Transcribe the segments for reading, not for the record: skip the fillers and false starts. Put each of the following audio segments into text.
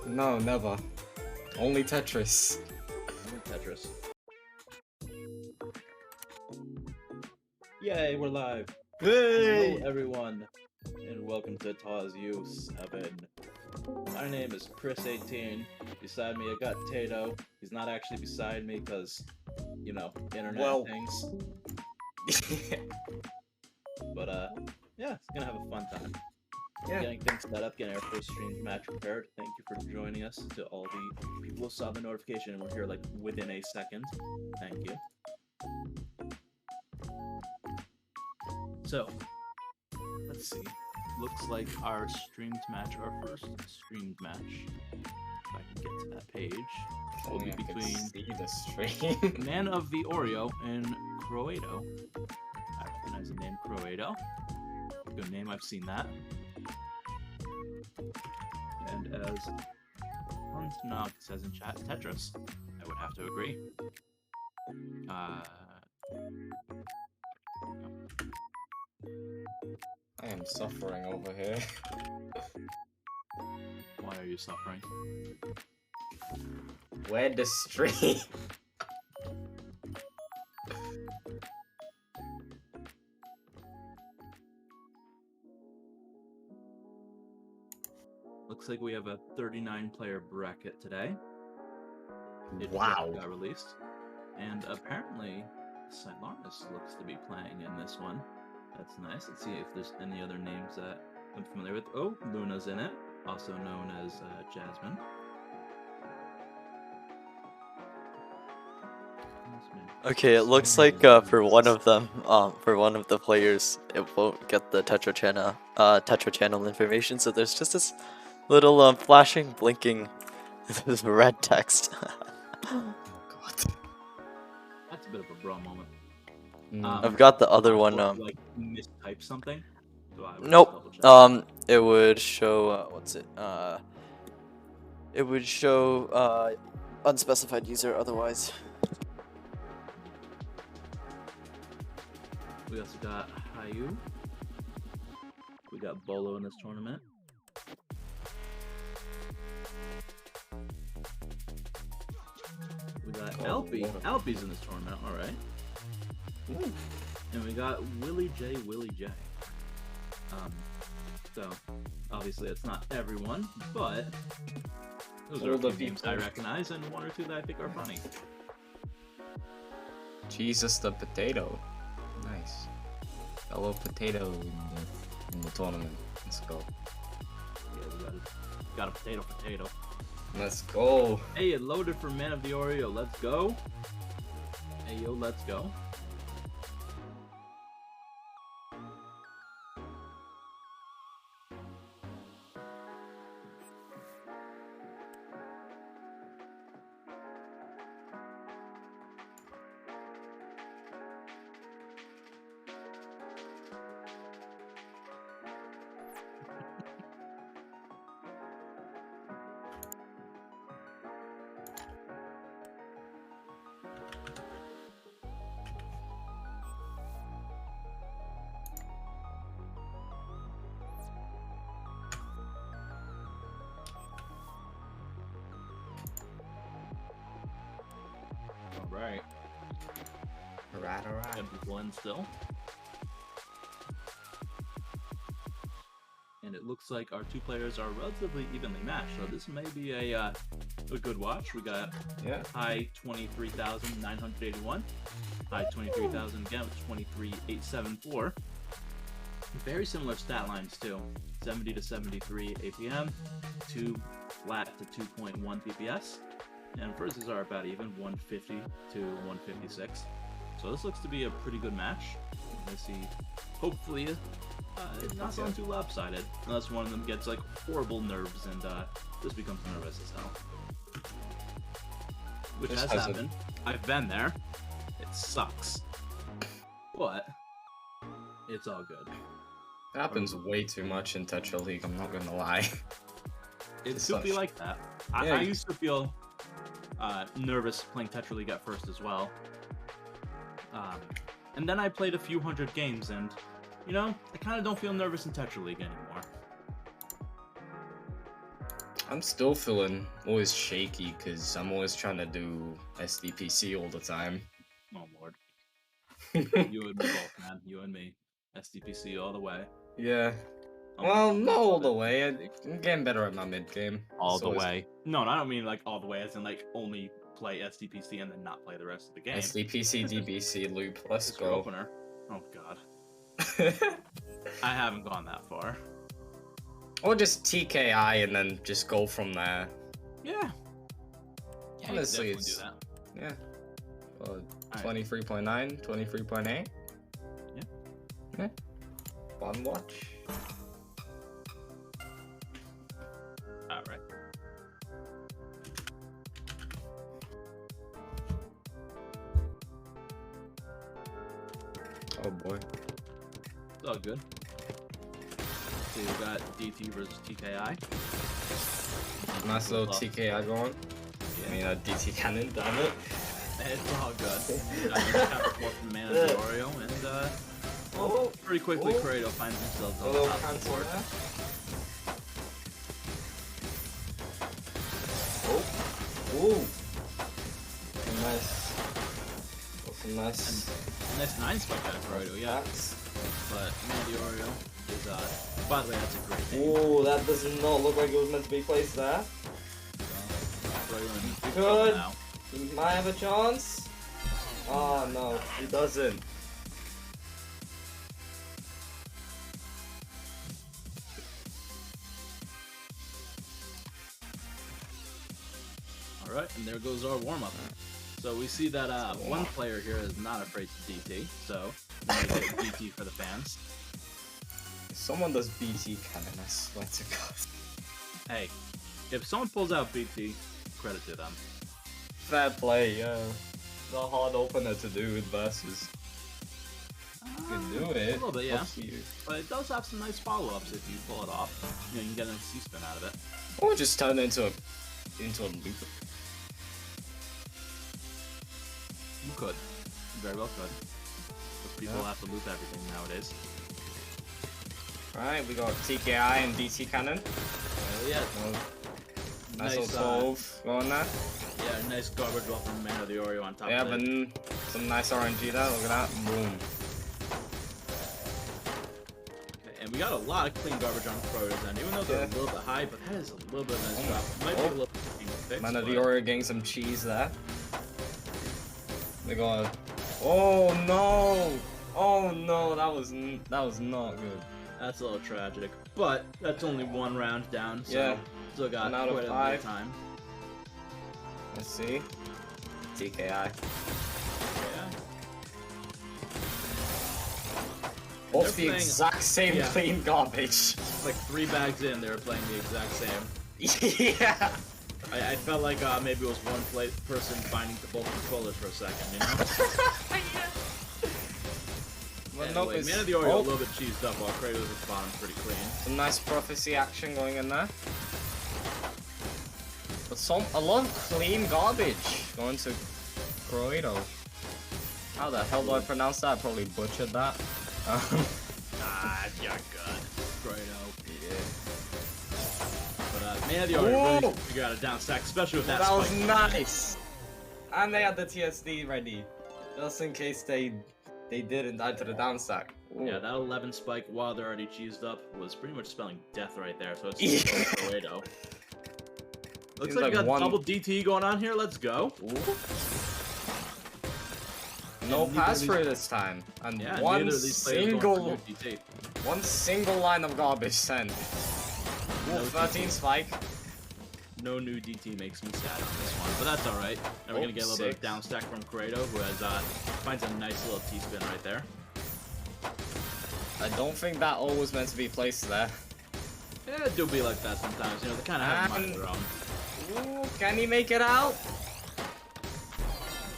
No, never. Only Tetris. Tetris. Yay, we're live. Hey! Hello, everyone, and welcome to TAWS U7. My name is Chris18. Beside me, I got Tato. He's not actually beside me because, you know, internet things. But, yeah, it's gonna have a fun time. Yeah. Getting things set up, getting our first stream match prepared. Thank you for joining us. To all the people who saw the notification and were here like within a second. Thank you. So, let's see. Looks like our streamed match, our first streamed match, if I can get to that page, will be between see the stream. Man of the Oreo and Croato. I recognize the name Croato. Good name, I've seen that. And as Huntnog says in chat, Tetris. I would have to agree. I am suffering over here. Why are you suffering? Where the stream? Looks like we have a 39-player bracket today. It Wow. just got released. And apparently, Silarnus looks to be playing in this one. That's nice. Let's see if there's any other names that I'm familiar with. Oh, Luna's in it, also known as Jasmine. Okay, it looks like for one of them, for one of the players, it won't get the Tetra channel information. So there's just this little flashing, blinking, red text. Oh God. That's a bit of a bra moment. I've got the other one. Like mistype something. So I would Nope. double check. It would show. What's it? It would show unspecified user otherwise. We also got Hayu. We got Bolo in this tournament. We got Alpy. Alpy's in this tournament, alright. And we got Willie J. So, obviously it's not everyone, but those are the names I recognize and one or two that I think are funny. Jesus the potato. Nice. Fellow potato in the tournament. Let's go. Yeah, we got a potato. Let's go. Hey, it loaded for Man of the Oreo. Let's go. Hey, yo, let's go. Alright. Alright. Got people in still. And it looks like our two players are relatively evenly matched, so this may be a good watch. We got high 23,981, high 23,000 again with 23,874. Very similar stat lines too. 70 to 73 APM, 2 flat to 2.1 PPS. And versus are about even, 150 to 156. So this looks to be a pretty good match. I see, hopefully, it's not sounding too lopsided, unless one of them gets like horrible nerves and just becomes nervous as hell. Which has happened. I've been there. It sucks. But it's all good. It happens way too much in Tetra League, I'm not gonna lie. It should be like that. I used to feel nervous playing Tetra League at first as well. And then I played a few hundred games and, you know, I kind of don't feel nervous in Tetra League anymore. I'm still feeling always shaky because I'm always trying to do SDPC all the time. Oh lord. You and me both, man. You and me. SDPC all the way. Yeah. Oh Well, not all the way. I'm getting better at my mid game. All the way. No, I don't mean like all the way as in like only play SDPC and then not play the rest of the game. SDPC, DBC loop. Let's go. Opener. Oh god. I haven't gone that far. Or just TKI and then just go from there. Yeah. Yeah, honestly, do that. Yeah. 23.9, 23.8. Yeah. Yeah. Fun watch. Alright. Oh boy. It's all good. So you got DT versus TKI. Nice little TKI going. Yeah. I mean, a DT cannon, damn it. It's all good. I just have to from Mana the Oreo, and pretty quickly Kratos finds himself on the top of the board. Ooh. Nice. That's nice. And nice 9 spike out of Kratos, yeah. But Mana the Oreo is, by the way, that's a great name. Ooh, that does not look like it was meant to be placed there. Good. He might have a chance. Oh no, he doesn't. Alright, and there goes our warm-up. So we see that one player here is not afraid to DT, so we're gonna get DT for the fans. If someone does BT cannon, I swear to God. Hey, if someone pulls out BT, credit to them. Fair play, yeah. The hard opener to do with versus. You can do it. A little bit, yeah. You. But it does have some nice follow-ups if you pull it off. You know, you can get a C-spin out of it. Or just turn it into a loop. You could. You very well could. But people have to loop everything nowadays. Alright, we got TKI and DT cannon. Yeah. Nice little 12 going there. Yeah, nice garbage roll from Mana the Oreo on top of it. Yeah, but some nice RNG there, look at that. Boom. Okay, and we got a lot of clean garbage on Kratos, and even though they're a little bit high, but that is a little bit of a nice drop. Might be a little bit fixed, Mana the Oreo getting some cheese there. They got. Oh no! Oh no, that was not good. That's a little tragic, but that's only one round down, so still got quite a bit of time. Let's see. TKI. Yeah. Both the exact same clean garbage. Like 3 bags in, they were playing the exact same. Yeah. I felt like maybe it was one person binding to both controllers for a second, you know? Anyway, Mana the Oreo a little bit cheesed up while Kratos is bottom pretty clean. Some nice prophecy action going in there. But a lot of clean garbage going to Kratos. How the hell do I pronounce that? I probably butchered that. You're good. Kratos. Yeah. But Mana the Oreo really figured out a down stack, especially with that spike. Was nice! And they had the TSD ready. Just in case they didn't die to the down stack. Ooh. Yeah, that 11 spike while they're already cheesed up was pretty much spelling death right there, so it's Kratos. Looks like we got double DT going on here, let's go. Ooh. No pass for this time. And one single line of garbage sent. Ooh, 13 spike. No new DT makes me sad on this one, but that's alright. And we're gonna get a little bit of down stack from Kratos, who has finds a nice little T-spin right there. I don't think that all was meant to be placed there. Yeah, it do be like that sometimes, you know, they kinda have a mind of their own. Ooh, can he make it out?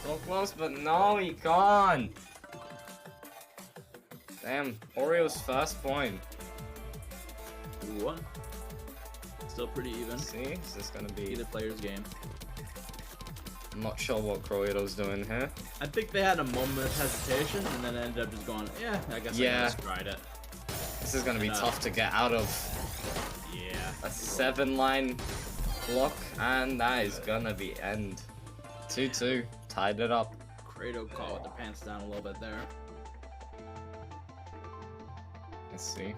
So close, but no, he can't. Damn, Oreo's first point. 2-1. Still pretty even. Let's see, is this gonna be either player's game? I'm not sure what Kratos doing here. I think they had a moment of hesitation and then ended up just going, yeah, I guess I just tried it. This is gonna be tough to get out of. Yeah. A 7 line clock, and that is gonna be end. 2-2, tied it up. Credo caught with the pants down a little bit there. Let's see.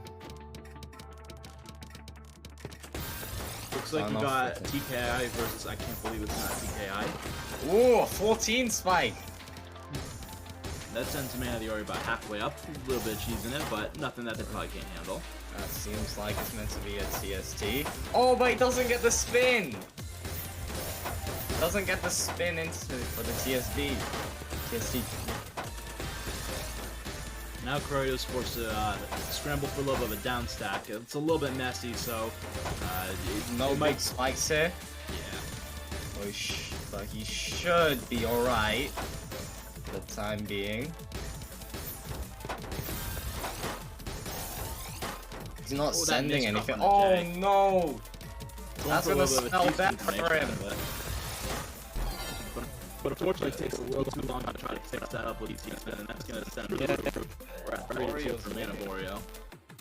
Looks like you got TKI versus I can't believe it's not TKI. Ooh, 14 spike. That sends Man of the Ori about halfway up. A little bit of cheese in it, but nothing that they probably can't handle. That seems like it's meant to be a TST. Oh, but it doesn't get the spin. Doesn't get the spin into for the TST. Now Corio's forced to scramble for a little bit of a down stack. It's a little bit messy, so no big spikes here. Yeah. But he should be alright for the time being. He's not sending anything. Oh no! That's gonna smell bad for him. But unfortunately, it takes a little too long to try to fix that up with ET spin, and that's gonna send him to we're at 32 for Man of Oreo.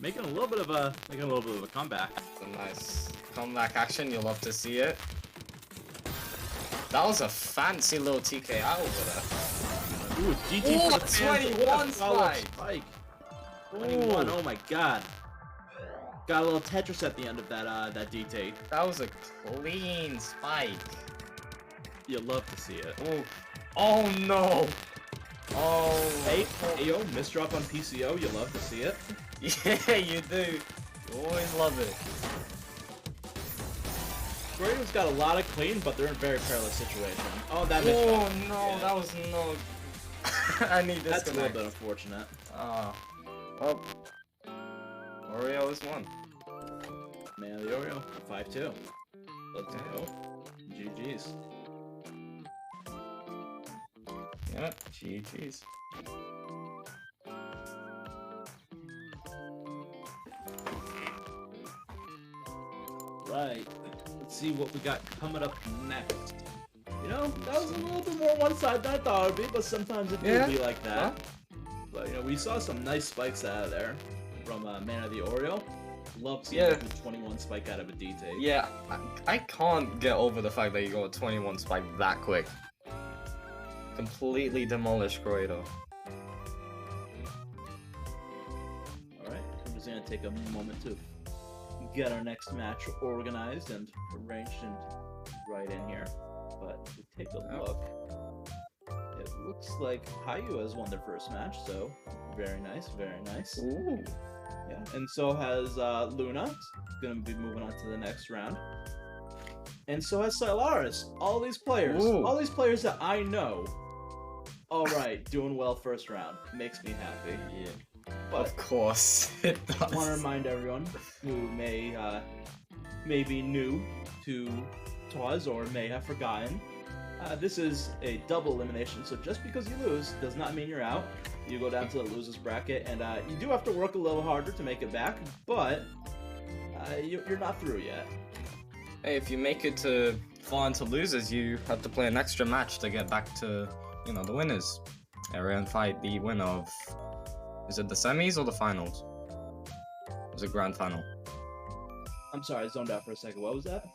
Making a little bit of a comeback. It's a nice comeback action. You'll love to see it. That was a fancy little TKI over there. Ooh, GT for the 21 spike. 21. Oh my god. Got a little Tetris at the end of that DT. That was a clean spike. You love to see it. Ooh. Oh no! Oh. Hey, yo, misdrop on PCO. You love to see it. Yeah, you do. You always love it. Corio's got a lot of clean, but they're in a very perilous situation. Oh, that misdrop. Oh no, yeah. That was no. I need this. That's a little bit unfortunate. Oh. Well, Oreo is one. Man of the Oreo, 5-2. Let's go. GG's. Yep, GG's. Right. Let's see what we got coming up next. You know, that was a little bit more one side than I thought it would be, but sometimes it do be like that. Huh? But, you know, we saw some nice spikes out of there from Man of the Oreo. Love seeing a 21 spike out of a DT. Yeah, I can't get over the fact that you got a 21 spike that quick. Completely demolished Corridor. Alright, I'm just gonna take a moment to get our next match organized and arranged and right in here. But to take a look, it looks like Hayu has won their first match, so very nice, very nice. Ooh. Yeah, and so has Luna. Gonna be moving on to the next round. And so has Silaris. All these players that I know. All right, doing well first round. Makes me happy. Yeah. But of course it does. I want to remind everyone who may be new to TAWS or may have forgotten. This is a double elimination, so just because you lose does not mean you're out. You go down to the losers bracket, and you do have to work a little harder to make it back, but you're not through yet. Hey, if you make it to fall into losers, you have to play an extra match to get back to, you know, the winners area and fight the winner of, is it the semis or the finals? It was a grand final. I'm sorry, I zoned out for a second. What was that?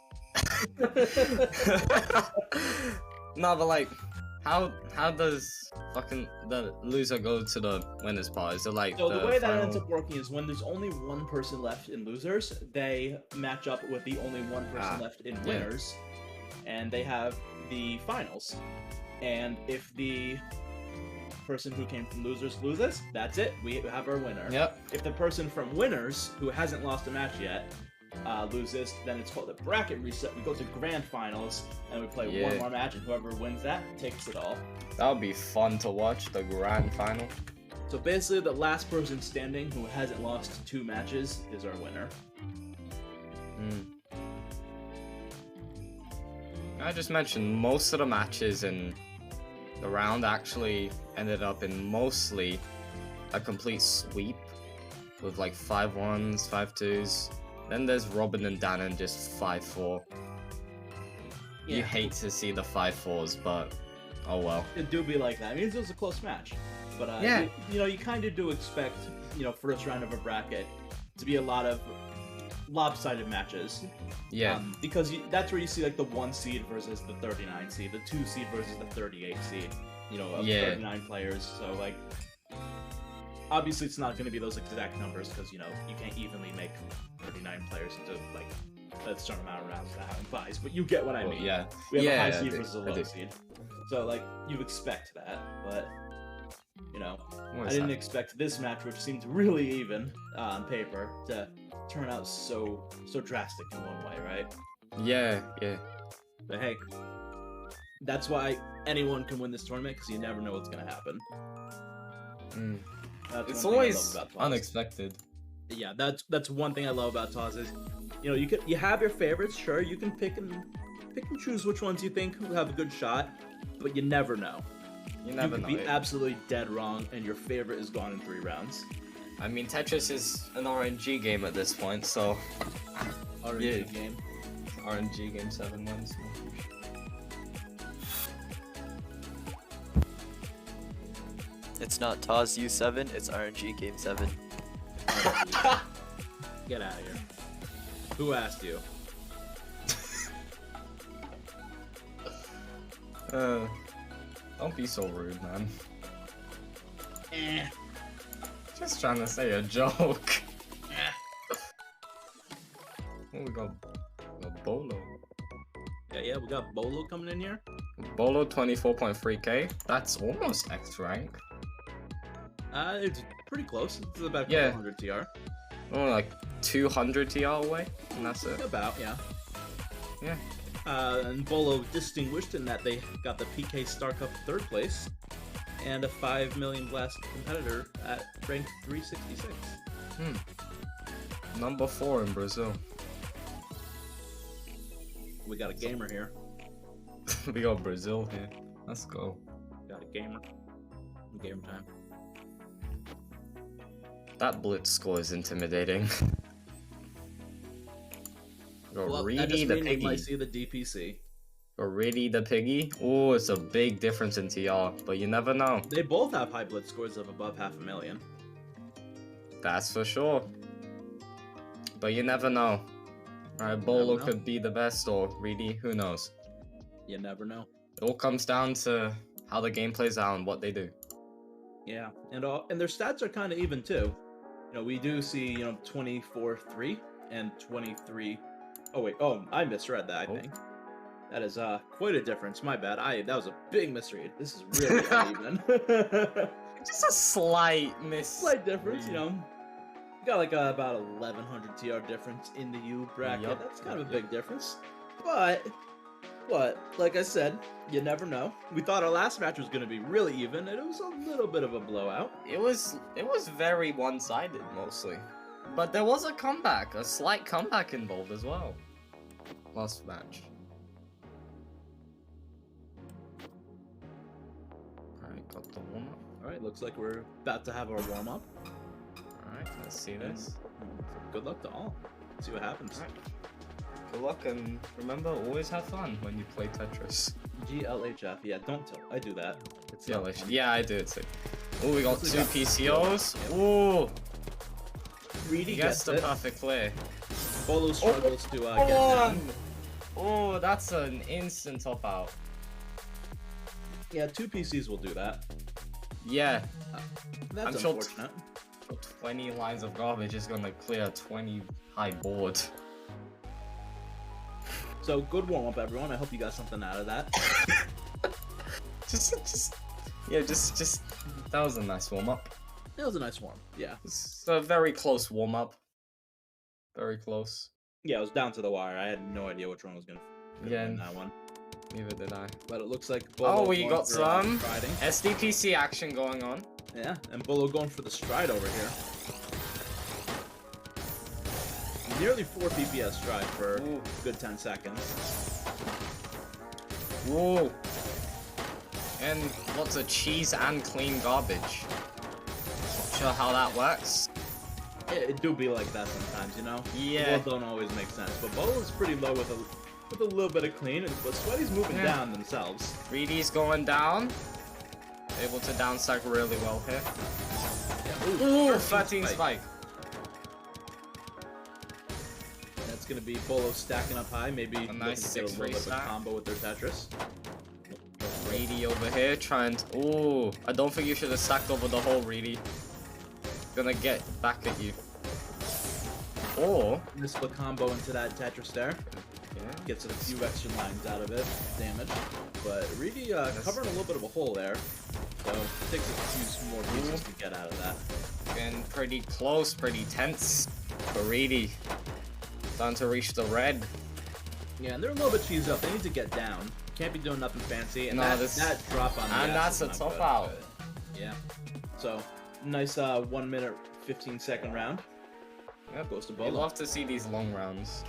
No, but like, how does fucking the loser go to the winners part? Is it like so the way that ends up working is when there's only one person left in losers, they match up with the only one person left in winners, and they have the finals. And if the person who came from losers loses, that's it. We have our winner. Yep. If the person from winners who hasn't lost a match yet loses, then it's called a bracket reset. We go to grand finals and we play one more match, and whoever wins that takes it all. That would be fun to watch, the grand final. So basically, the last person standing who hasn't lost 2 matches is our winner. I just mentioned most of the matches in the round actually ended up in mostly a complete sweep with like 5-1s, 5-2s. Then there's Robin and Danon just 5-4. You hate to see the 5-4s, but oh well. It do be like that. It means it was a close match. But you know, you kind of do expect, you know, first round of a bracket to be a lot of lopsided matches. Yeah. Because that's where you see like the 1 seed versus the 39 seed, the 2 seed versus the 38 seed. You know, of 39 players. So like, obviously it's not going to be those exact numbers because you know you can't evenly make 39 players into like a certain amount of rounds without having buys. But you get what I mean. Yeah. We have a high seed versus a low seed. So like you expect that, but you know, I didn't expect this match, which seemed really even on paper, to turn out so drastic in one way, right? Yeah. But hey, that's why anyone can win this tournament because you never know what's gonna happen. It's always unexpected. Yeah, that's one thing I love about TAWS is, you know, you have your favorites, sure, you can pick and choose which ones you think will have a good shot, but you never know. You can be absolutely dead wrong, and your favorite is gone in 3 rounds. I mean, Tetris is an RNG game at this point, so RNG game. RNG game 7 wins. It's not TAWS U7, it's RNG Game 7. Get out of here. Who asked you? Don't be so rude, man. Just trying to say a joke. Oh, we got Bolo. Yeah, we got Bolo coming in here. Bolo 24.3k. That's almost X rank. It's pretty close. It's about 100 TR. Oh, like 200 TR away, and that's it. About, yeah. Yeah. And Bolo distinguished in that they got the PK Star Cup 3rd place, and a 5 million blast competitor at rank 366. Number 4 in Brazil. We got a gamer here. We got Brazil here. Let's go. Got a gamer. Gamer time. That blitz score is intimidating. Reedy the piggy. Might see the DPC. Reedy the piggy. Oh, it's a big difference in TR, but you never know. They both have high blitz scores of above 500,000. That's for sure. But you never know. Alright, Bolo could be the best, or Reedy, who knows? You never know. It all comes down to how the game plays out and what they do. Yeah, and their stats are kind of even too. You know, we do see, you know, 24-3 and 23. Oh wait, I misread that. I think that is quite a difference. My bad. That was a big misread. This is really uneven. Just a slight difference, you know. You got like about 1100 TR difference in the U bracket. That's kind of a big difference. But like I said, you never know. We thought our last match was going to be really even, and it was a little bit of a blowout. It was very one-sided mostly, but there was a comeback, a slight comeback involved as well. Last match. All right, got the warm up. All right, looks like we're about to have our warm up. All right, let's see this. Good luck to all. Let's see what happens. All right. Good luck, and remember, always have fun when you play Tetris. GLHF, yeah, don't tell. I do that. It's GLHF. Yeah, I do it too. Oh, we got 2 PCOs. Ooh. Reedy gets the perfect play. Bolo struggles to get down. Oh, that's an instant top out. Yeah, 2 PCs will do that. Yeah. That's unfortunate. Sure 20 lines of garbage is gonna clear a 20 high board. So good warm up, everyone. I hope you got something out of that. just that was a nice warm up. It was a nice warm. Yeah. It's a very close warm up. Very close. Yeah, it was down to the wire. I had no idea which one was gonna win that one. Neither did I. But it looks like Bolo we got some SDPC action going on. Yeah, and Bolo going for the stride over here. Nearly 4 PPS stride for a good 10 seconds. Whoa. And lots of cheese and clean garbage. Not sure how that works. It do be like that sometimes, you know? Yeah. Both don't always make sense. But Bolo's pretty low with a little bit of clean, but Sweaty's moving down themselves. Reedy's going down. Able to down stack really well here. Yeah. Ooh, 13 spike. It's gonna be Bolo stacking up high, maybe looking nice to get a little 6-3 bit of a stack. combo with their Tetris. Reedy over here trying to... Ooh, I don't think you should have stacked over the whole Reedy. Gonna get back at you. Or... Missile a combo into that Tetris there. Yeah. Gets a few extra lines out of it, damage. But Reedy covering a little bit of a hole there. So it takes a few more pieces to get out of that. Getting pretty close, pretty tense for Reedy. Starting to reach the red. Yeah, and they're a little bit cheesed up. They need to get down. Can't be doing nothing fancy. And No, that drop on the and gas that's is a not tough good. out. Yeah. So, nice 1 minute, 15-second round. Yep. Goes to You Bolo. love to see these long rounds.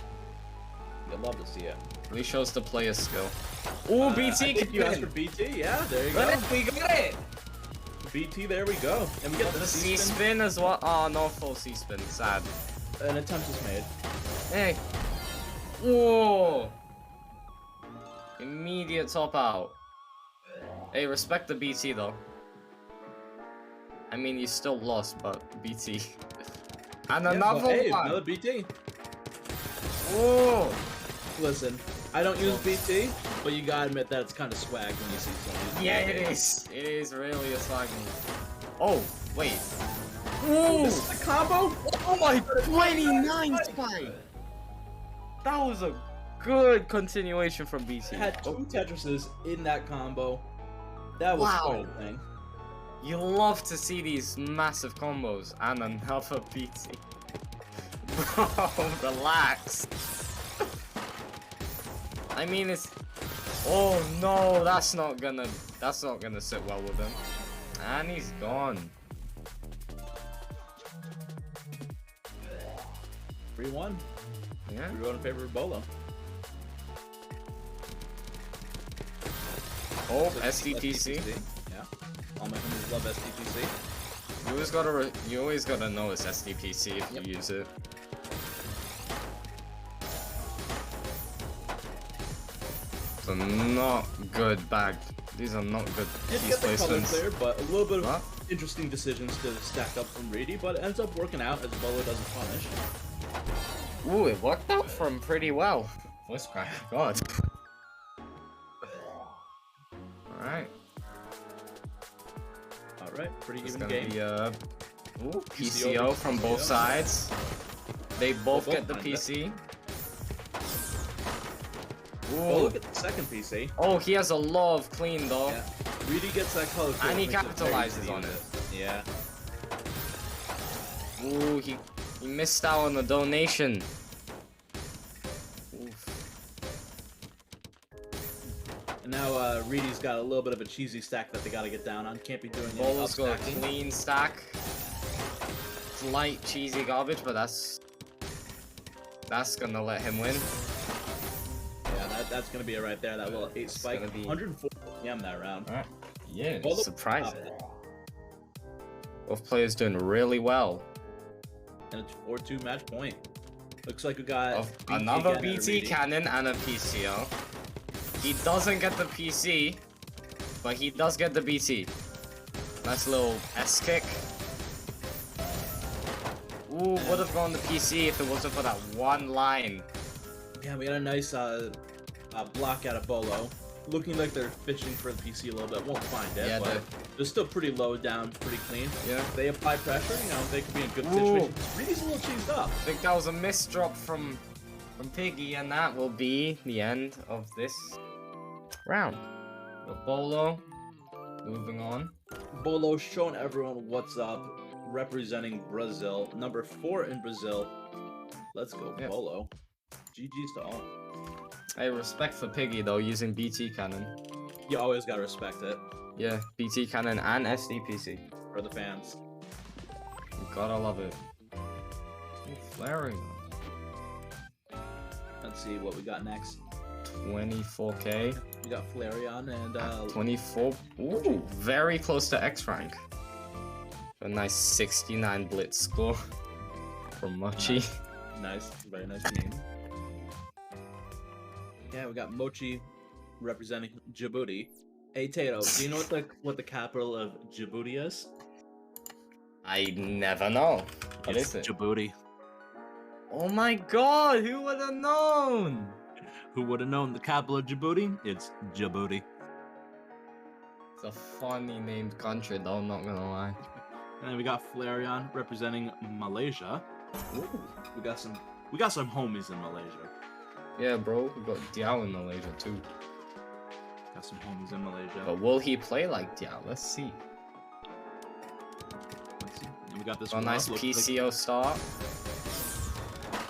You'd love to see it. Really shows the player's skill. Ooh, BT I think you can asked for BT, yeah, there you go. We got it! BT, there we go. And we get The the C-spin. C-spin as well. Oh, no full C-spin. Sad. An attempt is made. Hey. Whoa. Immediate top out. Hey, respect the BT though. I mean, you still lost, but BT. And Yeah, another but hey, one. another BT. Whoa. Listen, I don't use BT, but you gotta admit that it's kind of swag when you see someone. Yeah, it is. It is really a swag move. Oh, wait. Ooh. This is the combo? Oh my, 29 spike. That was a good continuation from BT. Had two Tetrises in that combo. That was Wow. quite a thing. You love to see these massive combos and another BT. Bro, relax. I mean, it's... Oh no, that's not gonna sit well with him. And he's gone. 3-1. Yeah. We wrote in favor of Bolo. Oh, So, SDPC. Yeah. All my homies love SDPC. You always gotta know it's SDPC if you use it. So not good bag. These are not good Did piece get the color placements. clear, but a little bit of What? interesting decisions to stack up from Reedy, but it ends up working out as Bolo doesn't punish. Ooh, it worked out for him pretty well. Voice crack, God. Alright. Alright, pretty It's even gonna game. be ooh, PCO PCO from both PCO. sides. They both both get the find it. PC. Oh, Ooh. look at the second PC. Oh, he has a lot of clean though. Yeah. Reedy gets that color clear. And he makes it very capitalizes easy on to it. use Yeah. Ooh, he missed out on the donation. Oof. And now Reedy's got a little bit of a cheesy stack that they gotta get down on. Can't be doing any Bolo's got a up-stacking. clean stack. It's light, cheesy garbage, but that's gonna let him win. Yeah, that's gonna be it right there. That little 8 spike. gonna be- 104 PM that round. Alright. Yeah, Bolo- surprising. Both players doing really well. And it's 4-2 match point. Looks like we got BT Another again and a BT Reedy. cannon and a PCO. He doesn't get the PC, but he does get the BT. Nice little S kick. Ooh, would have gone the PC if it wasn't for that one line. Yeah, we got a nice block out of Bolo. Looking like they're fishing for the PC a little bit. Won't find it, Yeah, but they're still pretty low down, pretty clean. Yeah. If they apply pressure, you know, they could be in good Ooh. situation. Reedy's a little cheesed up. I think that was a misdrop from Piggy, and that will be the end of this round. With Bolo moving on. Bolo showing everyone what's up, representing Brazil. Number 4 in Brazil. Let's go, Yep. Bolo. GG's to all. Hey, respect for Piggy though, using BT cannon. You always gotta respect it Yeah, BT cannon and SDPC. for the fans. You gotta love it. Flaring. Let's see what we got next. 24k. We got Flareon and 24. Ooh, very close to X rank. A nice 69 blitz score from Mochi. nice, very nice game. Yeah, we got Mochi representing Djibouti. Hey Tato, do you know what the capital of Djibouti is? I never know. What is it? Djibouti. Oh my god, who would have known? Who would have known the capital of Djibouti? It's Djibouti. It's a funny named country though, I'm not gonna lie. And then we got Flareon representing Malaysia. Ooh. We got some homies in Malaysia. Yeah, bro, we got Diao in Malaysia too. Got some homies in Malaysia. But will he play like Diao? Let's see. Let's see. And we got this A nice Looks PCO start.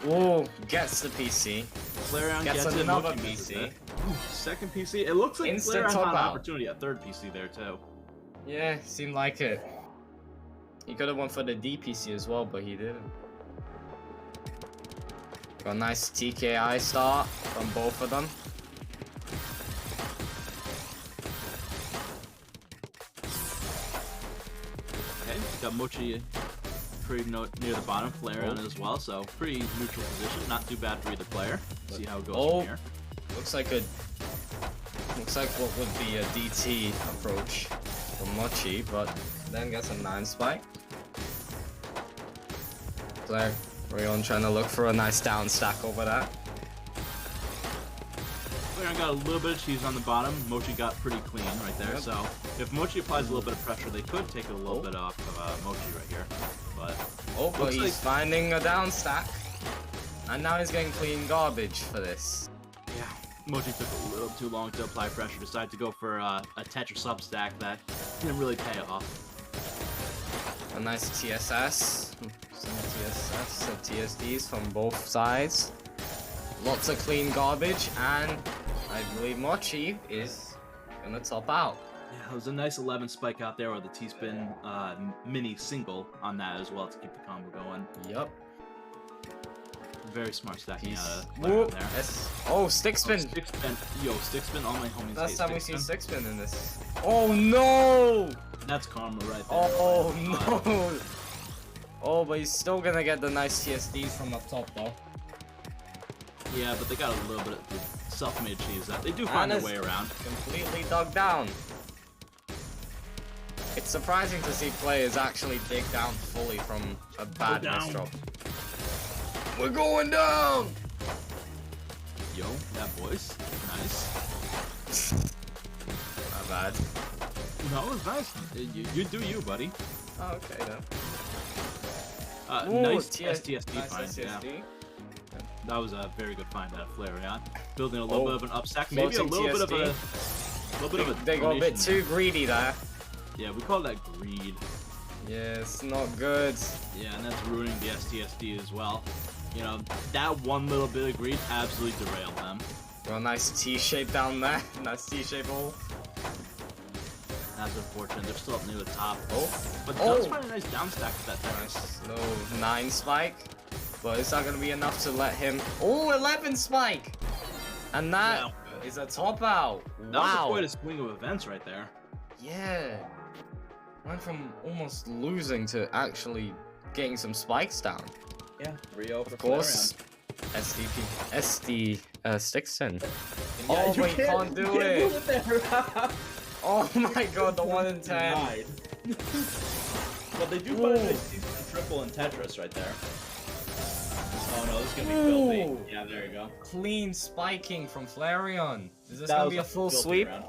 Ooh, gets the PC. Flareon Gets it, another Mochi misses PC. it. Ooh, second PC. It looks like Instant Flareon top had an out. opportunity at third PC there too. Yeah, seemed like it. He could have went for the DPC as well, but he didn't. Got a nice TKI start from both of them. Okay, got Mochi pretty near the bottom, Flareon as well, so pretty neutral position. Not too bad for either player. See how it goes from here. Looks like what would be a DT approach for Mochi, but then gets a 9 spike. Flareon trying to look for a nice down stack over that. Flareon got a little bit of cheese on the bottom. Mochi got pretty clean right there. Yep. So if Mochi applies a little bit of pressure, they could take it a little bit off of Mochi right here. But but he's finding a down stack, and now he's getting clean garbage for this. yeah, Mochi took a little too long to apply pressure. Decided to go for a Tetra sub stack that didn't really pay off. A nice TSS, some TSS and TSDs from both sides. Lots of clean garbage, and I believe Mochi is gonna top out. Yeah, it was a nice 11 spike out there with the T-spin mini single on that as well to keep the combo going. Yep. Very smart stacking out of Whoop. there. Oh, stick spin. Stick spin. Yo, stick spin. All my homies Last hate time we stick see spin. stick spin in this. Oh no! That's karma right there. Oh no! Oh, but he's still gonna get the nice TSDs from up top though. Yeah, but they got a little bit of self-made cheese that they do find their way around. Completely dug down. It's surprising to see players actually dig down fully from a bad miss drop. We're going down! Yo, that voice. Nice. Not bad. No, it was nice. You do you, buddy. Oh, okay then. Nice STSD STSD find, yeah. That was a very good find out of Flareon. Building a little bit of an upstack, maybe a little bit of a They got a bit too greedy there. Yeah, we call that greed. Yeah, it's not good. Yeah, and that's ruining the STSD as well. You know, that one little bit of greed absolutely derailed them. Got a nice T-shape down there. Nice T-shape hole. That's unfortunate. They're still up near the top. But Oh. does find a nice down stack with that time. Nice. No 9 spike. But it's not going to be enough to let him... Oh, 11 spike! And that is a top out. That was Wow. quite a swing of events right there. Yeah. Went from almost losing to actually getting some spikes down. Yeah, 3-0 for Of course. SD Stickson. Yeah, Oh, you but he can't do it. Oh my god, the 1 in 10. But they do find a decent triple in Tetris right there. Oh no, this is gonna be filthy. Yeah, there you go. Clean spiking from Flareon. Is this gonna be a full sweep? Round.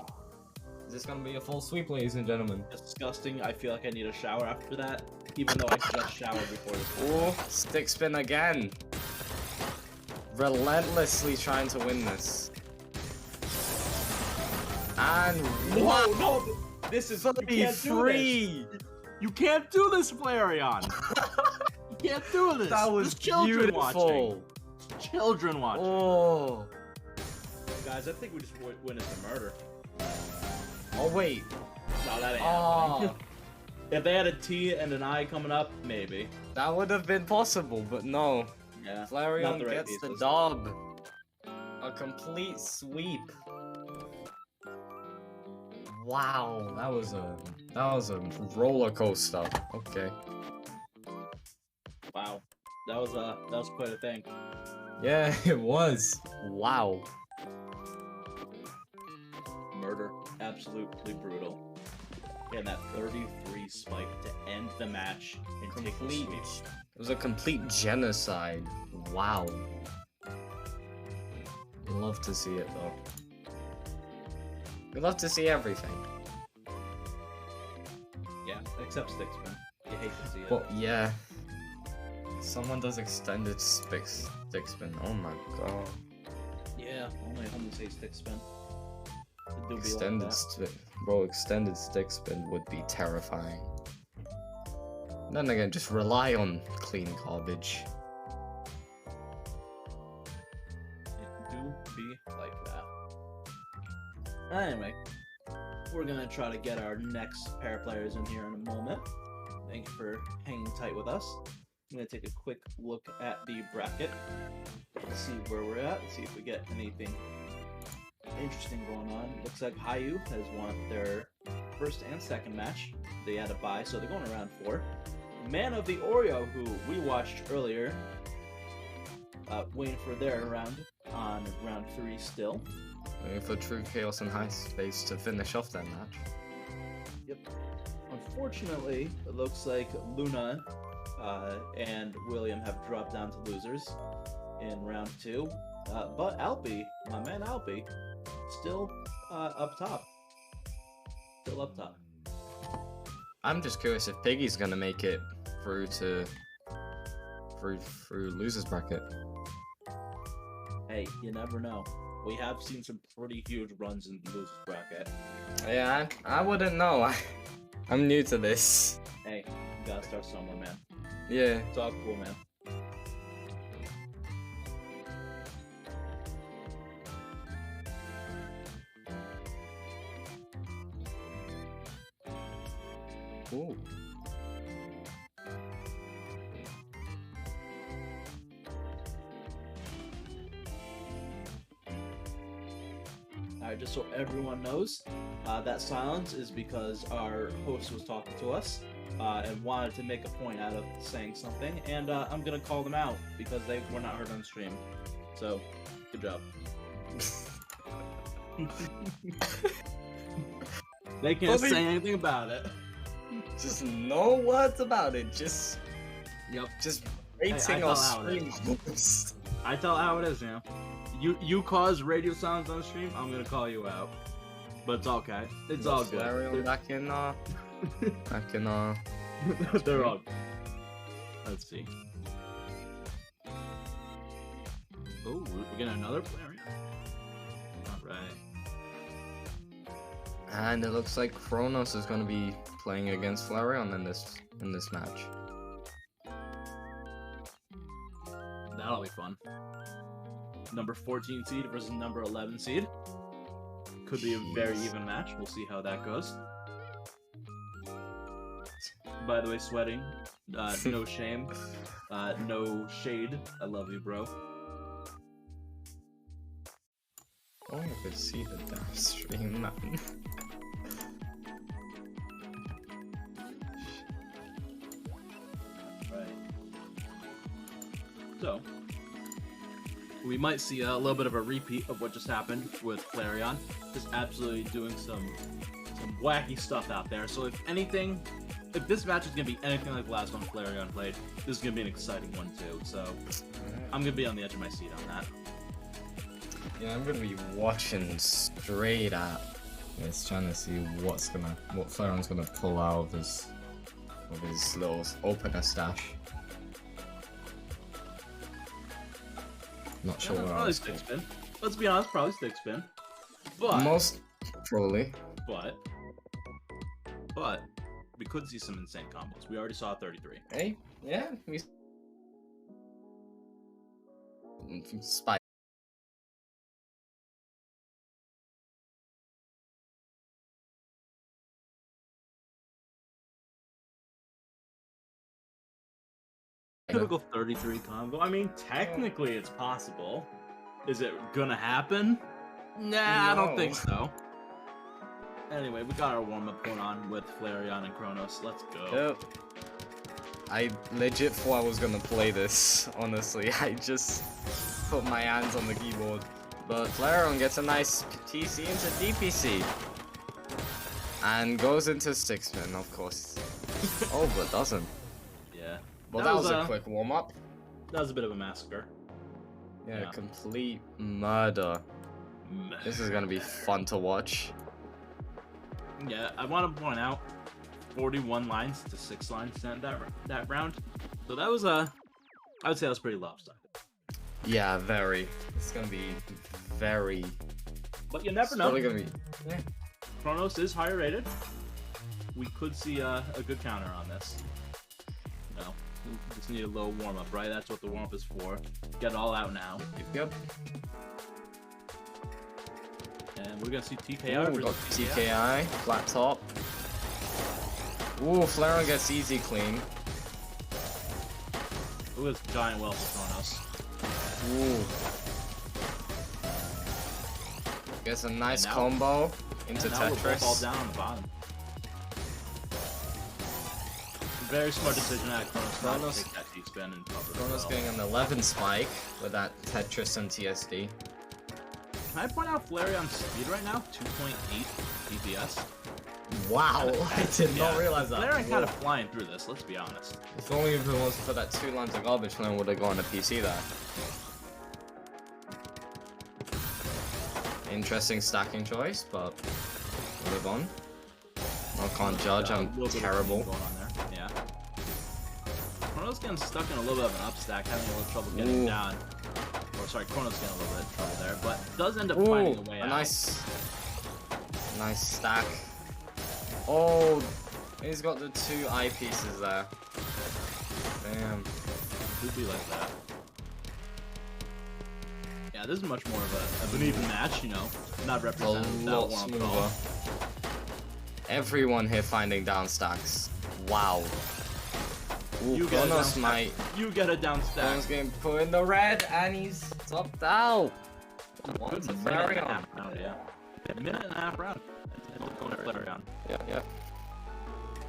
Is this gonna be a full sweep, ladies and gentlemen? That's disgusting. I feel like I need a shower after that, even though I just showered before this. Ooh, stick spin again. Relentlessly trying to win this. And wow, No, this is 33. You can't do this, Flareon. You can't do this. That was There's children beautiful. watching. Children watching. Oh. Guys, I think we just witnessed a murder. Oh wait. No, that ain't Oh, happening. If they had a T and an I coming up, maybe. that would have been possible, but no. Yeah. Flareon not the right gets the pieces. dub. A complete sweep. Wow, that was a roller coaster. Okay. Wow. That was quite a thing. Yeah, it was. Wow. Murder. Absolutely brutal. And that 33 spike to end the match and take the Complete. sweep. It was a complete genocide. Wow. Love to see it though. We love to see everything. Yeah, except stick spin. You hate to see it. But yeah. Someone does extended stick spin. Oh my god. Yeah, only I'm say stick spin. It do be Extended like that. stick, bro. Extended stick spin would be terrifying. Then again, just rely on clean garbage. It do be like that. Anyway, we're gonna try to get our next pair of players in here in a moment. Thank you for hanging tight with us. I'm gonna take a quick look at the bracket, see where we're at, see if we get anything interesting going on. Looks like Hayu has won their first and second match. They had a bye, so they're going around 4. Man of the Oreo, who we watched earlier, waiting for their round on round 3 still. Waiting for True Chaos and High Space to finish off their match. Yep. Unfortunately, it looks like Luna and William have dropped down to losers in round 2. But Alpi, my man Alpi, still up top. Still up top. I'm just curious if Piggy's gonna make it through to through losers bracket. Hey, you never know. We have seen some pretty huge runs in the losers bracket. Yeah, I wouldn't know. I'm new to this. Hey, you gotta start somewhere, man. Yeah. It's all cool, man. Ooh. Alright, just so everyone knows, that silence is because our host was talking to us and wanted to make a point out of saying something, and I'm gonna call them out because they were not heard on stream. So, good job. They can't say anything about it. Just no words about it. Just rating I our tell how it stream host. I tell how it is, you know. You cause radio silence on stream, I'm gonna call you out. But it's okay. It's all good. Back in They're all good. Let's see. Oh, we're getting another player. Alright. And it looks like Kronos is going to be playing against Flareon in this match. That'll be fun. Number 14 seed versus number 11 seed. Could be a very even match. We'll see how that goes. By the way, sweating. No shame. No shade. I love you, bro. Oh, I could see the damn stream, man. Right. So, we might see a little bit of a repeat of what just happened with Flareon. Just absolutely doing some wacky stuff out there. So if anything, if this match is going to be anything like the last one Flareon played, this is going to be an exciting one too. So I'm going to be on the edge of my seat on that. Yeah, I'm going to be watching straight at this, trying to see what Flareon's going to pull out of his little opener stash. Not sure where probably stick spin. Let's be honest, probably stick spin. But most probably. But we could see some insane combos. We already saw 33. Hey, yeah, we Spike. Typical 33 combo. I mean, technically it's possible. Is it gonna happen? Nah, I don't think so. Anyway, we got our warm-up going on with Flareon and Kronos. Let's go. Yep. I legit thought I was gonna play this, honestly. I just put my hands on the keyboard. But Flareon gets a nice TC into DPC. And goes into stick spin, of course. Oh, but doesn't. Yeah. Well, that was a quick warm-up. That was a bit of a massacre. Yeah, complete murder. This is gonna be fun to watch. Yeah, I want to point out 41 lines to 6 lines sent that round. So that was I would say that was pretty lopsided. Yeah, very. It's gonna be very. But you never It's know. probably gonna be. Yeah. Chronos is higher rated. We could see a good counter on this. You know, we just need a little warm up, right? That's what the warm up is for. Get it all out now. Yep. And we're gonna see TKI. Ooh, we got TKI, flat top. Ooh, Flareon gets easy clean. Ooh, it's giant well for Chronos. Ooh. Gets a nice now- combo into And now we're both all Tetris. down on the bottom. Very smart decision at Chronos not Chronos- to take that D-spin and cover Chronos well. getting an 11 spike with that Tetris and TSD. Can I point out Flareon's speed right now? 2.8 DPS. Wow, I did not Yeah, realize that. Flareon kind of flying through this, let's be honest. If only if it was for that 2 lines of garbage, Flareon would have gone to PC there. Interesting stacking choice, but we'll live on. I can't judge, A I'm little bit of terrible. going on there. Yeah. Chronos getting stuck in a little bit of an upstack, having a little trouble getting Ooh. down. Or sorry, Chronos getting a little bit of trouble there, but does end up Ooh, finding a way a out. nice stack. Oh, he's got the 2 eyepieces there. Damn. Could be like that. Yeah, this is much more of an even match, you know, not A representing that lot warm up at all. smoother. Everyone here finding down stacks. Wow. Ooh, You get a Chronos down might. You get a down stack. Chronos getting put in the red, and he's topped out. Good a minute and a Flareon. half round, yeah. A minute and a half round. Flareon. Yeah.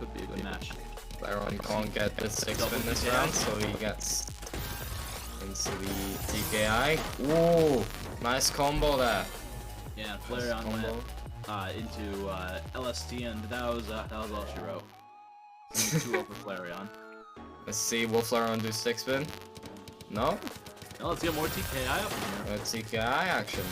Could be a good match. Flareon can't get the 6 Double in this TKI. round, so he gets into the TKI. Ooh, nice combo there. Yeah, Nice Flareon combo. went into LST, and that was all she wrote. 2-0 for Flareon. Let's see, will Flareon do 6 spin? No? Now let's get more TKI up in here. TKI action.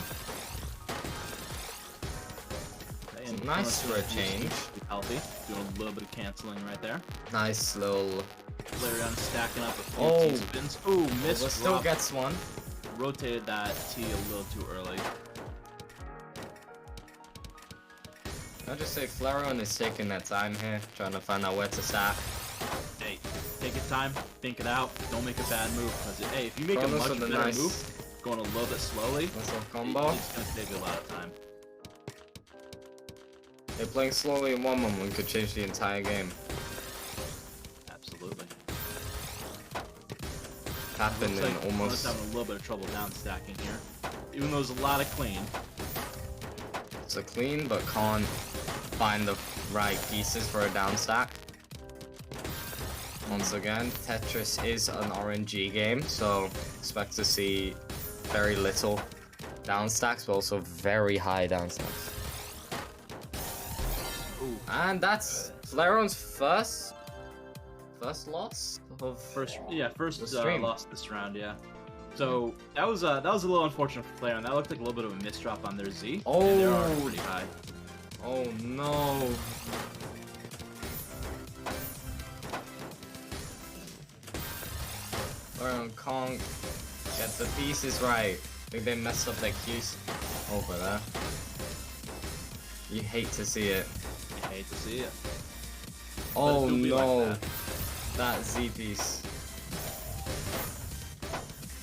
Okay, and Nice for a Chronos change. is healthy, doing a little bit of canceling right there. Nice little. Flareon stacking up a few Oh. T-spins. Ooh, missed But still drop. gets one. Rotated that T a little too early. I'll just say Flareon is taking their time here, trying to find out where to stack. Hey, take your time, think it out, don't make a bad move. Because hey, if you make Chronos a much with a better nice move, going a little bit slowly, little combo. it's gonna save you a lot of time. Yeah, playing slowly in one moment could change the entire game. Absolutely. Happened Looks in like almost. Chronos having a little bit of trouble down stacking here. Even though there's a lot of clean. It's a clean, but can't find the right pieces for a down stack. Once again, Tetris is an RNG game, so expect to see very little down stacks, but also very high down stacks. Ooh. And that's Flareon's first loss of First The stream. loss this round, yeah. So that was a little unfortunate for Flareon. That looked like a little bit of a misdrop on their Z. Oh. And they're already pretty high. Oh no. Flareon can't get the pieces right. I think they messed up their cues over there. You hate to see it. I hate to see it. Oh it'll be like no. that. That Z piece.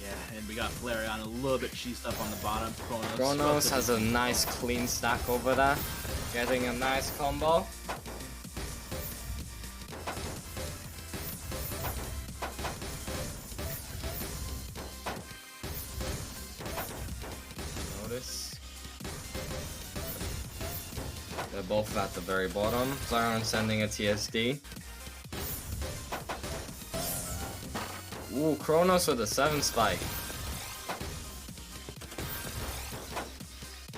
Yeah, and we got Flareon a little bit cheesed up on the bottom. Chronos has a nice clean stack over there. Getting a nice combo. Notice. They're both at the very bottom. Flareon sending a TSD. Ooh, Chronos with a 7 spike.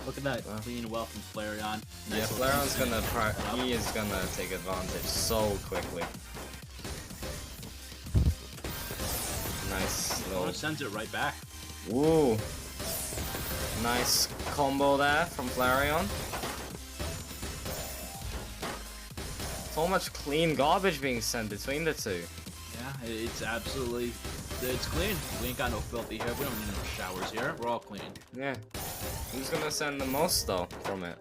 Look at that clean, well from Flareon. Yeah, Nice little Flareon's spin. he is gonna take advantage so quickly. Nice little, Chronos sends it right back. Woo. Nice combo there from Flareon. So much clean garbage being sent between the two. Yeah, it's absolutely, it's clean. We ain't got no filthy here. We don't need no showers here. We're all clean. Yeah. Who's gonna send the most though from it?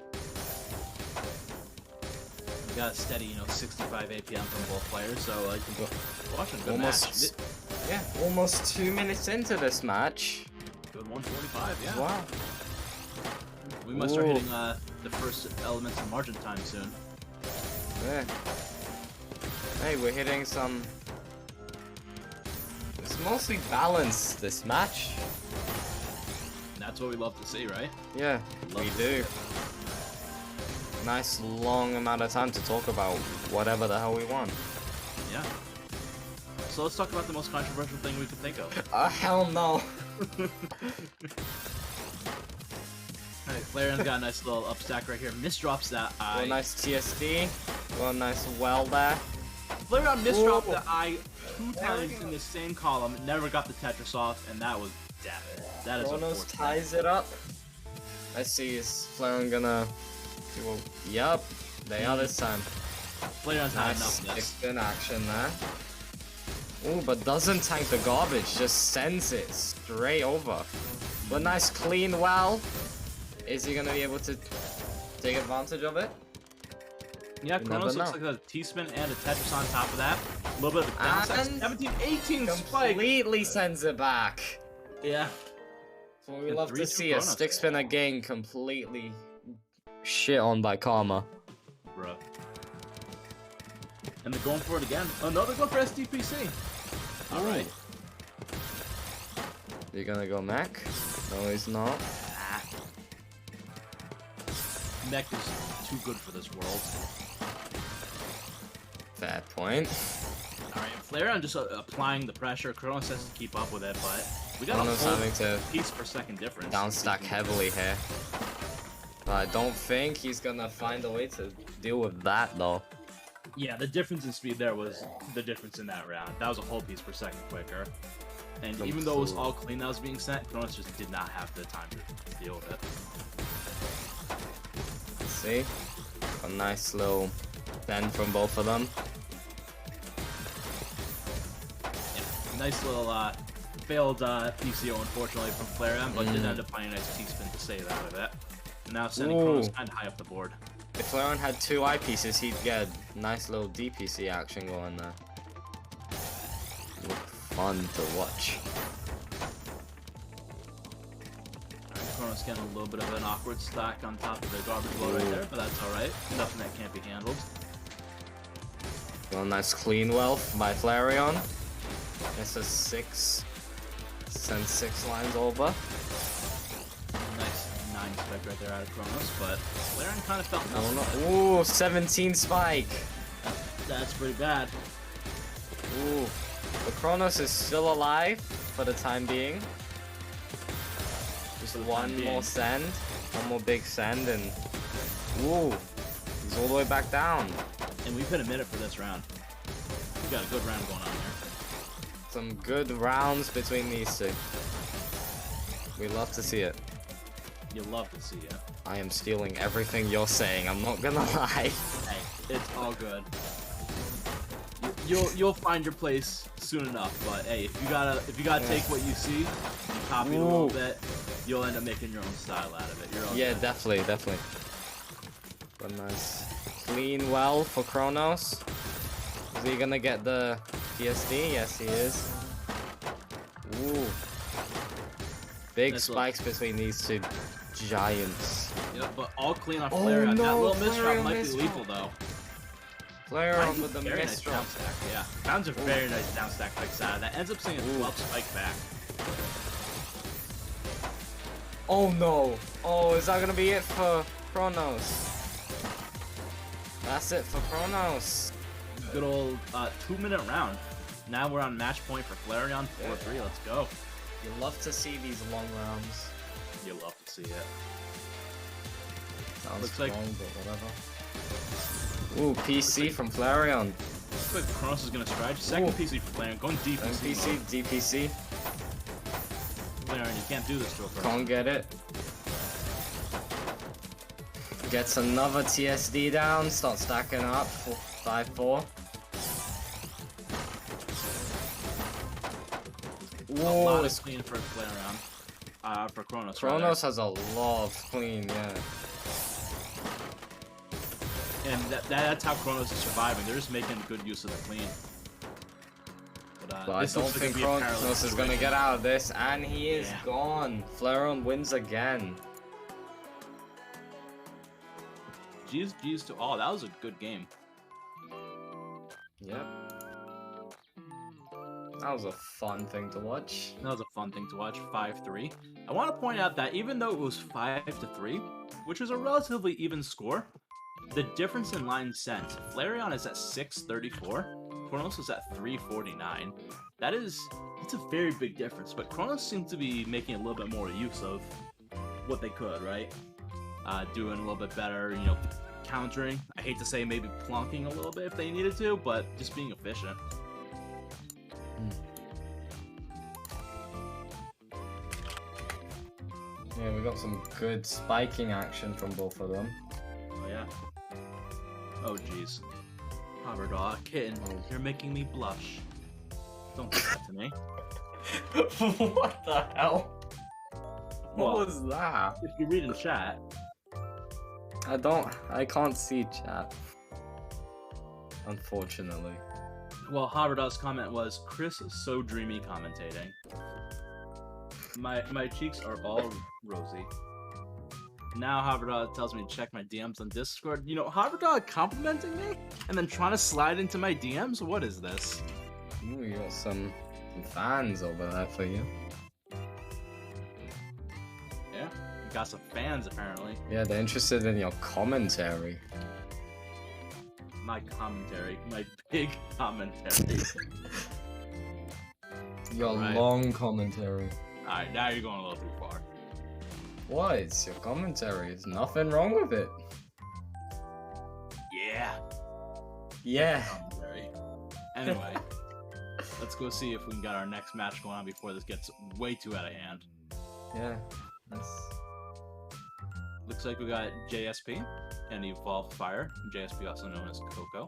We got a steady, you know, 65 APM from both players, so like, watching good Almost, match. yeah, almost 2 minutes into this match. Good 145, yeah. Wow. We must start hitting the first elements of margin time soon. Yeah. Hey, we're hitting some. It's mostly balanced this match. That's what we love to see, right? Yeah, we do. Nice long amount of time to talk about whatever the hell we want. Yeah. So let's talk about the most controversial thing we could think of. Hell no. Alright, Flareon's got a nice little upstack right here. Misdrops that eye. Well, nice TSD. Well, nice well there. Flareon misdropped the eye 2 times in the same column, never got the Tetris off, and that was death. That is Kronos unfortunate. ties it up. Let's see, is Flareon gonna do a... Yup, they are this time. Flareon's had Nice enough of stick this. spin action there. Ooh, but doesn't tank the garbage, just sends it straight over. But nice clean well. Is he gonna be able to take advantage of it? Yeah, You Kronos never looks know. like a T-spin and a Tetris on top of that. A little bit of a downside. And 17, 18 spike! Completely sends it back. Yeah. So we And love to 3-2 see a Kronos. stick spin again completely shit on by Karma. Bruh. And they're going for it again. Another go for SDPC. Alright. You're gonna go mech? No, he's not. Mech is too good for this world. Fair point. Alright, Flareon just applying the pressure. Kronos has to keep up with it, but we got Kronos a having whole to piece per second difference. downstack heavily here. But I don't think he's gonna find a way to deal with that though. Yeah, the difference in speed there was the difference in that round. That was a whole piece per second quicker. And even though it was all clean that was being sent, Kronos just did not have the time to deal with it. See? A nice little bend from both of them. Yeah, nice little failed PCO unfortunately from Flareon, but did end up finding a nice T-spin to save out of it. And now sending Kronos kind of high up the board. If Flareon had 2 eyepieces, he'd get a nice little DPC action going there. Look fun to watch. Kronos getting a little bit of an awkward stack on top of the garbage load right there, but that's alright. Nothing that can't be handled. Well, nice clean wealth by Flareon. It's a 6. Send 6 lines over. Nice 9 spike right there out of Kronos, but Flareon kind of felt Oh nothing. no. Ooh, 17 spike. That's pretty bad. Ooh. But Kronos is still alive for the time being. Just one more send. One more big send and... Ooh. He's all the way back down. And we've hit a minute for this round. We got a good round going on here. Some good rounds between these two. We love to see it. You love to see it. I am stealing everything you're saying, I'm not gonna lie. Hey, it's all good. You'll find your place soon enough, but hey, if you gotta take what you see, you copy it a little bit, you'll end up making your own style out of it. Your own Yeah, thing. definitely. But nice. Clean well for Kronos. Is he gonna get the PSD? Yes, he is. Ooh. Big Nice spikes between these two giants. Yep, but all clean on Oh, Flareon. That no, little misdrop Flareon might be misdrop. lethal though. Flareon with the Very nice misdrop. down stack, yeah. Found's a very nice down stack like that. That ends up seeing a 12 spike back. Oh no! Oh, is that gonna be it for Kronos? That's it for Kronos. Good old 2-minute round. Now we're on match point for Flareon 4-3. Let's go. You love to see these long rounds. You love to see it. Sounds Looks like- wrong, but whatever. Ooh, PC from Flareon. Looks like Kronos is gonna stride. Second Ooh. PC for Flareon. Going deep. MPC, DPC. Flareon, you can't do this to a person. Can't get it. Gets another TSD down, starts stacking up. 5-4. Whoa, a lot of clean for Flareon. For Kronos. Kronos has a lot of clean, yeah. And that's how Kronos is surviving. They're just making good use of the clean. But I don't think Kronos is gonna get out of this, and he is gone. Flareon wins again. GG's to all. That was a good game. Yep. That was a fun thing to watch. That was a fun thing to watch. 5-3. I want to point out that even though it was 5-3, which was a relatively even score, the difference in line sent. Flareon is at 634. Kronos is at 349. It's a very big difference, but Kronos seems to be making a little bit more use of what they could, right? Doing a little bit better, you know, countering. I hate to say maybe plonking a little bit if they needed to, but just being efficient. Yeah, we got some good spiking action from both of them. Oh yeah. Oh jeez. Dog, kitten, you're making me blush. Don't do that to me. What the hell? What was that? If you read in chat. I can't see chat. Unfortunately. Well, Haverdog's comment was, Chris is so dreamy commentating. My cheeks are all rosy. Now Haverdog tells me to check my DMs on Discord. You know, Haverdog complimenting me and then trying to slide into my DMs? What is this? Ooh, you got some fans over there for you. Yeah, you got some fans apparently. Yeah, they're interested in your commentary. My commentary, my big commentary. Your long commentary. Alright, now you're going a little too far. What? It's your commentary. There's nothing wrong with it. Yeah. Yeah. Commentary. Anyway, let's go see if we can get our next match going on before this gets way too out of hand. Yeah. Looks like we got JSP and Evolved Fire. JSP also known as Coco.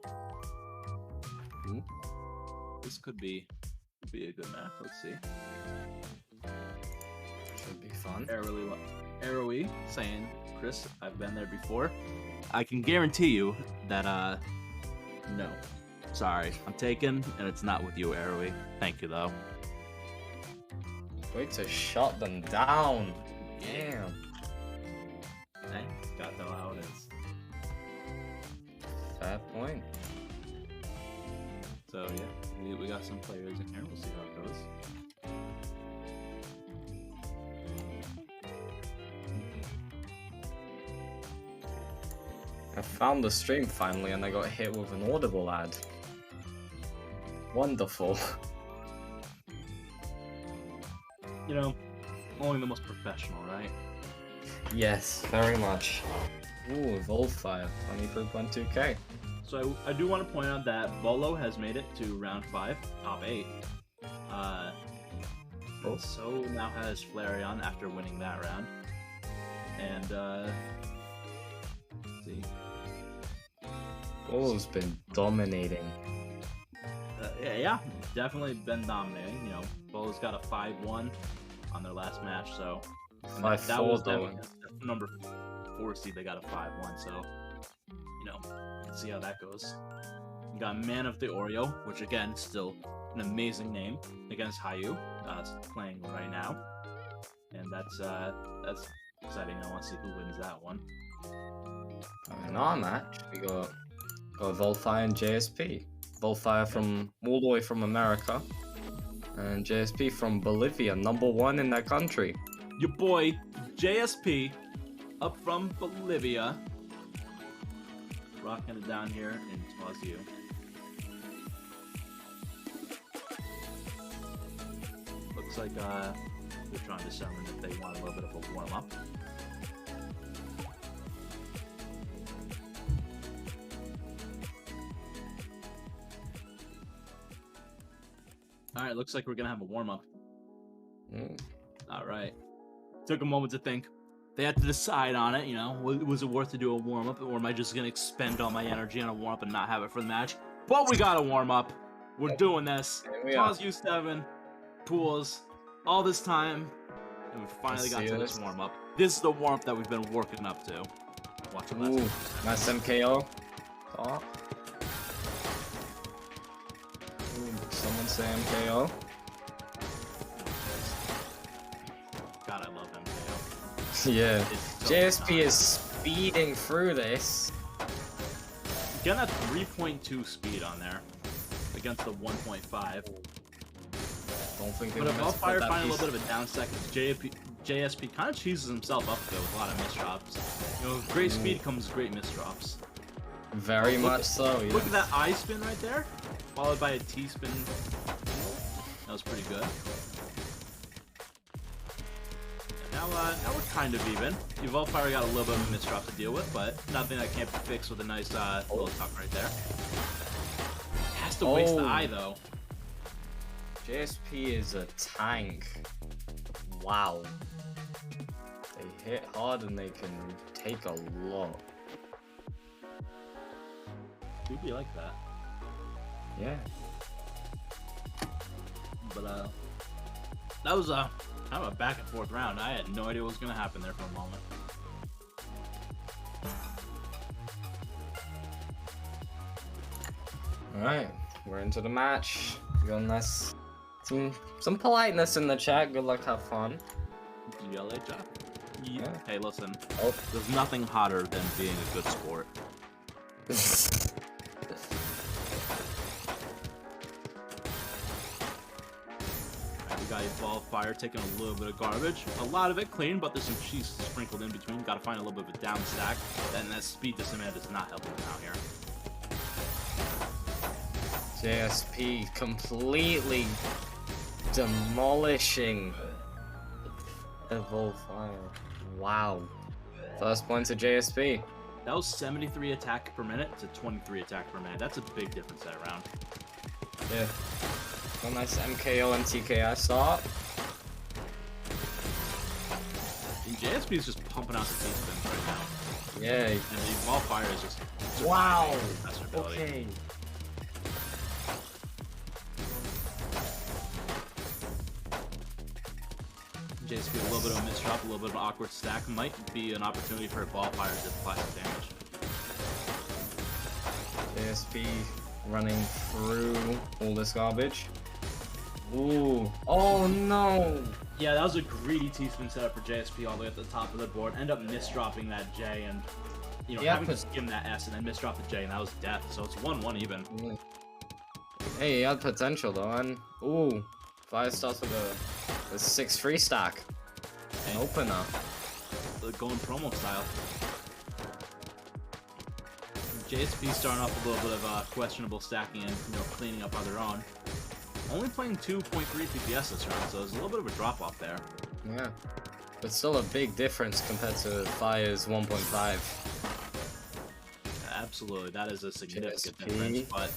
This could be a good match. Let's see. Should be fun. Arrowy saying, Chris, I've been there before. I can guarantee you that, no. Sorry, I'm taken, and it's not with you, Arrowy. Thank you, though. Wait to shut them down. Damn. Hey, gotta know how it is. Fair point. So, yeah, we got some players in here. We'll see how it goes. I found the stream finally and I got hit with an Audible ad. Wonderful. You know, only the most professional, right? Yes, very much. Ooh, Evolved Fire, 23.2k. So I do want to point out that Volo has made it to round 5, top 8. So now has Flareon after winning that round. And, let's see. Volo's been dominating. Yeah, definitely been dominating. You know, Volo's got a 5-1 on their last match, so... 5-4 though. Number 4 seed, they got a 5-1, so... You know, let's see how that goes. You got Man of the Oreo, which again, still an amazing name, against Hayu, playing right now. And that's exciting. I want to see who wins that one. In our match, we got Volfire and JSP. Volfire from all the way from America, and JSP from Bolivia, #1 in that country. Your boy JSP, up from Bolivia, rocking it down here in TAWS. Looks like they're trying to determine if they want a little bit of a warm up. Alright, looks like we're gonna have a warm-up. All right. Took a moment to think. They had to decide on it, you know. Was it worth to do a warm-up, or am I just going to expend all my energy on a warm-up and not have it for the match? But we got a warm-up. We're doing this. TAWS U7, pools, all this time, and we finally got to this warm-up. This is the warm-up that we've been working up to. Watch it. Nice MKO. Oh. Someone say MKO. God, I love MKO. Yeah. So JSP is speeding through this. Getting that 3.2 speed on there against the 1.5. Don't think. But above fire, finding a little bit of a down second. JSP kind of cheeses himself up though with a lot of misdrops. You know, with great speed comes great misdrops. Very much so. Yeah. Look at that I spin right there, followed by a T spin. That was pretty good. Now we're kind of even. Evolve Fire got a little bit of a misdrop to deal with, but nothing that can't be fixed with a nice little tuck right there. Has to waste the eye though. JSP is a tank. Wow. They hit hard and they can take a lot. Do be like that. Yeah. But that was kind of a back and forth round. I had no idea what was gonna happen there for a moment. Alright, we're into the match. Got nice, some politeness in the chat. Good luck, have fun. GLA job. Yeah. Hey, listen. Oh. There's nothing hotter than being a good sport. We got Evolve Fire taking a little bit of garbage. A lot of it clean, but there's some cheese sprinkled in between. Got to find a little bit of a down stack. And that speed disadvantage is not helping him out here. JSP completely demolishing Evolve Fire. Wow. First point to JSP. That was 73 attack per minute to 23 attack per minute. That's a big difference that round. Yeah. A nice MKO and TKI start. And JSP is just pumping out the T-spins right now. Yeah. And the Evolve Fire is just... Wow. Okay. Okay. JSP a little bit of a misdrop, a little bit of an awkward stack. Might be an opportunity for Evolve Fire to apply some damage. JSP running through all this garbage. Ooh. Oh no! Yeah, that was a greedy T-spin setup for JSP all the way at the top of the board. End up misdropping that J and, you know, having to skim that S and then misdrop the J, and that was death. So it's 1-1 even. Hey, he had potential though, and ooh. Fire starts with a 6-3 stack. An opener. The going promo style. JSP starting off a little bit of questionable stacking and, you know, cleaning up on their own. Only playing 2.3 PPS this round, so there's a little bit of a drop off there. Yeah. But still a big difference compared to Fire's 1.5. Absolutely, that is a significant difference, but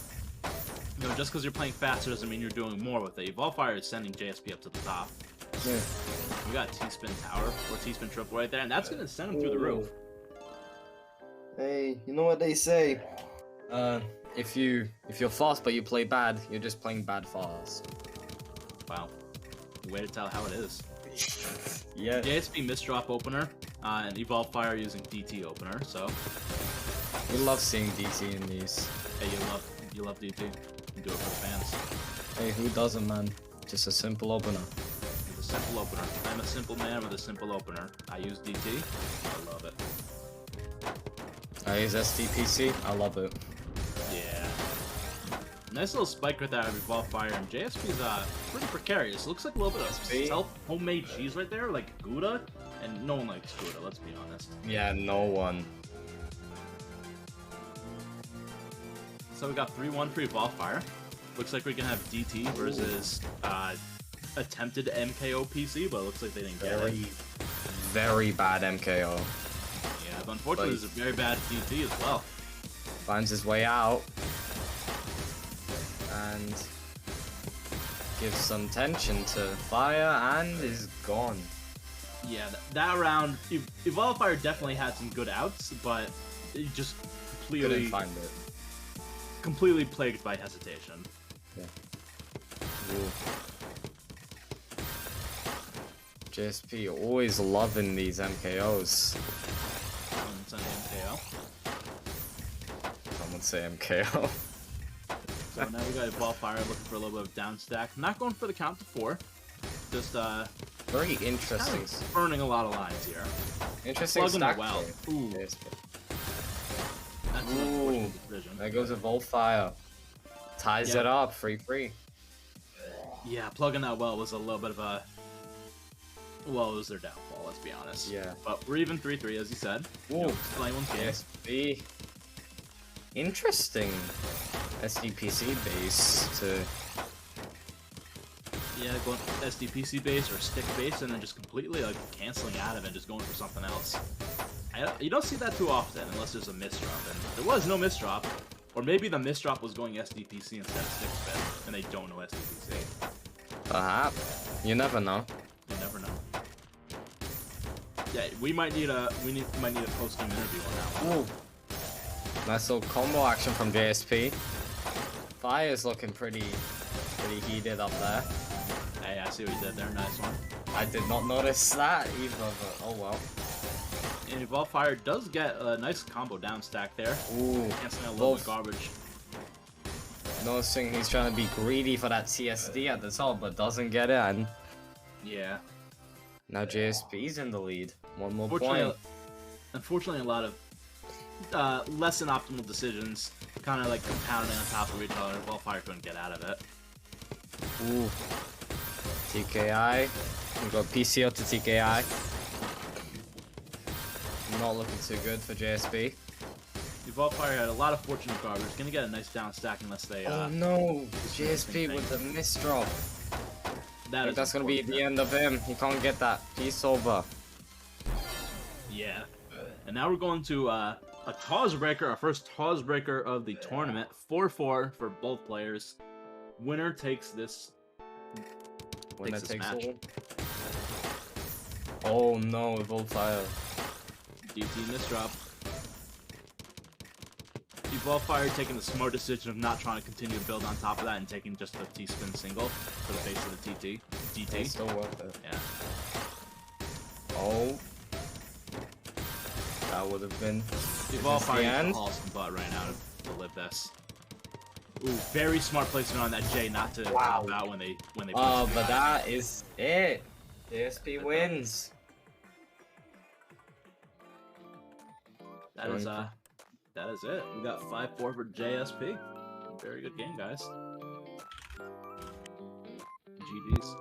you know, just because you're playing faster doesn't mean you're doing more with it. Evolve Fire is sending JSP up to the top. Yeah. We got T-spin tower or T-spin triple right there, and that's gonna send him through the roof. Hey, you know what they say? If you're fast but you play bad, you're just playing bad fast. Wow. Way to tell how it is. Yeah. JSP misdrop opener, and Evolve Fire using DT opener, so. We love seeing DT in these. Hey, you love DT. You do it for the fans. Hey, who doesn't, man? Just a simple opener. It's a simple opener. I'm a simple man with a simple opener. I use DT. I love it. I use SDPC. I love it. Yeah. Nice little spike right there out of Evolve Fire, and JSP is pretty precarious. Looks like a little bit of self-homemade cheese right there, like Gouda, and no one likes Gouda, let's be honest. Yeah, no one. So we got 3-1 for Evolve Fire. Looks like we can have DT versus attempted MKO PC, but it looks like they didn't get it. Very bad MKO. Yeah, but unfortunately there's a very bad DT as well. Finds his way out. And gives some tension to Fire and is gone. Yeah, that round, Evolve-Fire definitely had some good outs, but it just Couldn't find it. completely plagued by hesitation. Yeah. Ooh. JSP always loving these MKOs. Sunday MKO. Someone say MKO. So now we got Evolve-Fire looking for a little bit of down stack. Not going for the count to 4. Just very interesting. Kind of burning a lot of lines here. Interesting Plugging stack. it well. Ooh. JSP. That's an Ooh. unfortunate decision. There goes Evolve-Fire. Ties it up. 3-3. Yeah, plugging that well was a little bit of a... Well, it was their downfall, let's be honest. Yeah. But we're even 3-3, as you said. Ooh. Playing one's game. JSP. Interesting SDPC base to... Yeah, going SDPC base or stick base and then just completely like canceling out of it and just going for something else. You don't see that too often unless there's a misdrop, and there was no misdrop. Or maybe the misdrop was going SDPC instead of stick spin, and they don't know SDPC. Perhaps. You never know. You never know. Yeah, we might need a post-game interview on that one. Ooh. Nice little combo action from JSP. Fire's looking pretty heated up there. Hey, I see what you did there. Nice one. I did not notice that either, but oh well. And Evolve-Fire does get a nice combo down stack there. Ooh. Canceling a little bit of garbage. Noticing he's trying to be greedy for that TSD at the top, but doesn't get it, and Yeah. now JSP's in the lead. One more point. Unfortunately, a lot of less than optimal decisions, kind of like compounding on top of each other. Evolve-Fire couldn't get out of it. Ooh. TKI. We got PCO to TKI. Not looking too good for JSP. Evolve-Fire had a lot of fortunate garbage. Gonna get a nice down stack unless they. Oh no! JSP with the misdrop. That's gonna be the end of him. He can't get that piece over. Yeah. And now we're going to a TAWS breaker, our first TAWS breaker of the tournament. 4-4 for both players. Winner takes this. Winner takes match. all. Oh no! Evolve-Fire. DT misdrop. Evolve-Fire taking the smart decision of not trying to continue to build on top of that and taking just the T-spin single for the base of the DT. It's still worth it. Yeah. Oh. That would have been... Evolve-Fire needs to haul some butt right now to live this. Ooh, very smart placement on that J not to pop out when they Oh, but that is it. JSP wins. That is it. We got 5-4 for JSP. Very good game, guys. GG's.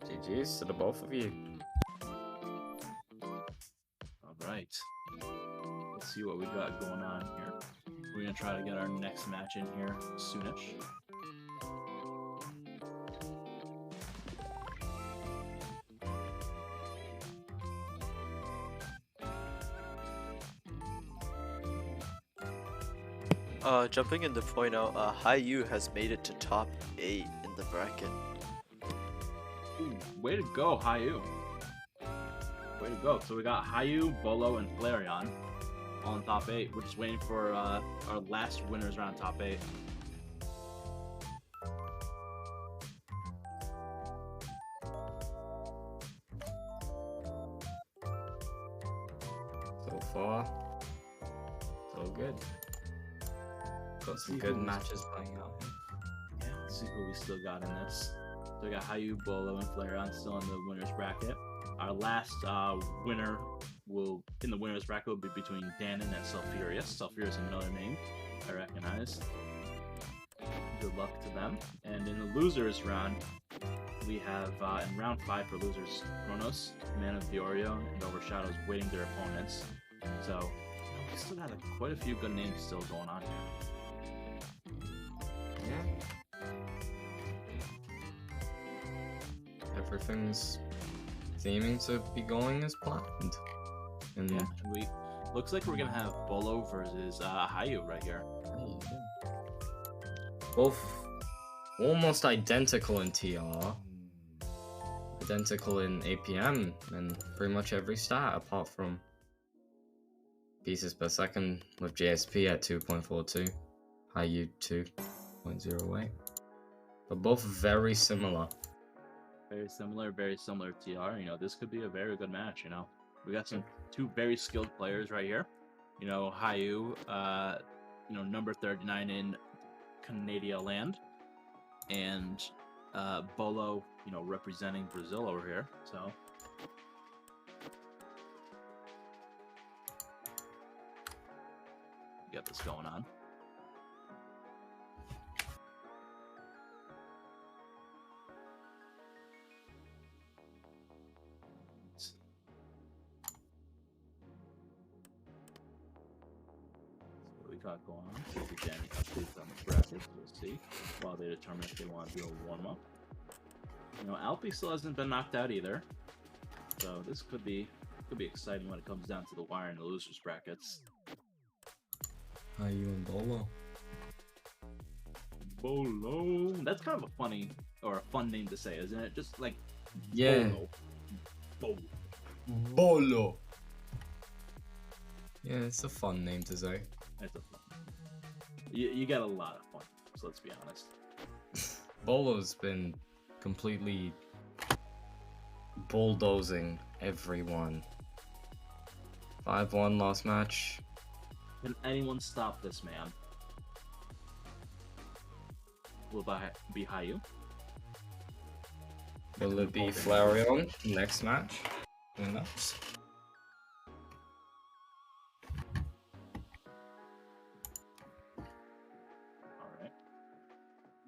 GG's to the both of you. Alright. Let's see what we got going on here. We're gonna try to get our next match in here soonish. Jumping in to point out, Haiyu has made it to top 8 in the bracket. Ooh, way to go, Haiyu. Way to go. So we got Haiyu, Bolo, and Flareon all in top 8. We're just waiting for our last winners round top 8. So far, so good. Got some good matches playing out. Yeah, let's see who we still got in this. So we got Haiyu, Bolo, and Flareon still in the winners bracket. Our last winner in the winners bracket will be between Danon and Sulfurious. Sulfurious is another name I recognize. Good luck to them. And in the losers round, we have in round 5 for losers, Kronos, Man of the Oreo, and Overshadows waiting their opponents. So we still got quite a few good names still going on here. Yeah. Everything's seeming to be going as planned. And yeah, looks like we're gonna have Bolo versus Haiyu right here. Both almost identical in TR, identical in APM, and pretty much every stat apart from pieces per second with JSP at 2.42, Haiyu 2.08. But both very similar. Very similar TR. You know, this could be a very good match. You know, we got two very skilled players right here. You know, Haiyu, you know, number 39 in Canada land, and Bolo, you know, representing Brazil over here. So get this going on. Got going on. See if we get any updates on the brackets. We'll see while they determine if they want to do a warm up. You know, Alpi still hasn't been knocked out either, so this could be exciting when it comes down to the wire and the losers brackets. How you and Bolo? Bolo. That's kind of a funny or a fun name to say, isn't it? Just like yeah. Bolo. Bolo. Yeah, it's a fun name to say. It's a fun. You get a lot of fun, so let's be honest. Bolo's been completely bulldozing everyone. 5-1 last match. Can anyone stop this man? Will it be Haiyu? Will it be Flareon next match? Who knows?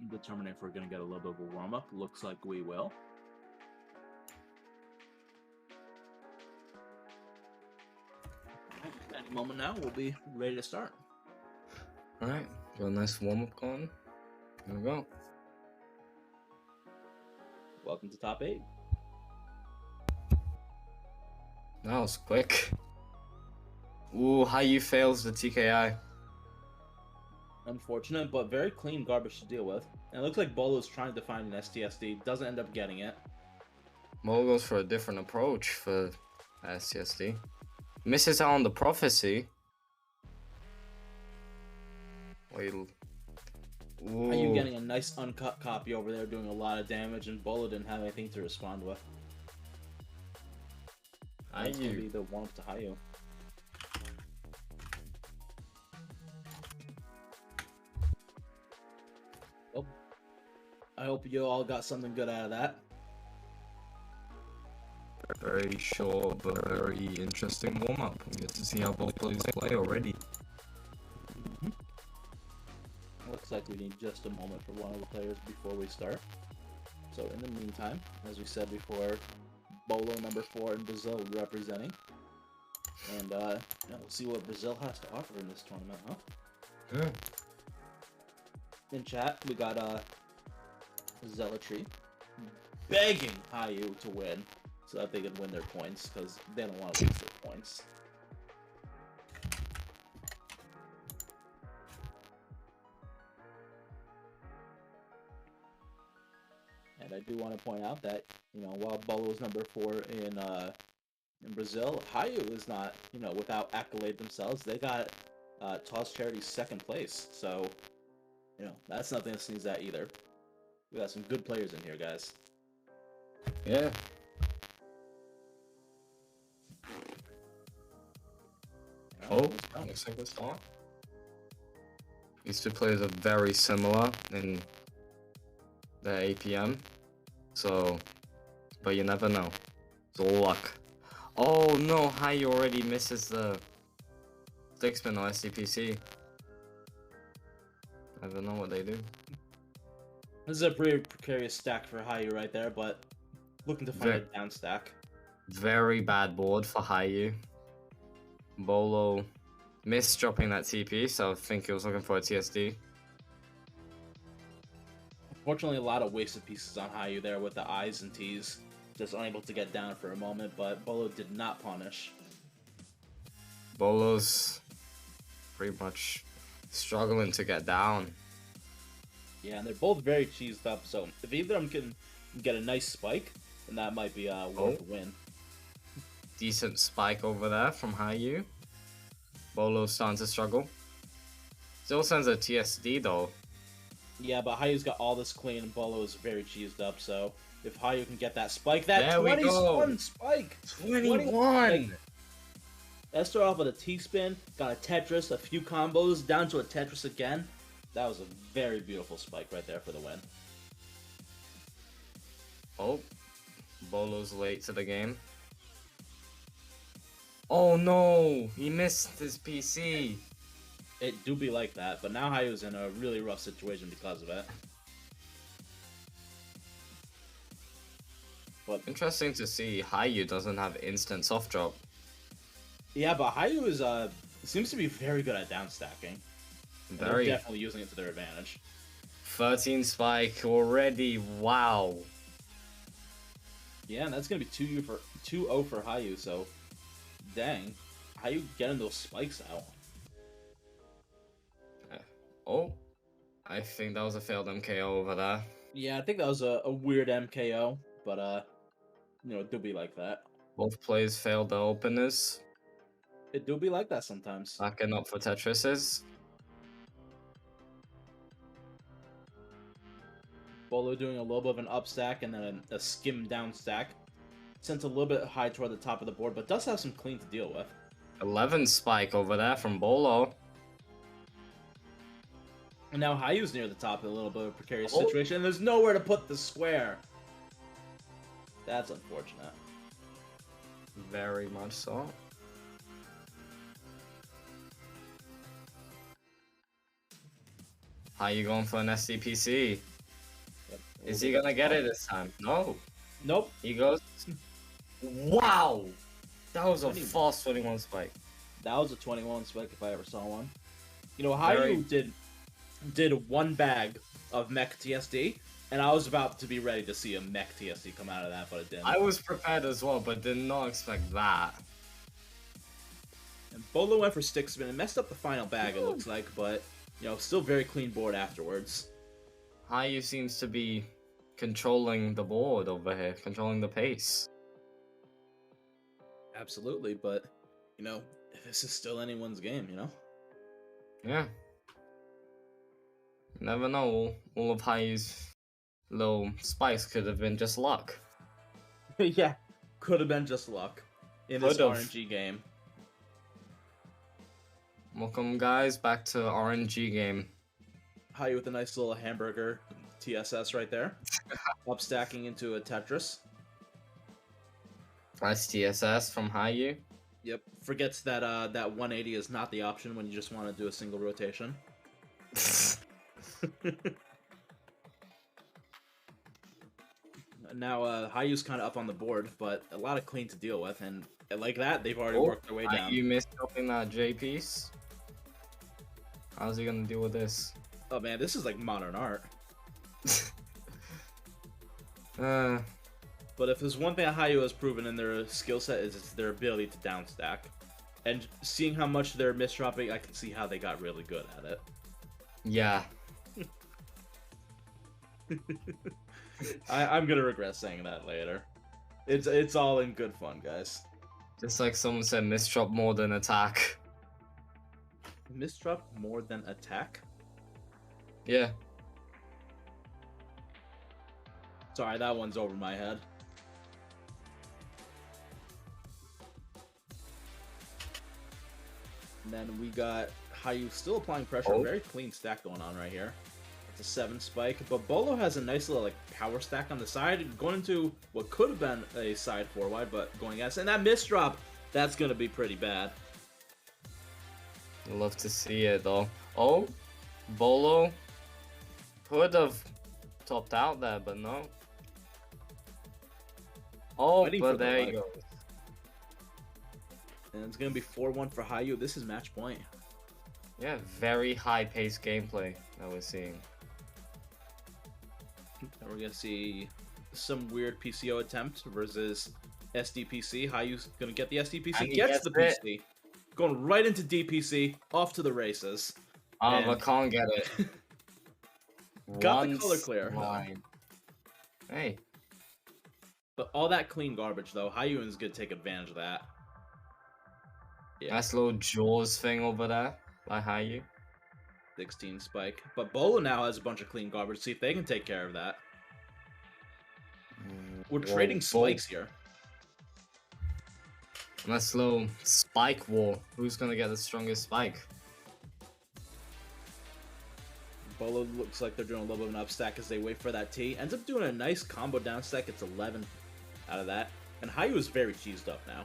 Determine if we're going to get a little bit of a warm-up. Looks like we will. Any moment now, we'll be ready to start. Alright, got a nice warm-up going. Here we go. Welcome to top 8. That was quick. Ooh, Haiyu fails the TKI. Unfortunate, but very clean garbage to deal with. And it looks like Bolo is trying to find an STSD, doesn't end up getting it. Bolo goes for a different approach for STSD. Misses out on the prophecy. Wait. Ooh. Are you getting a nice uncut copy over there doing a lot of damage, and Bolo didn't have anything to respond with. That's going to be the warm-up to Haiyu. I hope you all got something good out of that. Very short but very interesting warm-up. We get to see how both players play already. Looks like we need just a moment for one of the players before we start. So in the meantime, as we said before, Bolo number 4 in Brazil representing. And yeah, we'll see what Brazil has to offer in this tournament, huh? Yeah. In chat, we got Zealotry begging Haiyu to win so that they can win their points, because they don't want to lose their points. And I do want to point out that, you know, while Bolo is number 4 in Brazil, Haiyu is not, you know, without accolade themselves. They got TAWS Charity's 2nd place, so, you know, that's nothing to sneeze at either. We got some good players in here, guys. Yeah. Oh, looks like we're starting. These two players are very similar in their APM, so, but you never know. It's all luck. Oh no, Haiyu already misses the stick spin on SCPC. I don't know what they do. This is a pretty precarious stack for Haiyu right there, but looking to find a down stack. Very bad board for Haiyu. Bolo missed dropping that TP, so I think he was looking for a TSD. Unfortunately, a lot of wasted pieces on Haiyu there with the I's and T's. Just unable to get down for a moment, but Bolo did not punish. Bolo's pretty much struggling to get down. Yeah, and they're both very cheesed up, so if either of them can get a nice spike, then that might be worth a win. Decent spike over there from Hayu. Bolo's starting to struggle. Still sends a TSD though. Yeah, but Hayu's got all this clean, and Bolo is very cheesed up, so if Hayu can get that spike, that 21 spike! 21! Let's start off with a T-spin, got a Tetris, a few combos, down to a Tetris again. That was a very beautiful spike right there for the win. Oh, Bolo's late to the game. Oh no, he missed his PC. It do be like that, but now Hayu's in a really rough situation because of it. But interesting to see Hayu doesn't have instant soft drop. Yeah, but Hayu is seems to be very good at down stacking. They're definitely using it to their advantage. 13 spike already, wow. Yeah, and that's gonna be 2-0 for Hayu, so dang. Hayu getting those spikes out. Oh, I think that was a failed MKO over there. Yeah, I think that was a weird MKO, but you know, it do be like that. Both players failed their openers. It do be like that sometimes. Backing up for Tetrises. Bolo doing a little bit of an up stack and then a skim down stack. Sent a little bit high toward the top of the board, but does have some clean to deal with. 11 spike over there from Bolo. And now Hayu's near the top of a little bit of a precarious situation, and there's nowhere to put the square. That's unfortunate. Very much so. Hayu going for an SDPC? Yep. Is he gonna get it this time? No. Nope. He goes. Wow! That was a false 21 spike. That was a 21 spike if I ever saw one. You know, Hayu did one bag of mech TSD, and I was about to be ready to see a mech TSD come out of that, but it didn't. I was prepared as well, but did not expect that. And Bolo went for stick spin and messed up the final bag, it looks like, but, you know, still very clean board afterwards. Hayu seems to be controlling the board over here, controlling the pace. Absolutely, but, you know, this is still anyone's game, you know? Yeah. You never know, all of Hayu's little spikes could have been just luck. Yeah, could have been just luck in this RNG game. Welcome guys, back to RNG game. Hayu with a nice little hamburger TSS right there. Up stacking into a Tetris. Nice TSS from Hayu. Yep, forgets that that 180 is not the option when you just want to do a single rotation. Now Hayu's kind of up on the board, but a lot of clean to deal with, and like that, they've already worked their way down. You missed opening that J piece. How's he gonna deal with this? Oh man, this is like modern art. But if there's one thing Hayu has proven in their skill set is it's their ability to down stack. And seeing how much they're misdropping, I can see how they got really good at it. Yeah. I'm gonna regret saying that later. It's all in good fun, guys. Just like someone said, misdrop more than attack. Misdrop more than attack? Yeah. Sorry, that one's over my head. And then we got Hayu still applying pressure. Very clean stack going on right here. It's a 7 spike, but Bolo has a nice little like power stack on the side, going into what could have been a side 4 wide, but going S. And that misdrop, that's gonna be pretty bad. I'd love to see it though. Oh, Bolo could have topped out there, but no. Oh, but there you go. And it's going to be 4-1 for Hayu. This is match point. Yeah, very high-paced gameplay that we're seeing. And we're going to see some weird PCO attempt versus SDPC. Hayu's going to get the SDPC. And he gets the it. PC. Going right into DPC. Off to the races. But can't get it. Got the color clear. Line. Hey. But all that clean garbage, though, Hayuin's gonna take advantage of that. Yeah. Nice little Jaws thing over there by Hayu. 16 spike. But Bolo now has a bunch of clean garbage. See if they can take care of that. We're trading spikes here. Nice little spike war. Who's gonna get the strongest spike? Bolo looks like they're doing a little bit of an upstack as they wait for that T. Ends up doing a nice combo downstack. It's 11 out of that. And Hayu is very cheesed up now.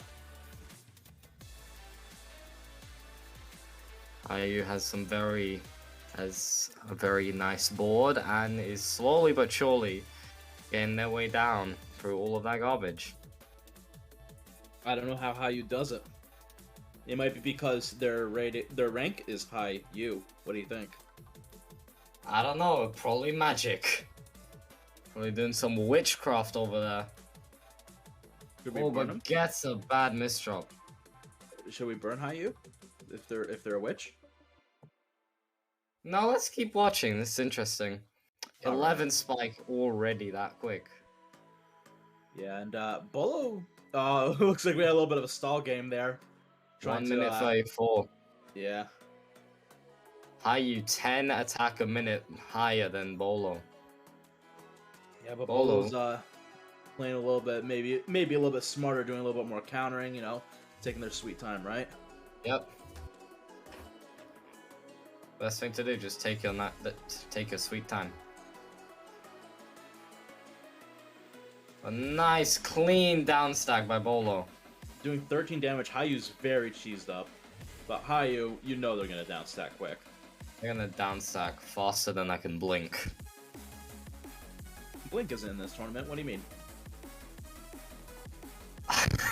Hayu has a very nice board and is slowly but surely getting their way down through all of that garbage. I don't know how Hayu does it. It might be because their rank is high U. What do you think? I don't know, probably magic. Probably doing some witchcraft over there. But gets a bad misdrop. Should we burn Hayu? If they're a witch? No, let's keep watching. This is interesting. 11 spike already that quick. Yeah, and Bolo looks like we had a little bit of a stall game there. 1 minute 34. Yeah. Hayu 10 attack a minute higher than Bolo. Yeah, but Bolo's playing a little bit, maybe a little bit smarter, doing a little bit more countering, you know, taking their sweet time, right? Yep. Best thing to do, just take your sweet time. A nice clean down stack by Bolo. Doing 13 damage. Hayu's very cheesed up, but Hayu, you know they're gonna down stack quick. They're gonna down stack faster than I can blink. Blink isn't in this tournament. What do you mean?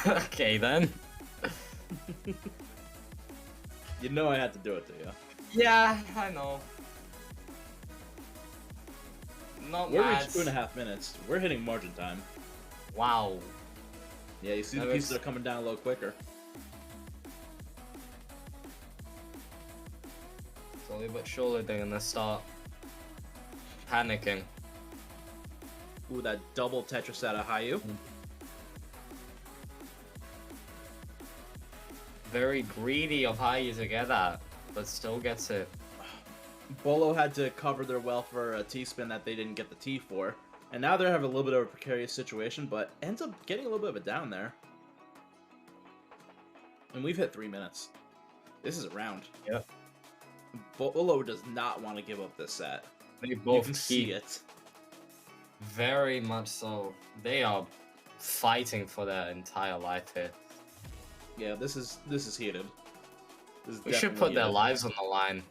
Okay then. You know I had to do it to you. Yeah, I know. We're reaching 2.5 minutes. We're hitting margin time. Wow. Yeah, you see the pieces are coming down a little quicker. Slowly but surely they're gonna start panicking. Ooh, that double Tetris out of Hayu. Very greedy of Hayu to get that, but still gets it. Bolo had to cover their well for a T-spin that they didn't get the T for. And now they're having a little bit of a precarious situation, but ends up getting a little bit of a down there. And we've hit 3 minutes. This is a round. Yep. Bolo does not want to give up this set. They both you can see it. Very much so. They are fighting for their entire life here. Yeah, this is heated. We should put their lives on the line.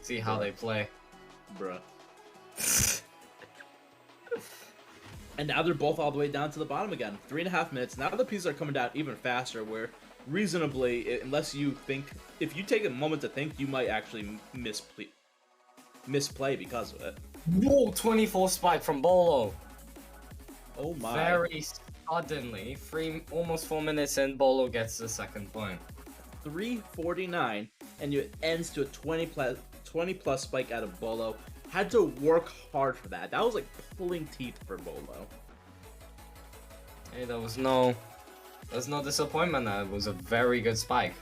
See how they play. Bruh. And now they're both all the way down to the bottom again. 3.5 minutes. Now the pieces are coming down even faster, where reasonably, unless you think, if you take a moment to think, you might actually misplay because of it. Whoa, 24 spike from Bolo. Oh my. Very suddenly, almost 4 minutes in, Bolo gets the second point. 3:49, and it ends to a 20 plus spike out of Bolo. Had to work hard for that. That was like pulling teeth for Bolo. Hey, there was no disappointment there. It was a very good spike.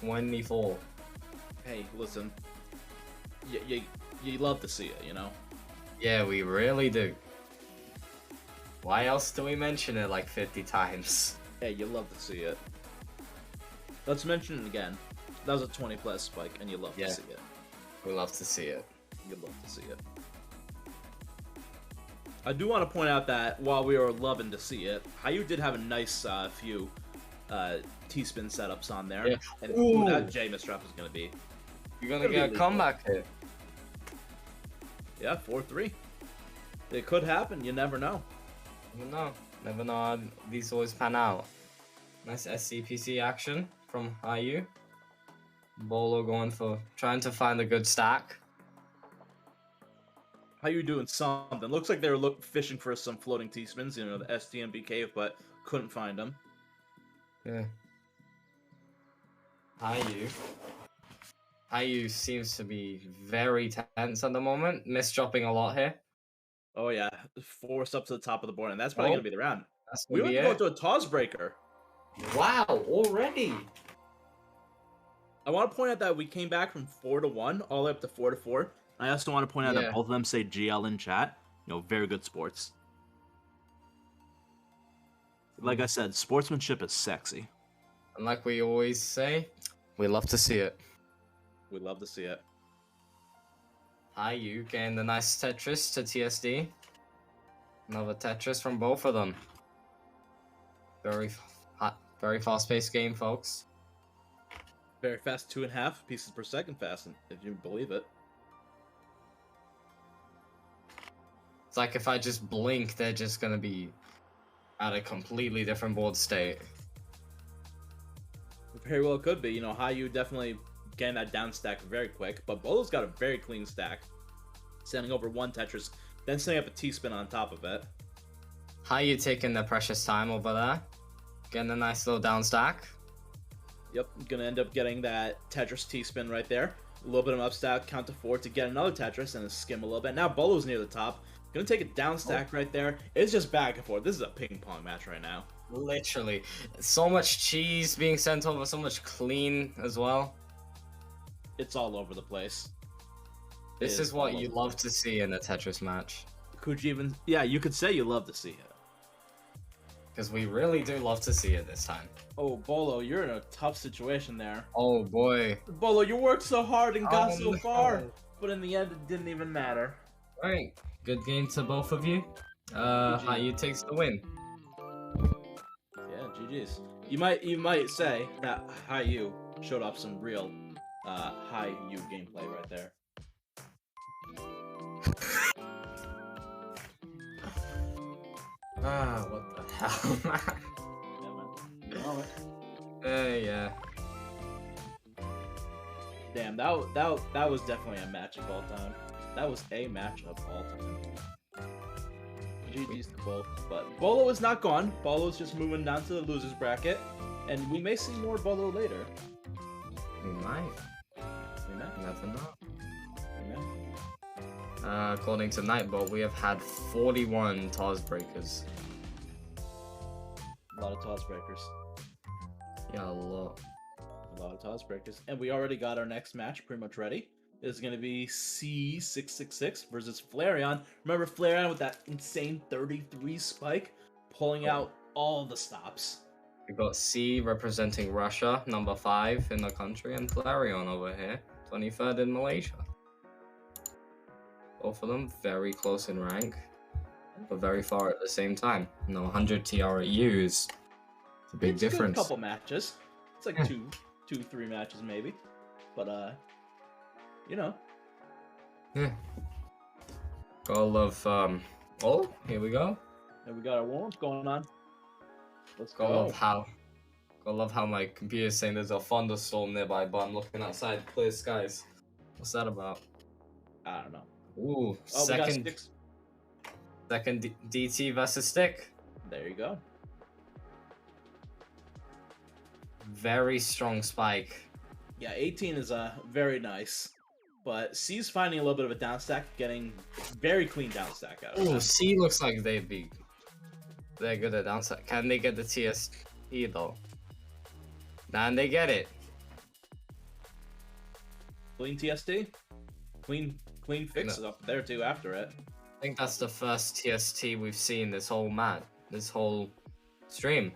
24. Hey, listen. You love to see it, you know? Yeah, we really do. Why else do we mention it like 50 times? Hey, you love to see it. Let's mention it again. That was a 20 plus spike, and you love to see it. We love to see it. You love to see it. I do want to point out that while we were loving to see it, Hayu did have a nice few T-spin setups on there. Yeah. And ooh, that J misdraft is going to be... You're going to get a comeback here. Yeah, 4-3. It could happen. You never know. Never know how these always pan out. Nice SCPC action from Hayu. Bolo trying to find a good stack. How you doing something? Looks like they were fishing for some floating T-spins, you know, the STMB cave, but couldn't find them. Yeah. Hayu Hayu seems to be very tense at the moment. Misdropping a lot here. Oh yeah, forced up to the top of the board, and that's probably gonna be the round. That's We gonna might be go it. into a TAWS breaker. Wow, already. I want to point out that we came back from 4-1 all the way up to 4-4. I also want to point out that both of them say GL in chat. You know, very good sports. Like I said, sportsmanship is sexy. And like we always say, we love to see it. We love to see it. Hayu getting the nice Tetris to TSD. Another Tetris from both of them. Very fast-paced game, folks. Very fast, 2.5 pieces per second fast, if you believe it. It's like if I just blink, they're just gonna be at a completely different board state. Very well could be. You know, Hayu definitely getting that down stack very quick, but Bolo's got a very clean stack. Sending over one Tetris, then setting up a T-spin on top of it. Hayu taking the precious time over there. Getting a nice little down stack. Yep, gonna end up getting that Tetris T-spin right there. A little bit of up stack, count to 4 to get another Tetris and then skim a little bit. Now Bolo's near the top. Gonna take a down stack right there. It's just back and forth. This is a ping pong match right now. Literally. So much cheese being sent over, so much clean as well. It's all over the place. This is what you love to see in a Tetris match. Could you even... Yeah, you could say you love to see it. Because we really do love to see it this time. Oh, Bolo, you're in a tough situation there. Oh, boy. Bolo, you worked so hard and got so far, but in the end, it didn't even matter. Right. Good game to both of you. Hayu takes the win. Yeah, GG's. You might say that Hayu showed off some real Hayu gameplay right there. What the hell, man? Yeah, man. Yeah. Damn, that was definitely a match of all time. That was a match of all time. GG's to both. But Bolo is not gone. Bolo's just moving down to the losers bracket, and we may see more Bolo later. We might. We may. Never know. We may. According to Nightbot, we have had 41 TAWS breakers. A lot of TAWS breakers. Yeah, a lot. A lot of TAWS breakers. And we already got our next match pretty much ready. It's going to be C666 versus Flareon. Remember Flareon with that insane 33 spike? Pulling out all the stops. We got C representing Russia, number 5 in the country, and Flareon over here, 23rd in Malaysia. Both of them very close in rank, but very far at the same time. 100 TRUs. It's a big difference. A couple matches. It's like two, 3 matches maybe. But you know. Yeah. Gotta love. Oh, here we go. And we got our warm-ups going on. Let's go. Gotta love how my computer's saying there's a thunderstorm nearby, but I'm looking outside, clear skies. What's that about? I don't know. Ooh, Oh, second DT versus Stick. There you go. Very strong spike. Yeah, 18 is very nice. But C's finding a little bit of a down stack, getting very clean down stack out of it. Ooh, C looks like they're good at down stack. Can they get the TSE though? Nah, and they get it. Clean TST? Clean fixes up there too after it. I think that's the first TST we've seen this whole stream.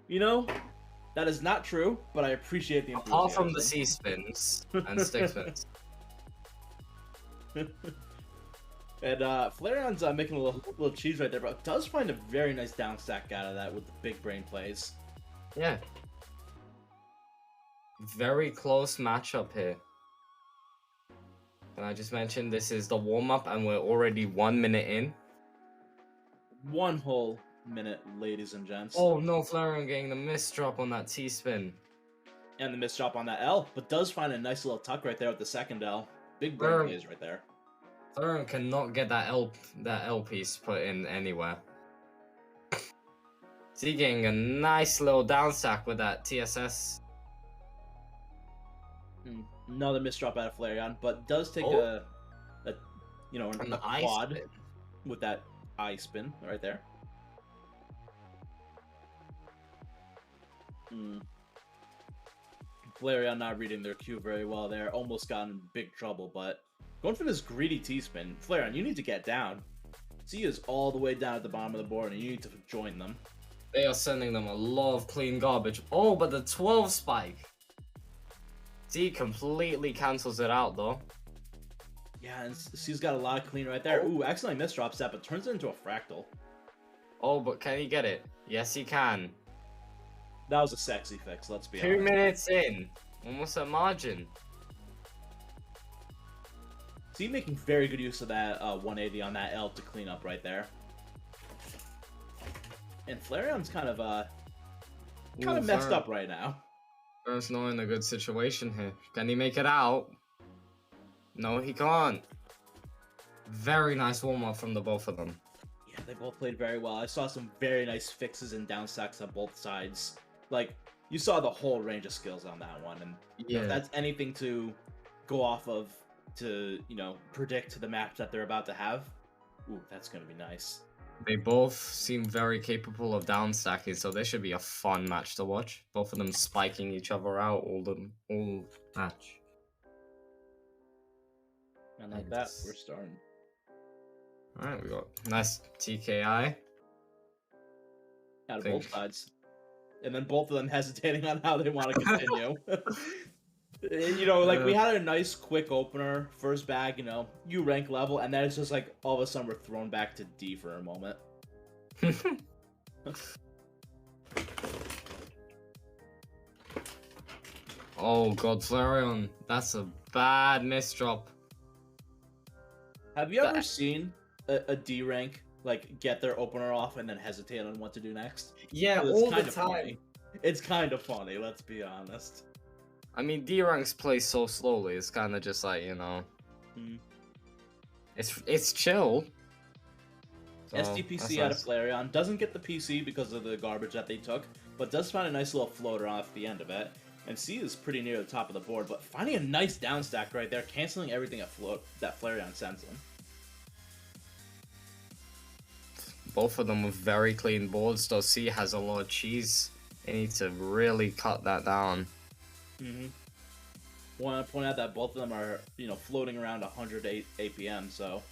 You know, that is not true, but I appreciate the enthusiasm. Apart from the C spins and stick spins. And Flareon's making a little cheese right there, but does find a very nice down stack out of that with the big brain plays. Yeah. Very close matchup here. Can I just mention this is the warm-up and we're already 1 minute in? 1 whole minute, ladies and gents. Oh no, Flareon getting the misdrop on that T-spin. And the misdrop on that L, but does find a nice little tuck right there with the second L. Big brain plays right there. Flareon cannot get that L piece put in anywhere. See, getting a nice little down stack with that TSS. Another misdrop out of Flareon, but does take Oh. a you know, An a ice quad spin. with that eye spin right there. Flareon not reading their cue very well there. Almost got in big trouble, but going for this greedy T-spin. Flareon, you need to get down. C is all the way down at the bottom of the board, and you need to join them. They are sending them a lot of clean garbage. Oh, but the 12 spike. C completely cancels it out, though. Yeah, and C's got a lot of clean right there. Oh. Ooh, accidentally misdrops that, but turns it into a fractal. Oh, but can he get it? Yes, he can. That was a sexy fix, let's be 2 honest. minutes in. Almost at margin. C making very good use of that 180 on that L to clean up right there. And Flareon's kind of messed up right now. Flareon's not in a good situation here. Can he make it out? No, he can't. Very nice warm-up from the both of them. Yeah, they both played very well. I saw some very nice fixes and down stacks on both sides. Like, you saw the whole range of skills on that one, and you know, if that's anything to go off of to, you know, predict the match that they're about to have, ooh, that's gonna be nice. They both seem very capable of down stacking, so this should be a fun match to watch. Both of them spiking each other out all match. And like that, we're starting. Alright, we got nice TKI. Out of both sides. And then both of them hesitating on how they want to continue. You know, like, we had a nice quick opener, first bag, you know, U rank level, and then it's just like, all of a sudden we're thrown back to D for a moment. Oh god, Flareon, that's a bad misdrop. Have you ever seen a D rank, like, get their opener off and then hesitate on what to do next? Yeah, It's all the kinda time. funny. It's kind of funny, let's be honest. I mean, D ranks play so slowly. It's kind of just like, you know, it's chill. So, SDPC out of Flareon doesn't get the PC because of the garbage that they took, but does find a nice little floater off the end of it. And C is pretty near the top of the board, but finding a nice down stack right there, canceling everything that Flareon sends him. Both of them with very clean boards, though C has a lot of cheese. They need to really cut that down. Want to point out that both of them are, you know, floating around 108 APM, so,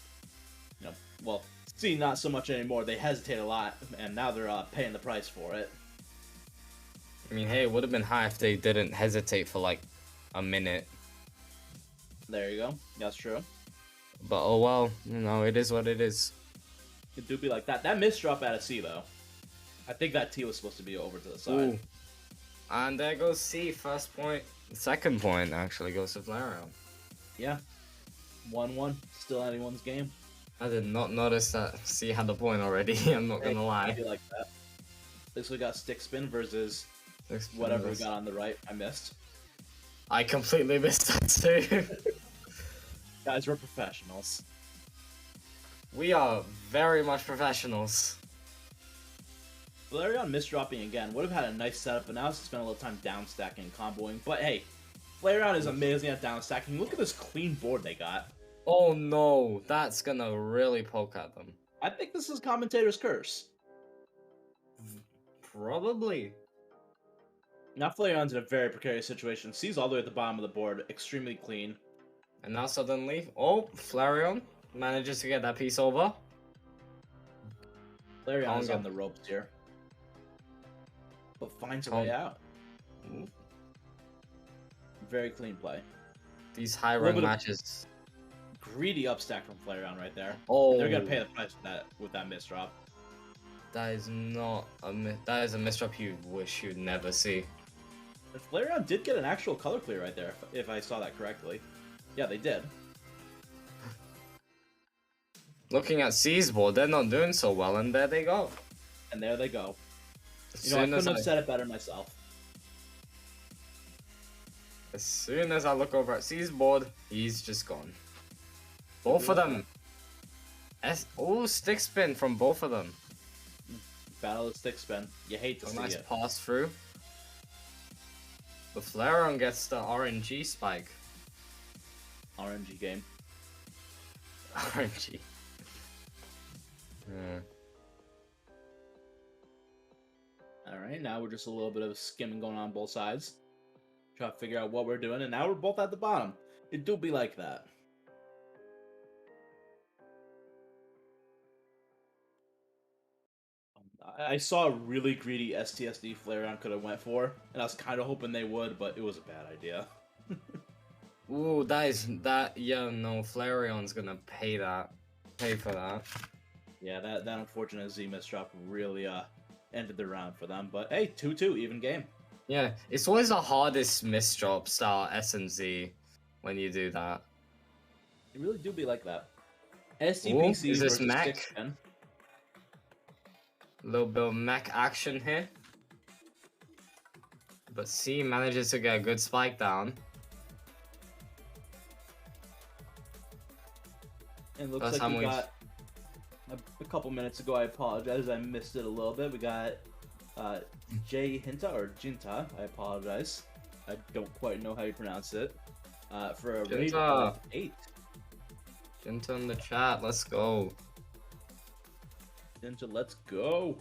you know, well, C not so much anymore. They hesitate a lot, and now they're paying the price for it. I mean, hey, it would have been high if they didn't hesitate for like a minute. There you go. That's true. But oh well, you know, it is what it is. It do be like that. That misdrop out of C, though. I think that T was supposed to be over to the side. Ooh. And there goes C, first point. Second point actually goes to Flareon. Yeah. 1-1. Still anyone's game. I did not notice that C had the point already, I'm not gonna lie. I feel like that. This we got stick spin versus whatever we got on the right. I missed. I completely missed that too. Guys, we're professionals. We are very much professionals. Flareon misdropping again would have had a nice setup, but now it's spent a little time down stacking and comboing. But hey, Flareon is amazing at down stacking. Look at this clean board they got. Oh no, that's gonna really poke at them. I think this is commentator's curse. Probably. Now Flareon's in a very precarious situation. C's all the way at the bottom of the board, extremely clean. And now suddenly, oh, Flareon manages to get that piece over. Flareon is on the ropes here. But finds a way out. Very clean play. These high rank matches. Greedy upstack from Flareon right there. Oh, they're gonna pay the price with that misdrop. That is not that is a misdrop you wish you'd never see. And Flareon did get an actual color clear right there, if I saw that correctly. Yeah, they did. Looking at C's board, they're not doing so well, and there they go. And there they go. You know, I couldn't have said it better myself. As soon as I look over at C's board, he's just gone. Both of them. Oh, stick spin from both of them. Battle of stick spin. You hate to see nice it. Pass through. The Flareon gets the RNG spike. RNG game. RNG. Alright, now we're just a little bit of skimming going on both sides. Try to figure out what we're doing, and now we're both at the bottom. It do be like that. I saw a really greedy STSD Flareon could have went for, and I was kind of hoping they would, but it was a bad idea. Ooh, yeah, no, Flareon's gonna pay for that. Yeah, that unfortunate Z misdrop really ended the round for them, but hey, 2-2, even game. Yeah, it's always the hardest misdrop start S and Z when you do that. It really do be like that. STPC is this versus mech? 610. A little bit of mech action here. But C manages to get a good spike down. And it looks like we got a couple minutes ago. I apologize, I missed it a little bit. We got J Hinta or Jinta. I apologize. I don't quite know how you pronounce it. For a raid of 8. Jinta in the chat. Let's go. Jinta, let's go.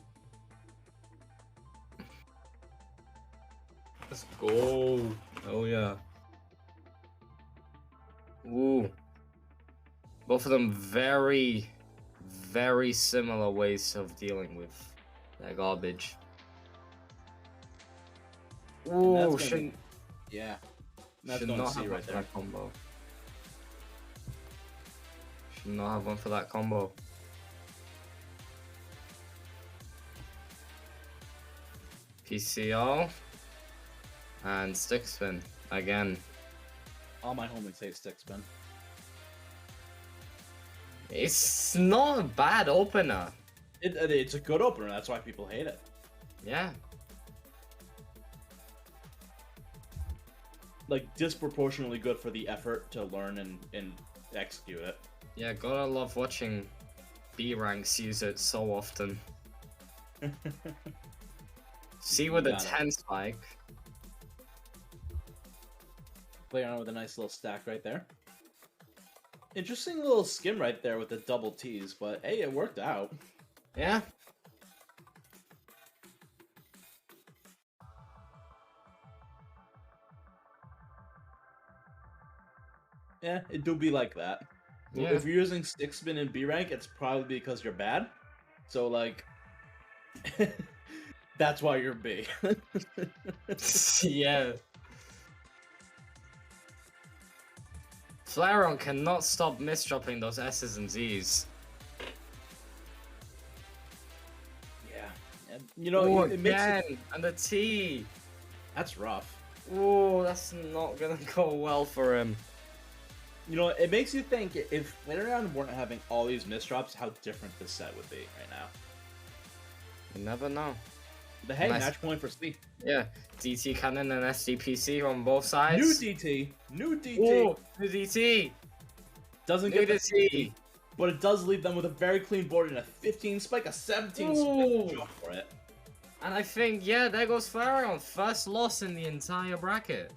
Let's go. Oh yeah. Ooh. Both of them very, very similar ways of dealing with that garbage. Ooh, yeah. That's should going not to see have right for there. that combo. Should not have one for that combo. PCO and stick spin again. All my homies say stick spin. It's not a bad opener. It's a good opener. That's why people hate it. Yeah. Like disproportionately good for the effort to learn and execute it. Yeah, gotta love watching B ranks use it so often. C with a 10 spike. Play around with a nice little stack right there. Interesting little skim right there with the double T's, but hey, it worked out. Yeah. Yeah, it do be like that. Yeah. If you're using stick spin in B rank, it's probably because you're bad. So like, that's why you're B. Yeah. Flareon cannot stop misdropping those S's and Z's. Yeah. And, you know, Ooh, it makes it... and the T. That's rough. Ooh, that's not gonna go well for him. You know, it makes you think if Flareon weren't having all these misdrops, how different this set would be right now. You never know. But hey, match point for C. Yeah, DT Cannon and SDPC on both sides. New DT. New DT. Ooh, new DT. Doesn't New get the DT. but it does leave them with a very clean board and a 15 spike, a 17 spike drop for it. And I think, yeah, there goes Flareon. First loss in the entire bracket.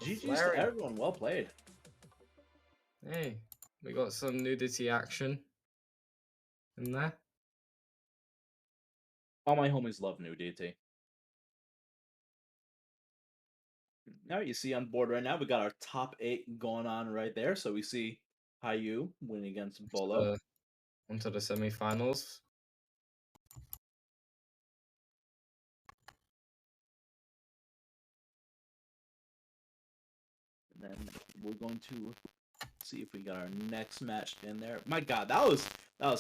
GG's to everyone. Well played. Hey, we got some nudity action in there. All my homies love new DT. Now you see on board right now, we got our top 8 going on right there. So we see Hayu winning against Bolo. Onto the semifinals. And then we're going to see if we got our next match in there. My God, that was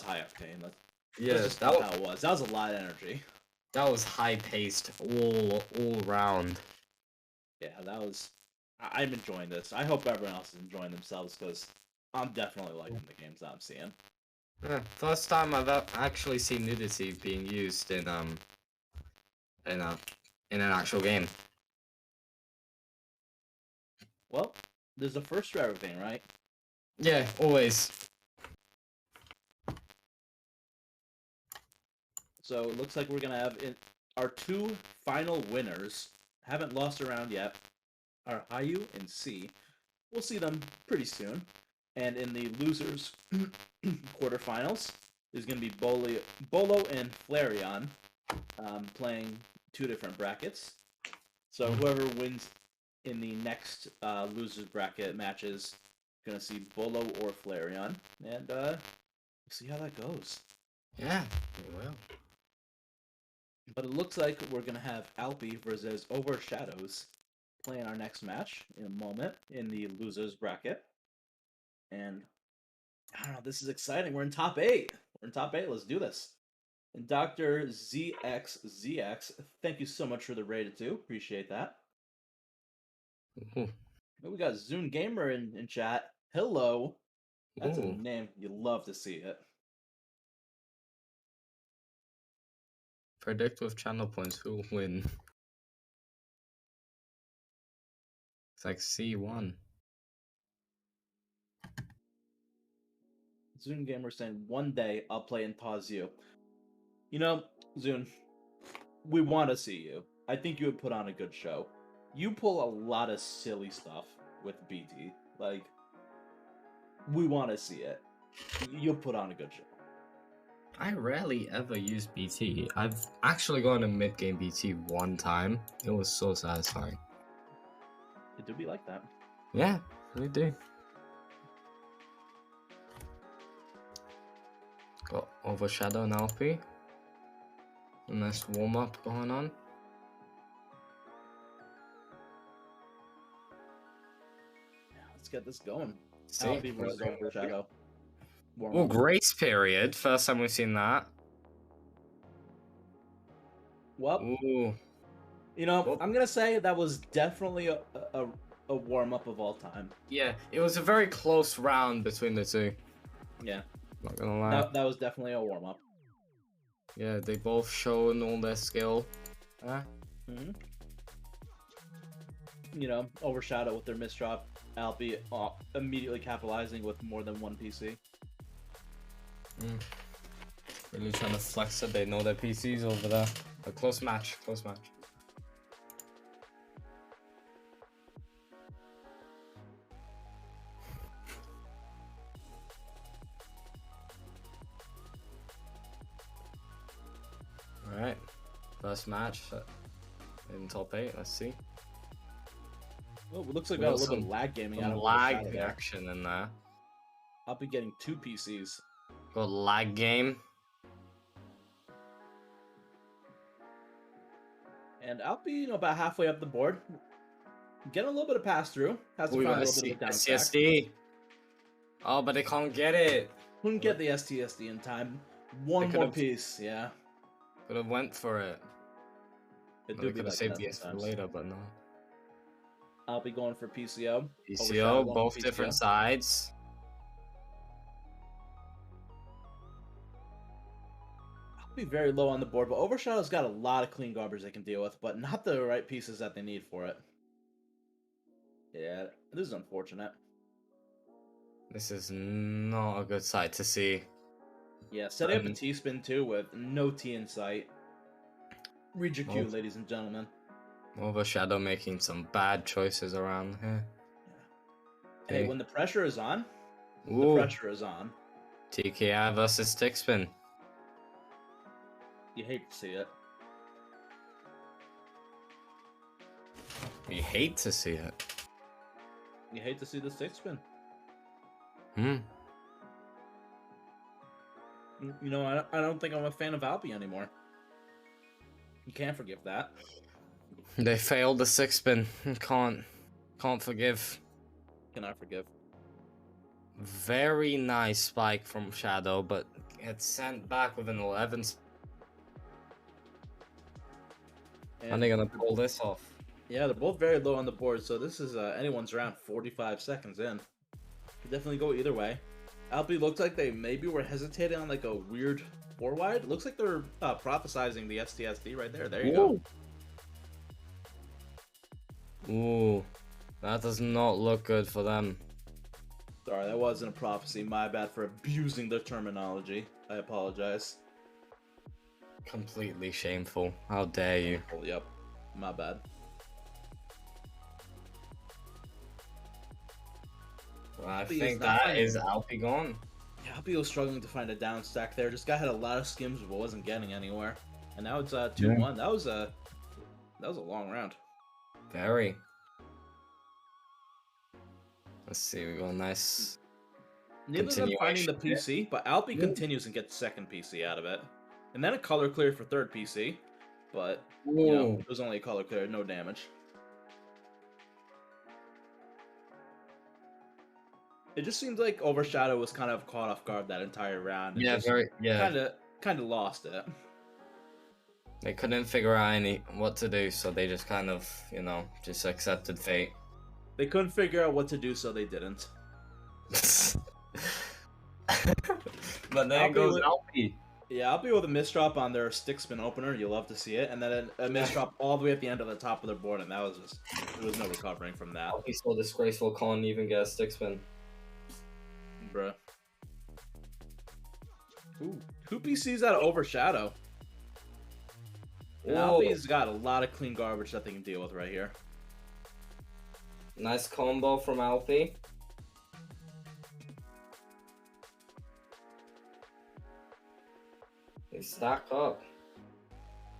high octane. Yeah, that was a lot of energy. That was high paced all round. Yeah, that was. I'm enjoying this. I hope everyone else is enjoying themselves because I'm definitely liking the games that I'm seeing. Yeah, first time I've actually seen nudity being used in an actual game. Well, there's a first for everything, right? Yeah, always. So it looks like we're gonna have our 2 final winners. Haven't lost a round yet. Are Hayu and C. we'll see them pretty soon. And in the losers quarterfinals, there's going to be Bolo and Flareon playing two different brackets. So whoever wins in the next losers bracket matches going to see Bolo or Flareon, and we'll see how that goes. Yeah, we will. But it looks like we're going to have Alpi versus Overshadows playing our next match in a moment in the losers bracket. And I don't know, this is exciting. We're in top 8. We're in top 8. Let's do this. And Dr. ZXZX, thank you so much for the rated 2. Appreciate that. Ooh. We got Zune Gamer in chat. Hello. That's a Ooh. name. You love to see it. Predict with channel points who will win. It's like C1. Zune Gamer saying, one day I'll play in TAWS U. You know, Zune, we want to see you. I think you would put on a good show. You pull a lot of silly stuff with BT. Like, we want to see it. You'll put on a good show. I rarely ever use BT. I've actually gone to mid-game BT one time. It was so satisfying. It do be like that. Yeah, we do. Got Overshadow and LP. A nice warm-up going on. Yeah, let's get this going. See? Alpi versus Overshadow. Oh, grace period. First time we've seen that. Well, ooh. You know, I'm going to say that was definitely a warm-up of all time. Yeah, it was a very close round between the two. Yeah. Not gonna lie. That was definitely a warm-up. Yeah, they both shown all their skill. Mm-hmm. You know, Overshadow with their misdrop, Alpi immediately capitalizing with more than one PC. Really trying to flex it. They know their PCs over there. A close match. Close match. Alright. First match in top 8. Let's see. Oh, it looks like we got a little bit of lag gaming out of lag action in there. I'll be getting 2 PCs. Got lag game. And I'll be, about halfway up the board. Getting a little bit of pass through. Has to find a little bit of down STSD. Oh, but they can't get it. Couldn't get the STSD in time. One more piece, yeah. Could have went for it. It They could have saved the S for later, but no. I'll be going for PCO. PCO, both different sides. I'll be very low on the board, but Overshadow's got a lot of clean garbage they can deal with, but not the right pieces that they need for it. Yeah, this is unfortunate. This is not a good sight to see. Yeah, setting up a T-spin too with no T in sight. Read your cue, ladies and gentlemen. Overshadow making some bad choices around here. Yeah. Hey, when the pressure is on, the pressure is on. TKI versus stick spin. You hate to see it. You hate to see it. You hate to see the stick spin. You know, I don't think I'm a fan of Alpi anymore. You can't forgive that. They failed the 6-spin. Can't forgive. Cannot forgive. Very nice spike from Shadow, but it's sent back with an 11. And they're gonna pull this off. Yeah, they're both very low on the board, so this is anyone's round 45 seconds in. Could definitely go either way. Alpi looked like they maybe were hesitating on like a weird 4-wide. Looks like they're prophesizing the STSD right there. There you go. Ooh, that does not look good for them. Sorry, that wasn't a prophecy. My bad for abusing the terminology. I apologize. Completely shameful. How dare you? Oh, yep. My bad. I think that is Alpi gone. Yeah, Alpi was struggling to find a down stack there. This guy had a lot of skims but wasn't getting anywhere. And now it's 2-1. That was a long round. Very. Let's see, we got a nice. Neither of them finding the PC, but Alpi continues and gets second PC out of it. And then a color clear for third PC. But, you know, it was only a color clear, no damage. It just seems like Overshadow was kind of caught off guard that entire round. Yeah, Kind of lost it. They couldn't figure out what to do, so they just kind of, you know, just accepted fate. They couldn't figure out what to do, so they didn't. But then goes Alpi. Yeah, Alpi with a misdrop on their stick spin opener. You love to see it, and then a misdrop all the way at the end of the top of their board, and that was just there was no recovering from that. Alpi's so disgraceful, can't even get a stick spin. Bruh. Ooh, 2 PCs out of Overshadow. And Alpi's got a lot of clean garbage that they can deal with right here. Nice combo from Alpi. They stack up.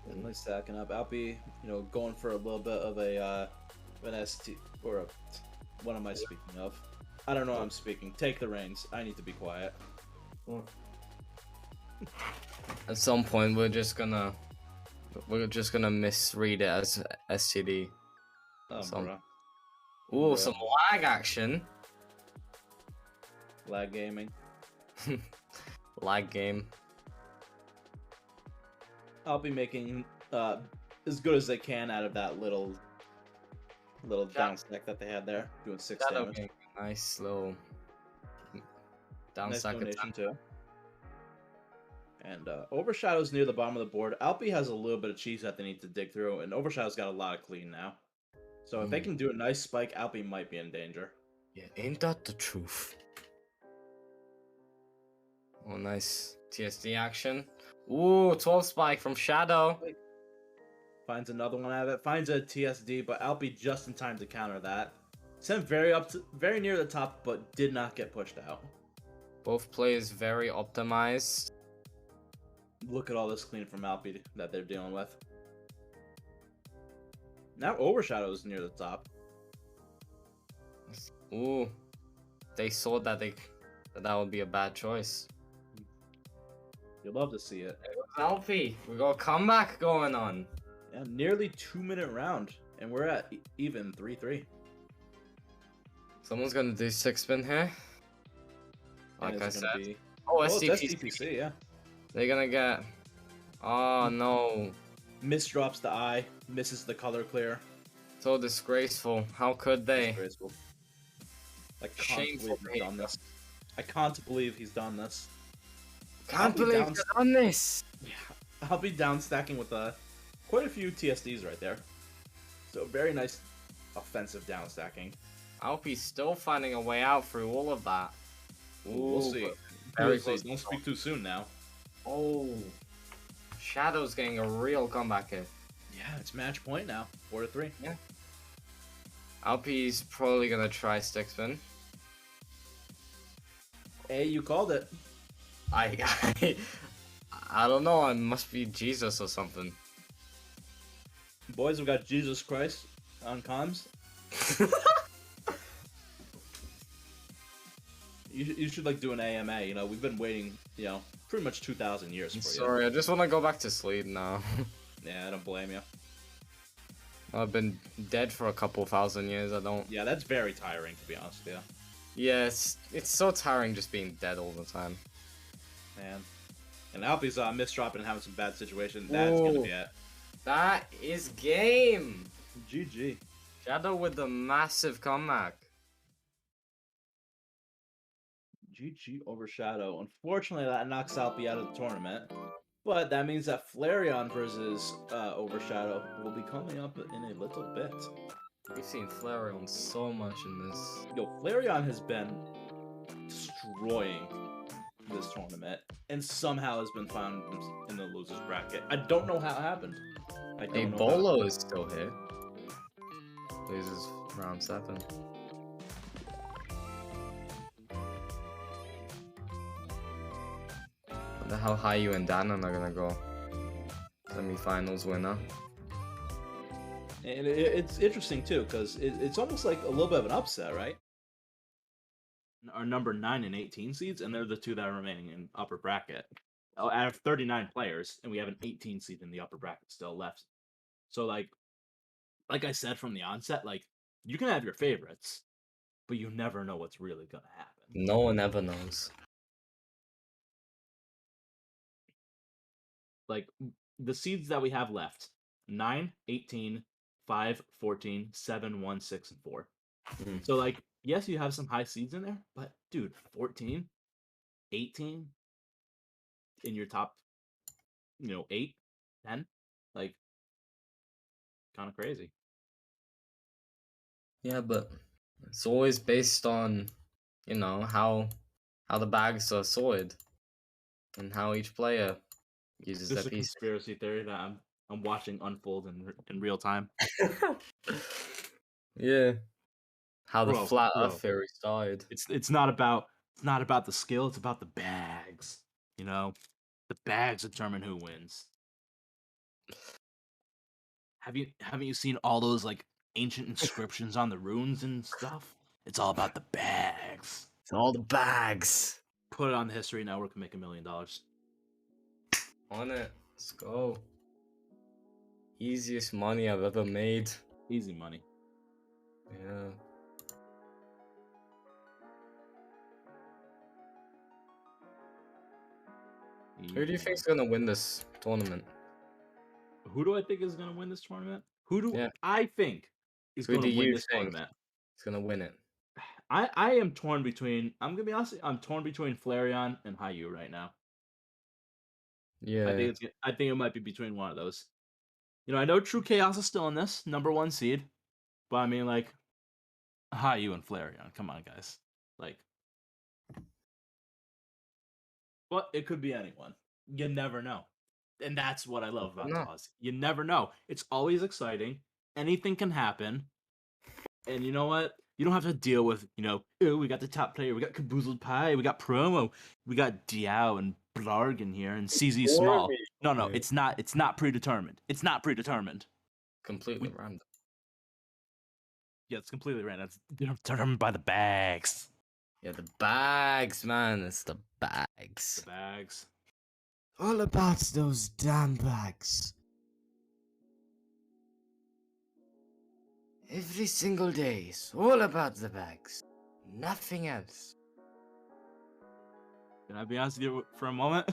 Definitely stacking up. Alpi, you know, going for a little bit of an ST or a. What am I speaking of? I don't know what I'm speaking. Take the reins. I need to be quiet. At some point, we're just gonna misread it as STD. Oh, Ooh, some lag action. Lag gaming. Lag game. I'll be making as good as they can out of that little down stack that they had there, doing 6 damage. Nice little down Nice stack donation too. And Overshadow's near the bottom of the board. Alpi has a little bit of cheese that they need to dig through, and Overshadow's got a lot of clean now. So if they can do a nice spike, Alpi might be in danger. Yeah, ain't that the truth? Oh, nice TSD action. Ooh, 12 spike from Shadow. Finds another one out of it. Finds a TSD, but Alpi just in time to counter that. Sent very near the top, but did not get pushed out. Both players very optimized. Look at all this clean from Alpi that they're dealing with. Now Overshadow is near the top. Ooh, they saw that that would be a bad choice. You'll love to see it. Alpi, we got a comeback going on. Yeah, nearly 2-minute round, and we're at even 3-3. Someone's gonna do 6 spin here. Like I said. It's SDPC, yeah. They're gonna get. Oh no. Misdrops the eye, misses the color clear. So disgraceful. How could they? Disgraceful. I can't believe he's done this. I can't believe he's done this. Can't believe he's done this. Yeah, I'll be down stacking with quite a few TSDs right there. So very nice offensive down stacking. Alpi's still finding a way out through all of that. Ooh, we'll see. Very close. Don't speak too soon now. Oh, Shadow's getting a real comeback here. Yeah, it's match point now. 4-3. Yeah. Alpi's probably gonna try stick spin. Hey, you called it. I don't know. I must be Jesus or something. Boys, we got Jesus Christ on comms. You should like do an AMA. You know, we've been waiting. You know, pretty much 2,000 years for you. Sorry, I just want to go back to sleep now. Yeah, I don't blame you. I've been dead for a couple thousand years. I don't. Yeah, that's very tiring to be honest with you. Yeah, it's so tiring just being dead all the time. Man. And Alpi's misdropping and having some bad situation. That's gonna be it. That is game. GG. Shadow with the massive comeback. GG Overshadow. Unfortunately, that knocks Alpi out of the tournament. But that means that Flareon versus Overshadow will be coming up in a little bit. We've seen Flareon so much in this. Yo, Flareon has been destroying this tournament and somehow has been found in the losers bracket. I don't know how it happened. Hey, Bolo is still here. Loses round 7. Wonder how high you and Danon are gonna go. Semi-finals winner. And it's interesting too, because it's almost like a little bit of an upset, right? Our number 9 and 18 seeds, and they're the two that are remaining in upper bracket. Out of 39 players, and we have an 18 seed in the upper bracket still left. So like I said from the onset, like you can have your favorites, but you never know what's really gonna happen. No one ever knows. Like the seeds that we have left: 9, 18, 5, 14, 7, 1, 6, and 4. So like, yes, you have some high seeds in there, but dude, 14, 18 in your top, 8, 10, like kind of crazy. Yeah, but it's always based on, how the bags are sorted and how each player uses This is their a piece. conspiracy theory that I'm watching unfold in real time. Yeah. How the Bro, flat bro. Earth theory started. It's not about the skill, it's about the bags. The bags determine who wins. Haven't you seen all those like ancient inscriptions on the runes and stuff? It's all about the bags. It's all the bags. Put it on the History Network and make $1 million. On it. Let's go. Easiest money I've ever made. Easy money. Yeah. Who do you think's gonna win this tournament? Who do I think is gonna win this tournament? Who do Yeah. I think is Who gonna do win you this think tournament? is gonna win it? I am torn between. I'm gonna be honest. I'm torn between Flareon and Hayu right now. Yeah. I think it might be between one of those. I know True Chaos is still in this number 1 seed, but I mean like Hayu and Flareon. Come on, guys. Like, but it could be anyone. You never know, and that's what I love about TAWS. You never know. It's always exciting. Anything can happen, and you know what? You don't have to deal with, oh, we got the top player, we got Caboozled Pie, we got Promo, we got Diao and Blarg in here, and CZ Small. No, it's not predetermined. It's not predetermined. Completely random. Yeah, it's completely random. It's determined by the bags. Yeah, the bags, man. It's the bags. The bags. All about those damn bags. Every single day is all about the bags. Nothing else. Can I be honest with you for a moment?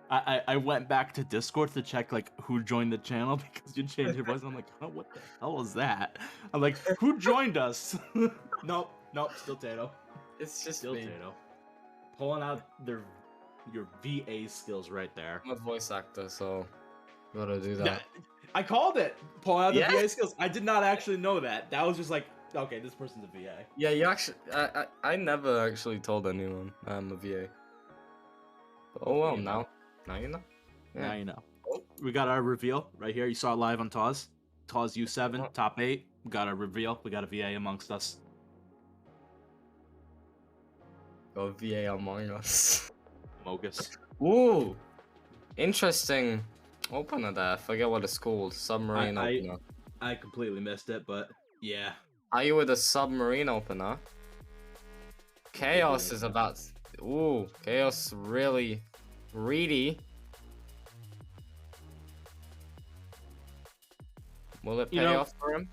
I went back to Discord to check like who joined the channel because you changed your voice. I'm like, oh, what the hell was that? I'm like, who joined us? Nope, still Tato. It's just still me. Tato. Pulling out your VA skills right there. I'm a voice actor, so gotta do that. I called it. Pulling out the VA skills. I did not actually know that. That was just like, okay, this person's a VA. Yeah, you actually. I never actually told anyone I'm a VA. But, oh well, now you know. Yeah. Now you know. Oh. We got our reveal right here. You saw it live on TAWS. TAWS U7, top 8. We got our reveal. We got a VA amongst us. Got a VA among us. Mogus. Ooh! Interesting opener there. I forget what it's called. Submarine opener. I completely missed it, but yeah. Are you with a submarine opener? Chaos is about... Ooh, Chaos really greedy. Will it pay off for him?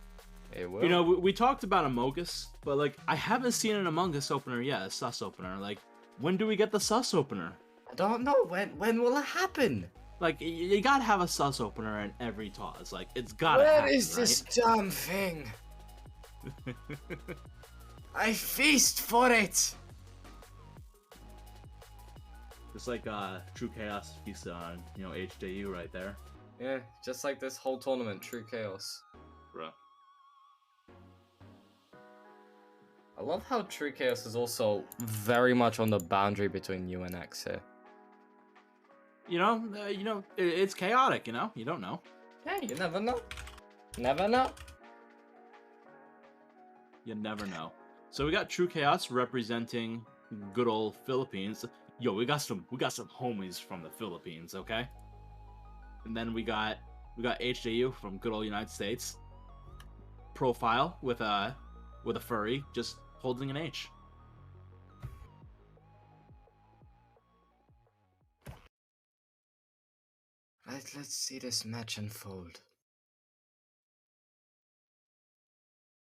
It will. We talked about Amogus, but like I haven't seen an Among Us opener yet, a sus opener. Like, when do we get the sus opener? I don't know. When will it happen? Like, you gotta have a sus opener in every TAWS. Like, it's gotta happen, Where is this damn thing? I feast for it! Just like True Chaos feasted on, HJU right there. Yeah, just like this whole tournament, True Chaos. Bro. I love how True Chaos is also very much on the boundary between U and X here. It's chaotic, you don't know. Yeah, you never know. Never know. You never know. So we got True Chaos representing good old Philippines. Yo, we got some homies from the Philippines, okay? And then we got HJU from good old United States. Profile with a furry just holding an H. Let's see this match unfold.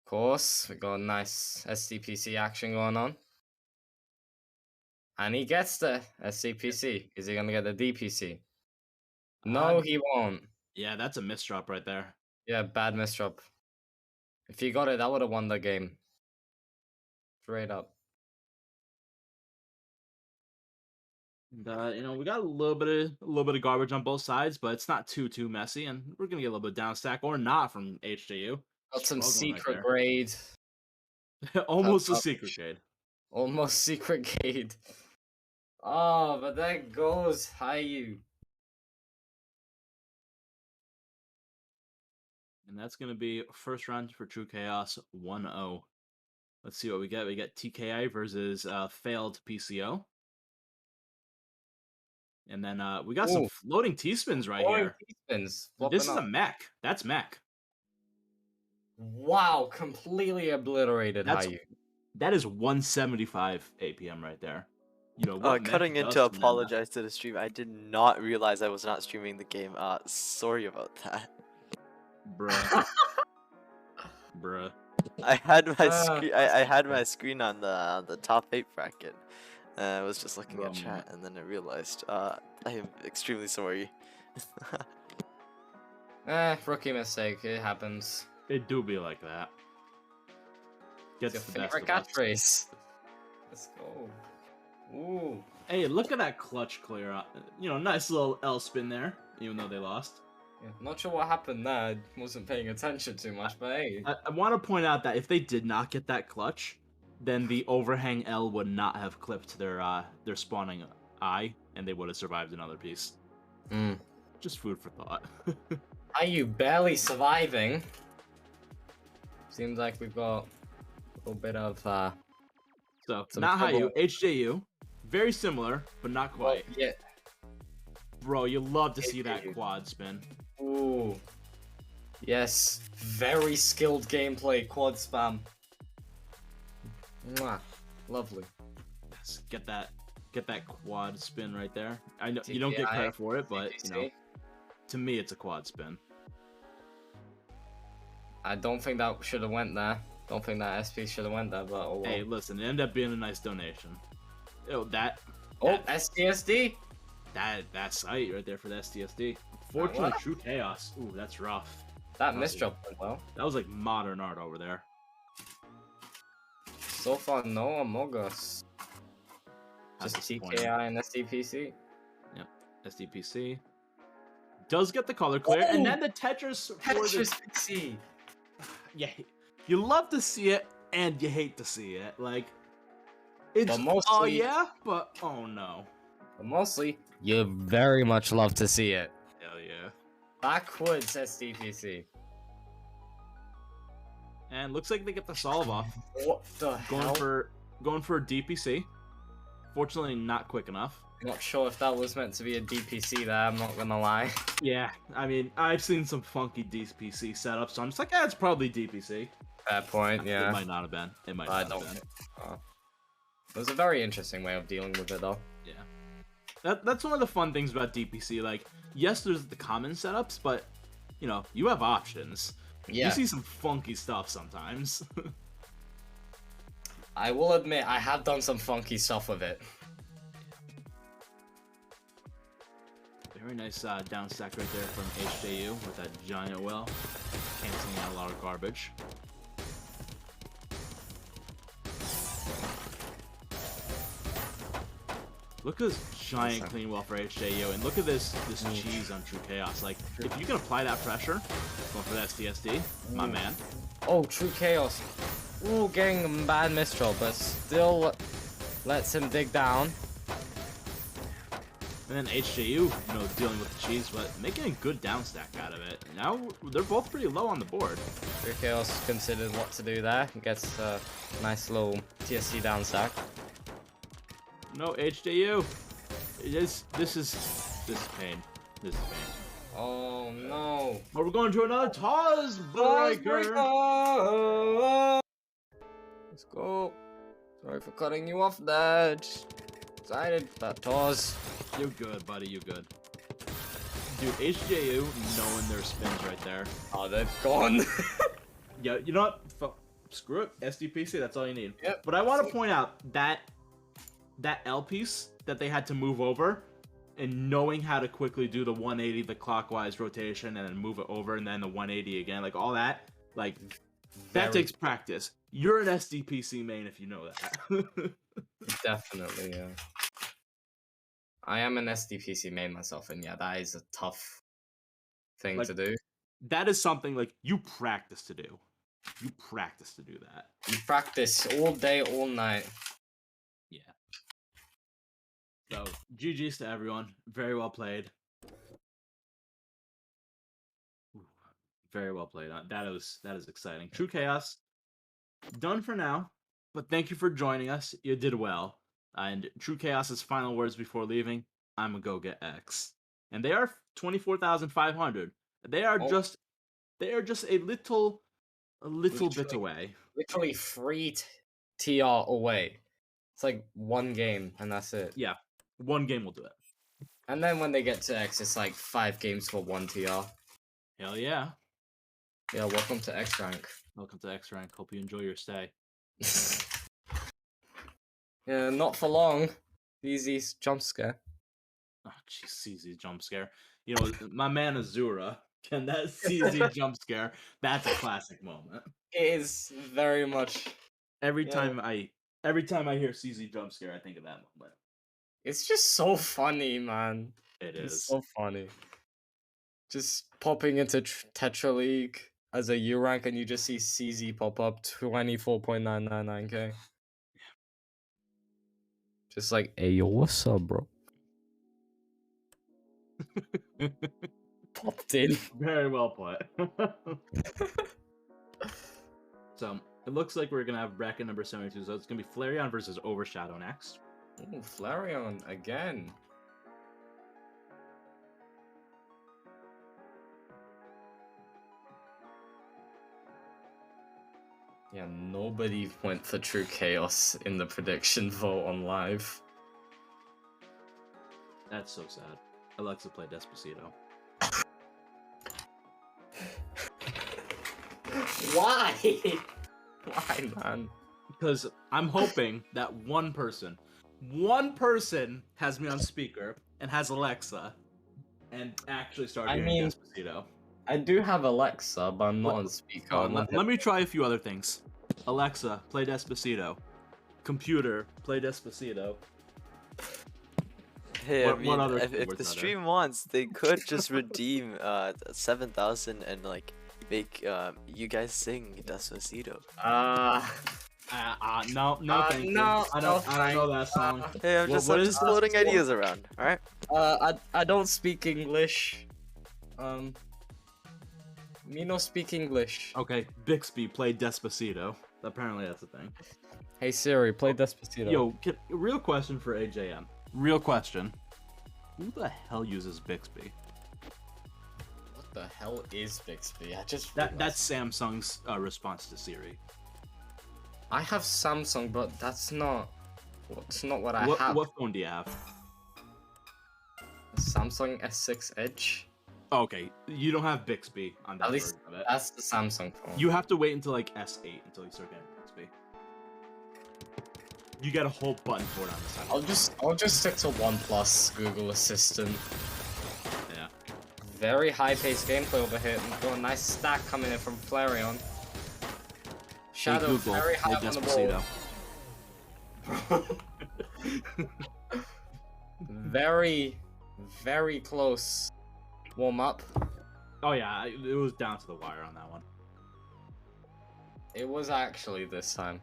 Of course, we got a nice SDPC action going on. And he gets the SCPC. Is he gonna get the DPC? No, he won't. Yeah, that's a misdrop right there. Yeah, bad misdrop. If he got it, that would have won the game. Straight up. And, we got a little bit of garbage on both sides, but it's not too messy, and we're gonna get a little bit down stack or not from HJU. Got some Struggling secret right grade. Almost a secret grade. Almost secret grade. Oh, but there goes Hayu. And that's going to be first round for True Chaos 1-0. Let's see what we get. We get TKI versus failed PCO. And then we got some floating T-spins right here. T-spins. This is a mech. That's mech. Wow, completely obliterated Hayu. That is 175 APM right there. What cutting in to apologize to the stream. I did not realize I was not streaming the game. Sorry about that. Bruh. Bruh. I had my screen. I had my screen on the top 8 bracket. I was just looking at chat, and then I realized. I am extremely sorry. Rookie mistake. It happens. It do be like that. Gets It's the your best favorite of us. catchphrase. Let's go. Ooh. Hey, look at that clutch clear. Nice little L spin there, even though they lost. Yeah, not sure what happened there. I wasn't paying attention too much, but hey. I want to point out that if they did not get that clutch, then the overhang L would not have clipped their spawning eye, and they would have survived another piece. Just food for thought. Are you barely surviving? Seems like we've got a little bit of so some not trouble. Hayu, HJU, very similar, but not quite. Yeah. Bro, you love to see that quad spin. Ooh. Yes, very skilled gameplay, quad spam. Mwah. Lovely. Yes, get that quad spin right there. I know you don't get credit for it, but to me it's a quad spin. I don't think that should have went there. Don't think that SP should have went there, but oh well. Hey, listen, it ended up being a nice donation. STSD? That sight right there for the STSD. Fortunately, True Chaos. Ooh, that's rough. That misdrop went well. That was like modern art over there. So far, no Among Us. Just TKI and SDPC. Yep, SDPC. Does get the color clear, and then the Tetris for the PC. Yeah, you love to see it, and you hate to see it. Like, it's oh yeah, but oh no. But mostly, you very much love to see it. Hell yeah. Backwards SDPC. And looks like they get the solve off. What the hell? Going for a DPC. Fortunately, not quick enough. Not sure if that was meant to be a DPC there, I'm not gonna lie. Yeah, I mean, I've seen some funky DPC setups, so I'm just like, it's probably DPC. Fair point, yeah. It might not have been. It might not have been. It was a very interesting way of dealing with it, though. Yeah. That's one of the fun things about DPC. Like, yes, there's the common setups, but, you have options. Yeah. You see some funky stuff sometimes. I will admit, I have done some funky stuff with it. Very nice down stack right there from HJU with that giant well, canceling out a lot of garbage. Look at this giant clean well for HJU, and look at this cheese on True Chaos. Like, if you can apply that pressure, going for that STSD, my man. Oh, True Chaos. Ooh, getting a bad misdrop, but still lets him dig down. And then HJU, dealing with the cheese, but making a good down stack out of it. Now, they're both pretty low on the board. True Chaos considered what to do there. He gets a nice little TSC down stack. No, HJU. This is pain. This is pain. Oh no. But we're going to another TAWS breaker. Let's go. Sorry for cutting you off, Dad. Excited about TAWS. You good, buddy. You good. Dude, HJU knowing their spins right there. Oh, they're gone. Yeah, you know what? Screw it. SDPC, that's all you need. Yep. But I want to point out that L piece that they had to move over, and knowing how to quickly do the 180, the clockwise rotation, and then move it over, and then the 180 again, like all that, like that takes practice. You're an SDPC main if you know that. Definitely, yeah. I am an SDPC main myself, and yeah, that is a tough thing to do. That is something like you practice to do. You practice to do that. You practice all day, all night. Yeah. So, GG's to everyone. Very well played. Ooh, very well played. That is exciting. True Chaos, done for now, but thank you for joining us. You did well. And True Chaos's final words before leaving, I'm gonna go get X. And they are 24,500. They are just a little bit away. Literally 3 TR away. It's like one game, and that's it. Yeah, one game will do it. And then when they get to X, it's like 5 games for 1 TR. Hell yeah. Yeah, welcome to X rank. Welcome to X rank. Hope you enjoy your stay. Yeah, not for long. Easy jump scare. Oh, jeez, CZ jump scare. You know, my man Azura, can that CZ jump scare? That's a classic moment. It is very much. Every time I hear CZ jump scare, I think of that moment. It's just so funny, man. It's so funny. Just popping into Tetra League as a U rank, and you just see CZ pop up 24.999k. Just like, hey yo, what's up, bro? Popped in. Very well put. So it looks like we're gonna have bracket number 72. So it's gonna be Flareon versus Overshadow next. Ooh, Flareon again. Yeah, nobody went for True Chaos in the prediction vote on live. That's so sad. Alexa play Despacito. Why? Why, man? Because I'm hoping that one person has me on speaker and has Alexa and actually start hearing Despacito. I do have Alexa, but I'm not on speaker. Let me try a few other things. Alexa, play Despacito. Computer, play Despacito. Hey, if the stream wants, they could just redeem 7,000 and like make you guys sing Despacito. No, thank you. No, I don't know that song. Hey, I'm just floating ideas around. All right. I don't speak English. Me no speak English. Okay, Bixby played Despacito. Apparently that's a thing. Hey Siri, play Despacito. Yo, real question for AJM. Real question. Who the hell uses Bixby? What the hell is Bixby? That's Samsung's response to Siri. I have Samsung, but that's not what I have. What phone do you have? Samsung S6 Edge. Okay, you don't have Bixby on that. At least version of it. That's the Samsung phone. You have to wait until like S8 until you start getting Bixby. You get a whole button for it on the side. I'll just stick to OnePlus Google Assistant. Yeah. Very high-paced gameplay over here. We've got a nice stack coming in from Flareon. Shadow, Google, very high on the ball. Very, very close. Warm up. Oh yeah, it was down to the wire on that one. It was actually this time.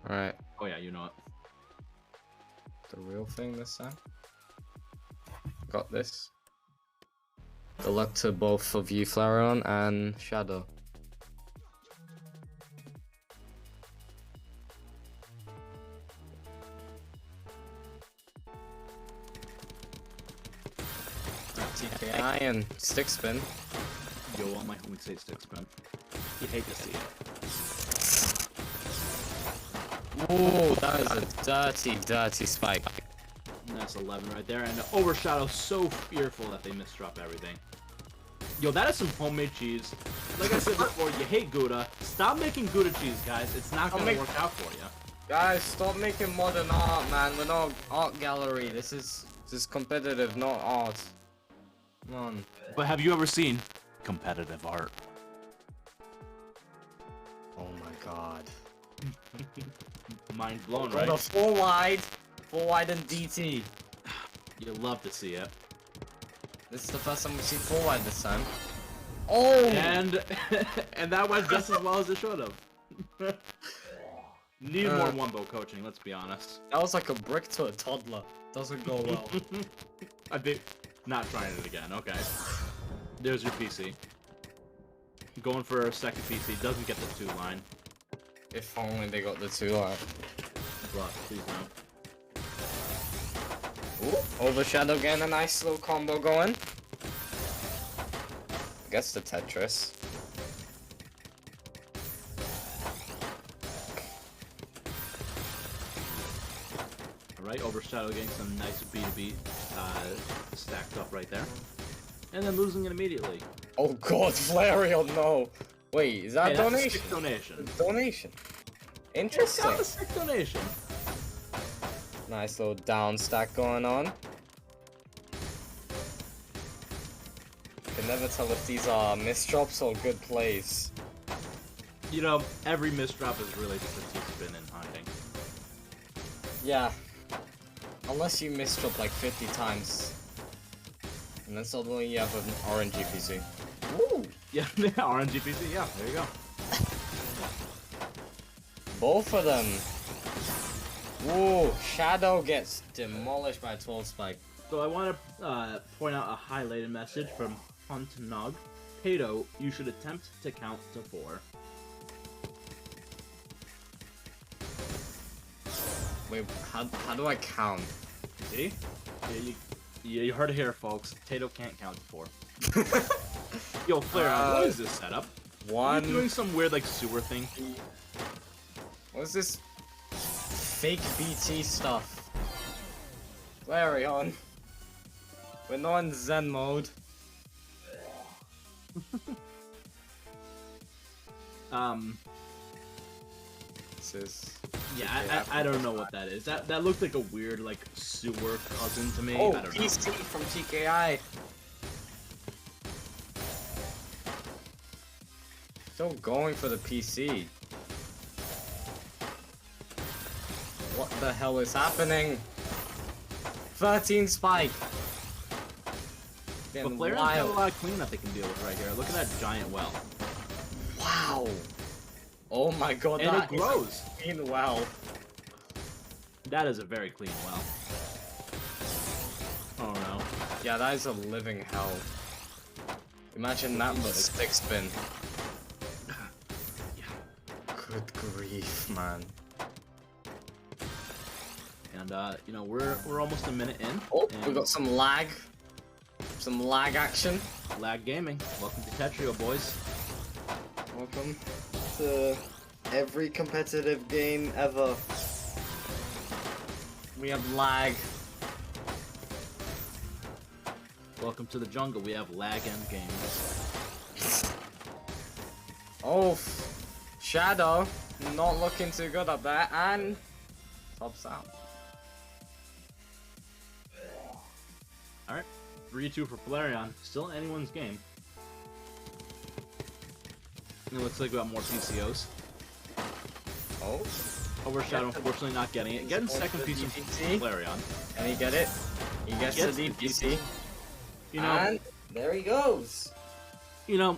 Alright. Oh yeah, you know it. The real thing this time. Got this. Good luck to both of you, Flareon and Shadow. TKI and stick spin. Yo, what my homie say stick spin. You hate to see it. Ooh, that is a dirty, dirty spike. And that's 11 right there, and the overshadow so fearful that they misdrop everything. Yo, that is some homemade cheese. Like I said before, you hate Gouda. Stop making Gouda cheese, guys. It's not gonna work out for you. Guys, stop making modern art, man. We're not art gallery. This is competitive, not art. Come on. But have you ever seen competitive art? Oh my god. Mind blown, Got right? a full wide and DT. You love to see it. This is the first time we've seen full wide this time. Oh! And and that went just as well as it should have. Need more Wumbo coaching, let's be honest. That was like a brick to a toddler. Doesn't go well. I think not trying it again. Okay. There's your PC. Going for a second PC. Doesn't get the 2 line. If only they got the 2 line. Bluff, please no. Ooh, Overshadow getting a nice little combo going. Gets the Tetris. Alright, Overshadow getting some nice B2B stacked up right there. And then losing it immediately. Oh god, Flareon, no! Wait, is that Hey, donation? that's a sick donation. Donation. Interesting. That's a sick donation. Nice little down stack going on. Can never tell if these are misdrops or good plays. You know, every misdrop is really just a T-spin in hiding. Yeah. Unless you misdrop like 50 times. And then suddenly you have an RNG PC. Woo! Yeah, RNG PC, yeah, there you go. Both of them. Ooh, Shadow gets demolished by a 12 spike. So I want to point out a highlighted message from Hunt Nog. Tato, you should attempt to count to 4. Wait, how do I count? See? Yeah, you heard it here, folks. Tato can't count to 4. Yo, Flare, what is this setup? Are you doing some weird, like, sewer thing? What's this fake BT stuff? Flareon. We're not in Zen mode. This is... Yeah, I don't know what that is. That looked like a weird, like, sewer cousin to me. Oh, I don't know. PC from TKI. Still going for the PC. What the hell is happening? 13 spike. But Getting Flareon's got a wild. lot of clean that they can deal with right here. Look at that giant well. Wow. Oh my god, And that it grows. is a clean well. That is a very clean well. Oh no. Yeah, that is a living hell. Imagine that but stick spin. Good grief, man. And you know, we're almost a minute in. Oh, and we got some lag. Some lag action. Lag Gaming. Welcome to Tetrio, boys. Welcome to every competitive game ever. We have lag. Welcome to the jungle. We have lag and games. Oh, Shadow, not looking too good up there, and tops out. Alright, 3-2 for Flareon. Still anyone's game. It looks like we got more PCOs. Oh, Overshadow, unfortunately, not getting it. Getting second piece from Flareon. can he get it? He gets the DPC. You know, And there he goes. you know,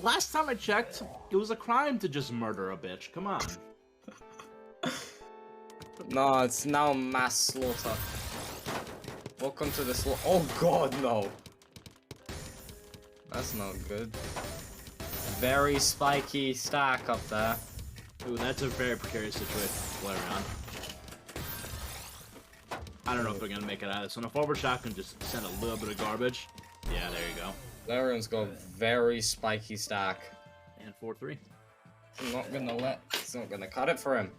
last time I checked, it was a crime to just murder a bitch. Come on. No, it's now mass slaughter. Welcome to the slaughter. Oh god, no. That's not good. Very spiky stack up there. Ooh, that's a very precarious situation for Flareon. I don't know if we're gonna make it out of this one. If Overshot can just send a little bit of garbage, Yeah, there you go. Flareon's got a very spiky stack. And 4-3. It's not gonna cut it for him.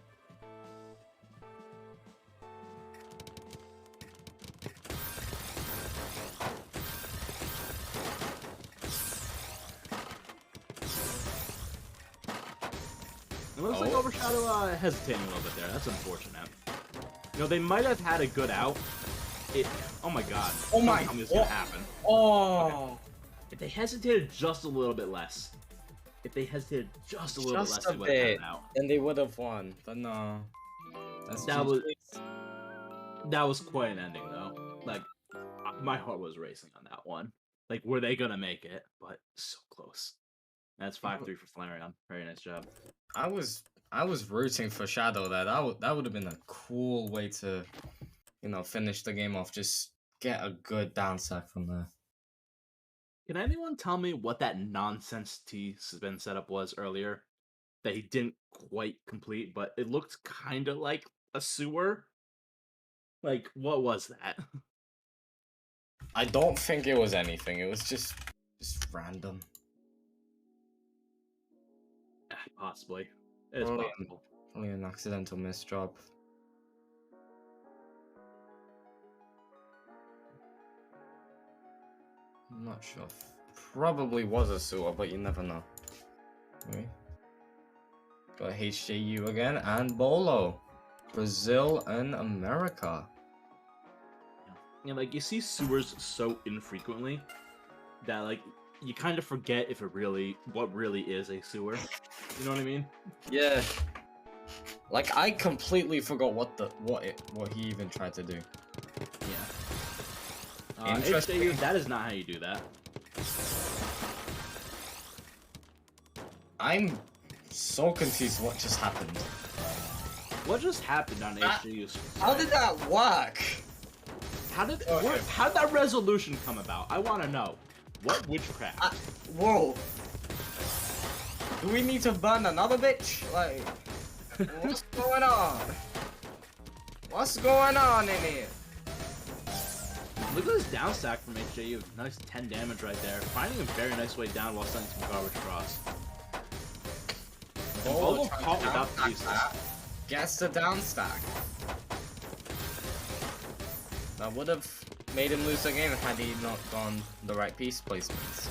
It looks like Overshadow hesitating a little bit there. That's unfortunate. You know, they might have had a good out. Oh my god. Oh my god. This is gonna happen. Oh! Okay. If they hesitated just a little bit less. If they hesitated just a little bit less, they would have had an out. Then they would have won. But no. That was quite an ending, though. Like, my heart was racing on that one. Like, were they gonna make it? But so close. That's 5-3 for Flareon. Very nice job. I was rooting for Shadow there. That would have been a cool way to, you know, finish the game off. Just get a good down sack from there. Can anyone tell me what that nonsense T-spin setup was earlier? That he didn't quite complete, but it looked kind of like a sewer? Like, what was that? I don't think it was anything. It was just random. Possibly. It is possible. Only an accidental miss drop. I'm not sure. Probably was a sewer, but you never know. Okay. Got HJU again and Bolo. Brazil and America. Yeah, like, you see sewers so infrequently that, like, you kind of forget if what really is a sewer. You know what I mean? Yeah. Like, I completely forgot what he even tried to do. Yeah. Interesting. That is not how you do that. I'm so confused what just happened. What just happened on HJU's? How did that work? How did that resolution come about? I want to know. What witchcraft? Whoa. Do we need to burn another bitch? Like, what's going on? What's going on in here? Look at this down stack from HJU. Nice 10 damage right there. Finding a very nice way down while sending some garbage across. Bolo caught without the pieces. Gets the down stack. That would have made him lose the game had he not gone the right piece placements.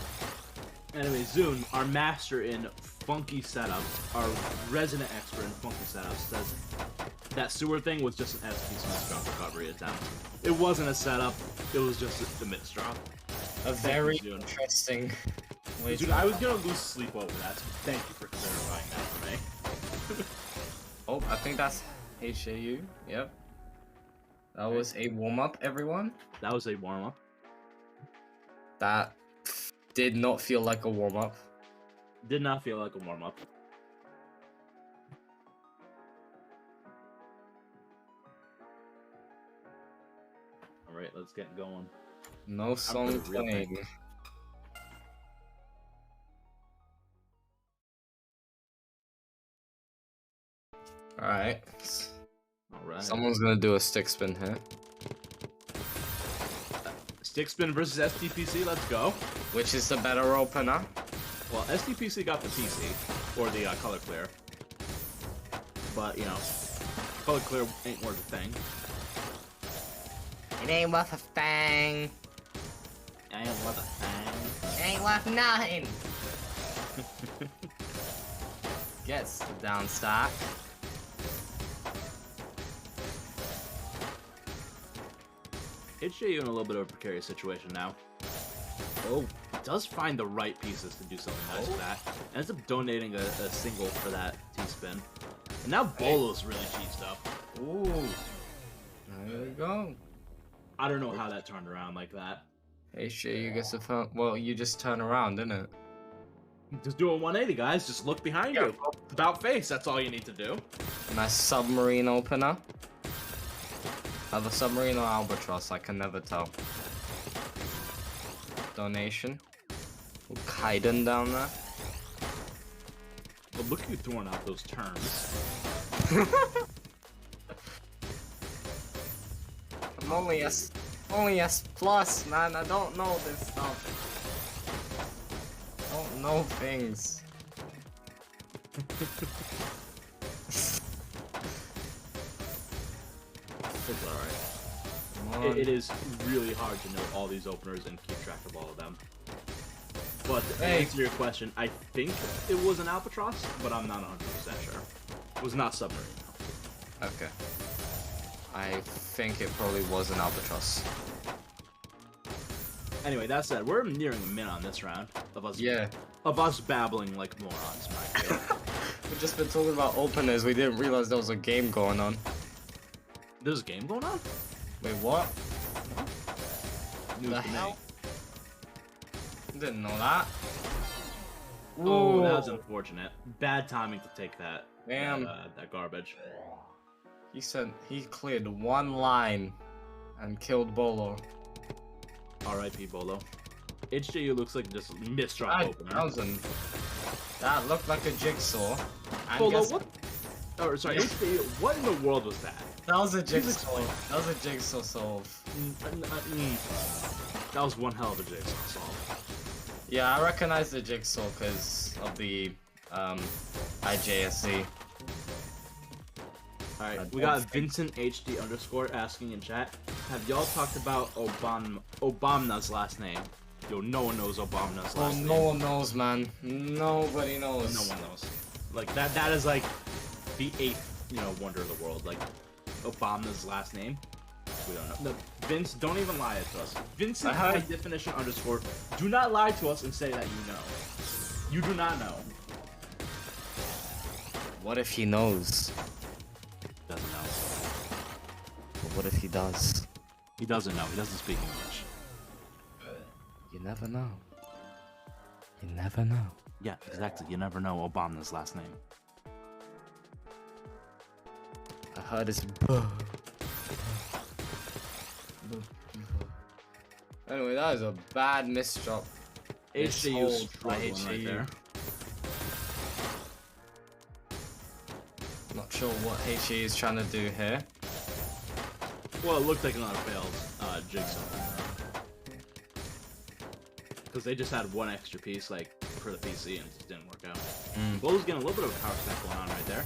Anyway, Zune, our master in funky setups, our resident expert in funky setups, says that sewer thing was just an SP miss drop recovery attempt. It wasn't a setup, it was just the miss drop. A very interesting way Dude, I was gonna lose sleep over that, so thank you for clarifying that for me. Oh, I think that's HAU, yep. That was a warm-up, everyone. That was a warm-up. That did not feel like a warm-up. Did not feel like a warm-up. Alright, let's get going. No song playing. Alright. Alright. Someone's gonna do a stick spin here. Stick spin versus STPC, let's go. Which is the better opener? Well, STPC got the PC, or the color clear. But, you know, color clear ain't worth a thing. It ain't worth a thing. It ain't worth a thing. It ain't worth nothing. Gets the down stack. HJU in a little bit of a precarious situation now. Oh, does find the right pieces to do something nice with that. Ends up donating a single for that T-spin. And now Bolo's really cheesed up. Ooh. There we go. I don't know how that turned around like that. HJU gets the phone. Well, you just turn around, didn't it? Just do a 180, guys. Just look behind you. About face, that's all you need to do. Nice submarine opener. Either submarine or albatross, I can never tell. Donation. Kaiden down there. But look at you throwing out those terms. I'm only Only S plus, man. I don't know this stuff. I don't know things. It's alright. It is really hard to know all these openers and keep track of all of them. But to Hey. answer your question, I think it was an Albatross, but I'm not 100% sure. It was not submarine. Okay. I think it probably was an albatross. Anyway, that said, we're nearing a minute on this round of us. Yeah. Of us babbling like morons, mind you. We've just been talking about openers. We didn't realize there was a game going on. There's a game going on? Wait, what? News The to me. hell? Didn't know that. Oh, that Ooh. was unfortunate. Bad timing to take that. Damn. That garbage. He said he cleared one line and killed Bolo. R.I.P. Bolo. HJU looks like just misdrop opener. 5,000. That looked like a jigsaw. And Bolo, guess- what? Oh, sorry, HJU, what in the world was that? That was a jigsaw. That was a jigsaw solve. That was one hell of a jigsaw solve. Yeah, I recognize the jigsaw because of the IJSC. Alright, we got Vincent HD _ asking in chat, have y'all talked about Obama's last name? Yo, no one knows Obama's Oh, last name. no one knows, man. Nobody knows. No one knows. Like, that is like the 8th, wonder of the world. Like, Obama's last name? We don't know. No, Vince, don't even lie to us. Vincent I by definition _ do not lie to us and say that you know. You do not know. What if he knows? Doesn't know. But what if he does? He doesn't know. He doesn't speak English. You never know. You never know. Yeah, exactly. You never know Obama's last name. I heard it's Anyway, that is a bad misdrop. HJU Mishold by struggling right HJU. there. Not sure what HE is trying to do here. Well, it looked like another failed jigsaw. Because they just had one extra piece, like, for the PC, and it just didn't work out. Bolo's getting a little bit of a power stack going on right there.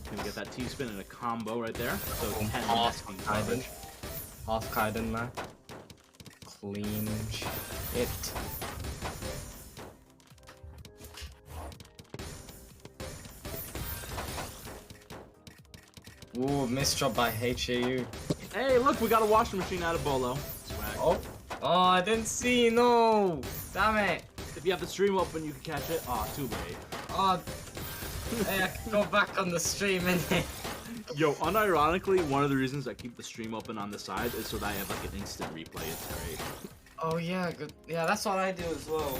Gonna get that T-spin in a combo right there. So 10 half minutes Kaiden. Half Kaiden there. Clean it. Ooh, misdrop by HAU. Hey, look, we got a washing machine out of Bolo. Swag. Oh, I didn't see. No, damn it. If you have the stream open, you can catch it. Aw, too late. Oh, hey, I can go back on the stream, innit? Yo, unironically, one of the reasons I keep the stream open on the side is so that I have like an instant replay. It's great. Oh yeah, good. Yeah, that's what I do as well.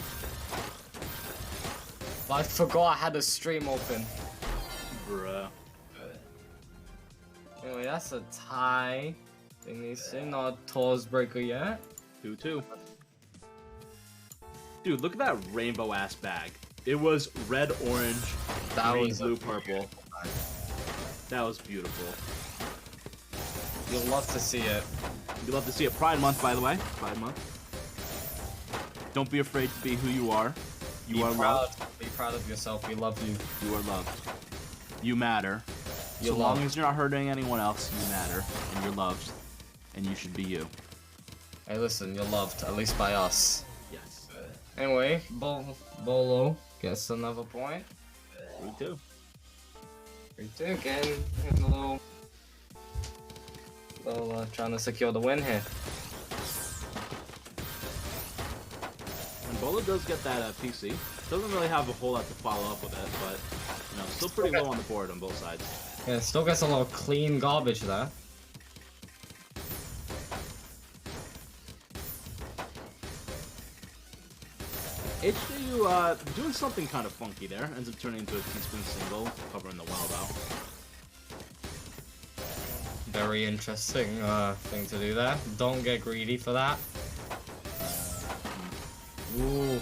But I forgot I had a stream open. Bruh. Anyway, that's a tie. Not a TAWS breaker yet. 2-2. Dude, look at that rainbow ass bag. It was red, orange, green, blue, purple. That was beautiful. You'll love to see it. You'd love to see it. Pride Month, by the way. Pride Month. Don't be afraid to be who you are. You are loved. Be proud of yourself. We love you. You are loved. You matter. You're so long loved. as you're not hurting anyone else, you matter. And you're loved. And you should be you. Hey, listen, you're loved, at least by us. Yes. Anyway, Bolo gets another point. 3-2. 3-2 again. A little trying to secure the win here. And Bolo does get that PC. Doesn't really have a whole lot to follow up with it, but still pretty low on the board on both sides. Yeah, still gets a lot of clean garbage there. HJU doing something kind of funky there. Ends up turning into a T-spin single, covering the well though. Very interesting thing to do there. Don't get greedy for that. Ooh,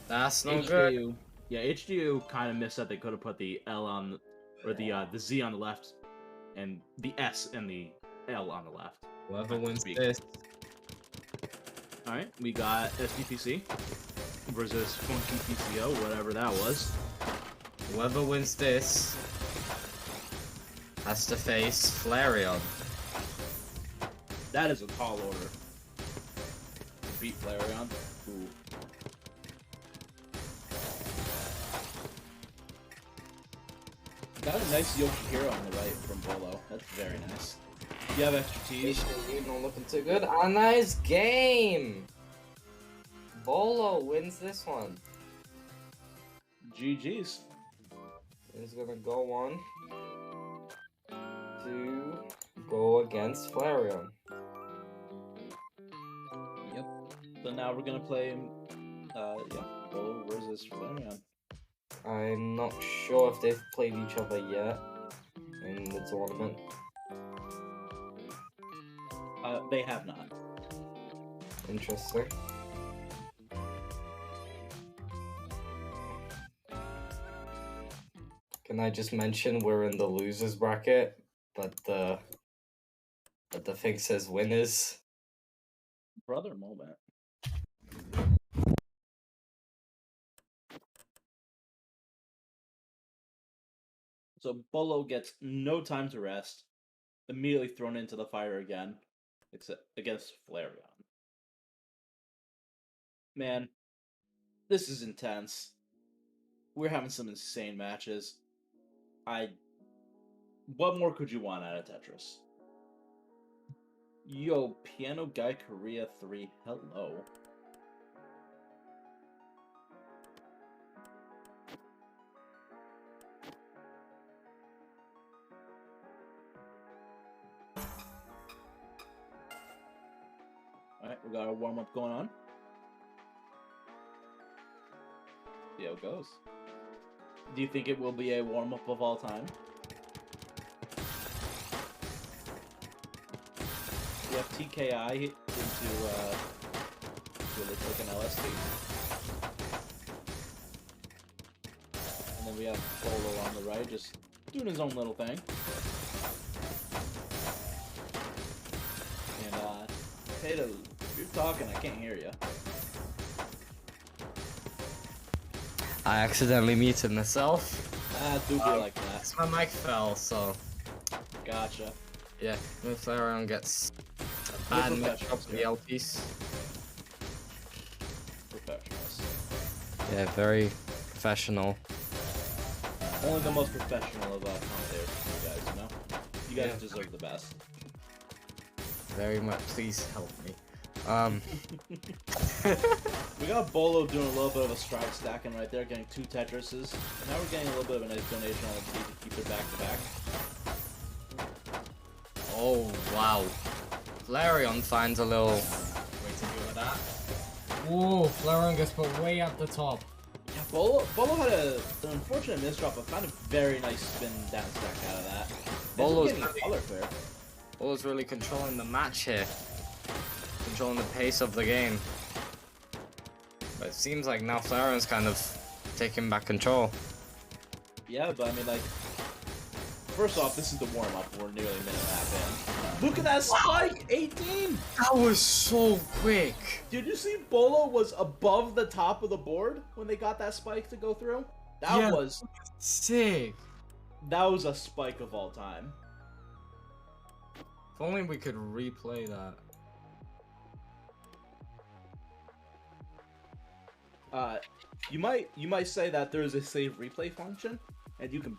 that's no good. Yeah, HDU kind of missed that. They could have put the L on, or the Z on the left, and the S and the L on the left. Whoever wins Speak. this Alright, we got SDPC versus Funky PCO, whatever that was. Whoever wins this has to face Flareon. That is a tall order. To beat Flareon. Ooh. Got a nice Yoshihiro on the right from Bolo. That's very nice. You have extra T's. Not looking too good. A nice game! Bolo wins this one. GG's. He's gonna go on to go against Flareon. Yep. So now we're gonna play, Bolo versus Flareon. I'm not sure if they've played each other yet in the tournament. They have not. Interesting. Can I just mention we're in the losers bracket, but the thing says winners. Brother moment. So Bolo gets no time to rest, immediately thrown into the fire again, except against Flareon. Man, this is intense. We're having some insane matches. What more could you want out of Tetris? Yo, Piano Guy Korea 3, hello. Alright, we got our warm-up going on. See how it goes. Do you think it will be a warm-up of all time? We have TKI into what looks like an LSD. And then we have Bolo on the right, just doing his own little thing. And, Tato, if you're talking, I can't hear you. I accidentally muted myself. Do be like that. My mic fell, so Gotcha. yeah. If Flareon gets a bad matchup of the LPs. Professionals. Yeah, very professional. Only the most professional of commentators for you guys, you know? You guys deserve the best. Very much. Please help me. We got Bolo doing a little bit of a strike stacking right there, getting 2 Tetrises. And now we're getting a little bit of a nice donation on the team to keep it back to back. Oh wow. Flareon finds a little way to deal with that. Whoa, Flareon gets put way at the top. Yeah, Bolo had an unfortunate misdrop, but found a very nice spin down stack out of that. Bolo's really controlling the match here. Controlling the pace of the game. But it seems like now Flareon's kind of taking back control. Yeah, but I mean, like, first off, this is the warm-up. We're nearly a minute and a half in. Look at that spike! 18! That was so quick! Did you see Bolo was above the top of the board when they got that spike to go through? That was sick. That was a spike of all time. If only we could replay that. You might say that there is a save replay function, and you can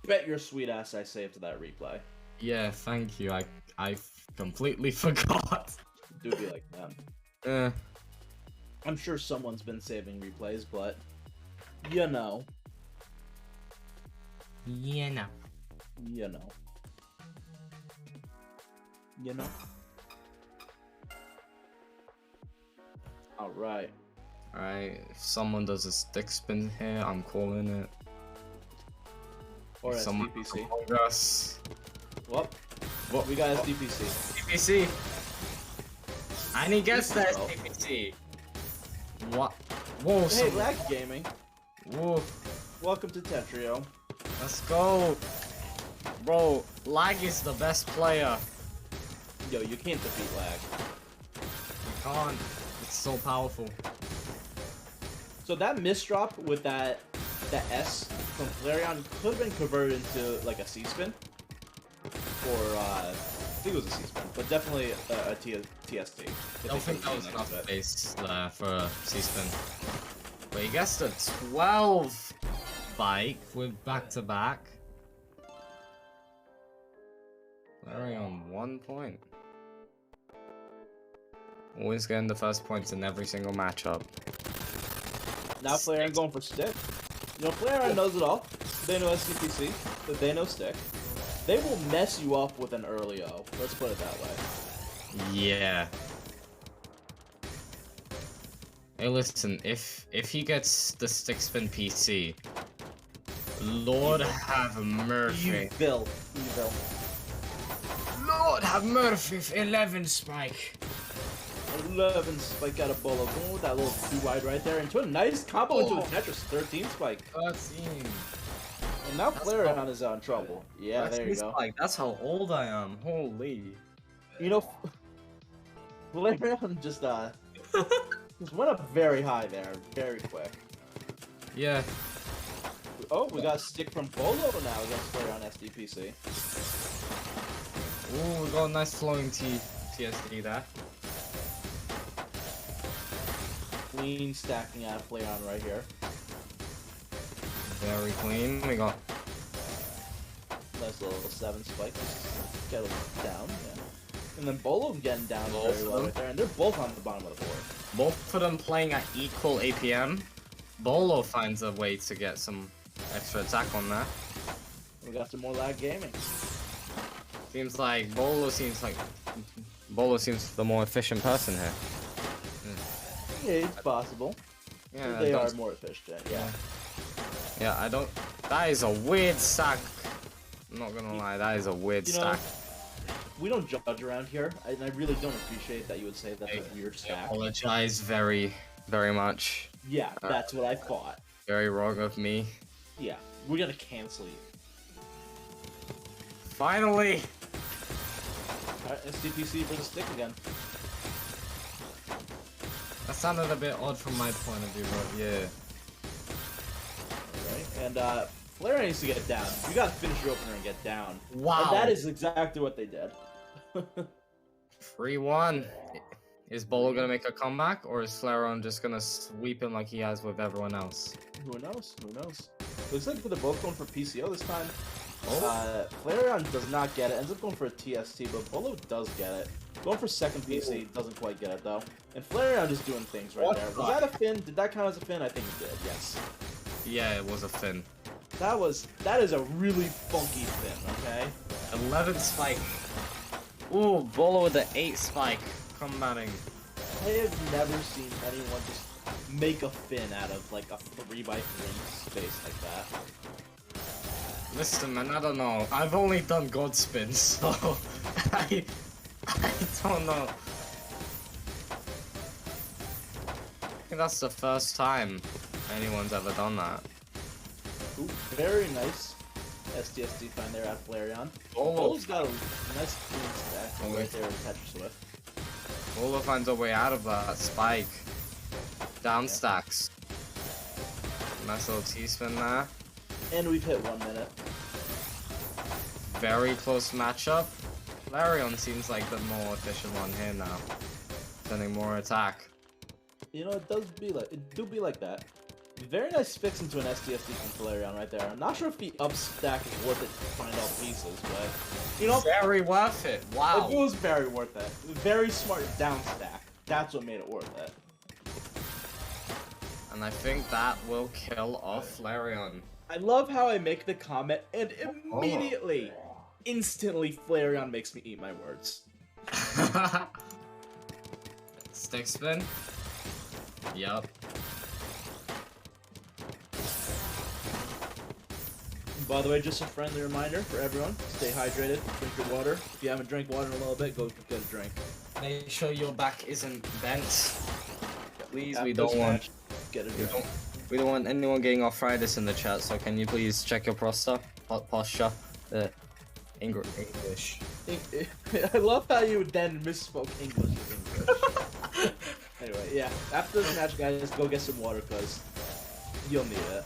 bet your sweet ass I saved that replay. Yeah, thank you. I completely forgot. Do be like that. I'm sure someone's been saving replays, but you know. You know. You know. You know. All right. Alright, if someone does a stick spin here, I'm calling it. Or if someone SDPC. Us. What? We got SDPC. SDPC! And he gets the SDPC. What? Whoa, hey, Lag Gaming. Whoa. Welcome to Tetrio. Let's go. Bro, Lag is the best player. Yo, you can't defeat Lag. You can't. It's so powerful. So that misdrop with that S from Flareon could have been converted into like a C-spin. Or, I think it was a C-spin, but definitely a TST. I don't think that was enough base there for a C-spin. But he gets the 12 spike with back-to-back. Larry on 1 point. Always getting the first points in every single matchup. Now Flareon going for stick. You know, Flareon knows it all. They know SCPC, but they know stick. They will mess you up with an early O. Let's put it that way. Yeah. Hey, listen, if he gets the stick spin PC, Lord have Murphy. Evil. Lord have Murphy for 11 spike. 11 spike out of Bolo. Going with that little too wide right there. Into a nice combo into a Tetris. 13 spike. 13. And now Flareon is in trouble. Yeah, there you go. Spike. That's how old I am. Holy. You know, Flareon just went up very high there, very quick. Yeah. Oh, we got a stick from Bolo now against Flareon SDPC. Ooh, we got a nice flowing TSD there. Clean stacking out of Flareon right here. Very clean. We got nice little 7 spike. Just get him down, yeah. And then Bolo getting down very well right there, and they're both on the bottom of the board. Both of them playing at equal APM. Bolo finds a way to get some extra attack on that. We got some more lag gaming. Seems like Bolo seems the more efficient person here. Yeah, it's possible. Yeah, they are more efficient, yeah. Yeah, I don't... That is a weird stack. I'm not gonna lie, that is a weird stack. We don't judge around here, and I really don't appreciate that you would say that's a weird stack. I apologize very, very much. Yeah, that's what I thought. Very wrong of me. Yeah, we're gonna cancel you. Finally! Alright, SDPC for the stick again. That sounded a bit odd from my point of view, but yeah. Alright, and Flareon needs to get down. You gotta finish your opener and get down. Wow! And that is exactly what they did. 3-1. Is Bolo gonna make a comeback, or is Flareon just gonna sweep him like he has with everyone else? Who knows? Who knows? Looks like they're both going for PCO this time. Oh. Flareon does not get it. Ends up going for a TST, but Bolo does get it. Going for second PC, doesn't quite get it though. And Flareon just doing things right there. Was that a fin? Did that count as a fin? I think it did, yes. Yeah, it was a fin. That is a really funky fin, okay? 11 spike. Ooh, Bolo with the 8 spike. Combating. I have never seen anyone just make a fin out of like a 3x3 space like that. Listen, man, I don't know. I've only done God spins, so I don't know. I think that's the first time anyone's ever done that. Ooh, very nice STSD find there at Flareon. Bolo. Bolo's got a nice clean stack right there to catch us with. Bolo finds a way out of that spike. Down stacks. Nice little T-spin there. And we've hit 1 minute. Very close matchup. Flareon seems like the more efficient one here now. Sending more attack. You know, it do be like that. Very nice fix into an STSD from Flareon right there. I'm not sure if the up stack is worth it to find all pieces, but you know, very worth it. Wow. It was very worth it. Very smart down stack. That's what made it worth it. And I think that will kill off Flareon. I love how I make the comment and immediately, instantly, Flareon makes me eat my words. Stick spin? Yup. By the way, just a friendly reminder for everyone, stay hydrated, drink your water. If you haven't drank water in a little bit, go get a drink. Make sure your back isn't bent. Please, After we don't want... Get a drink. We don't want anyone getting arthritis in the chat, so can you please check your posture? English. I love how you then misspoke English with English. Anyway, yeah. After this match, guys, go get some water, because you'll need it.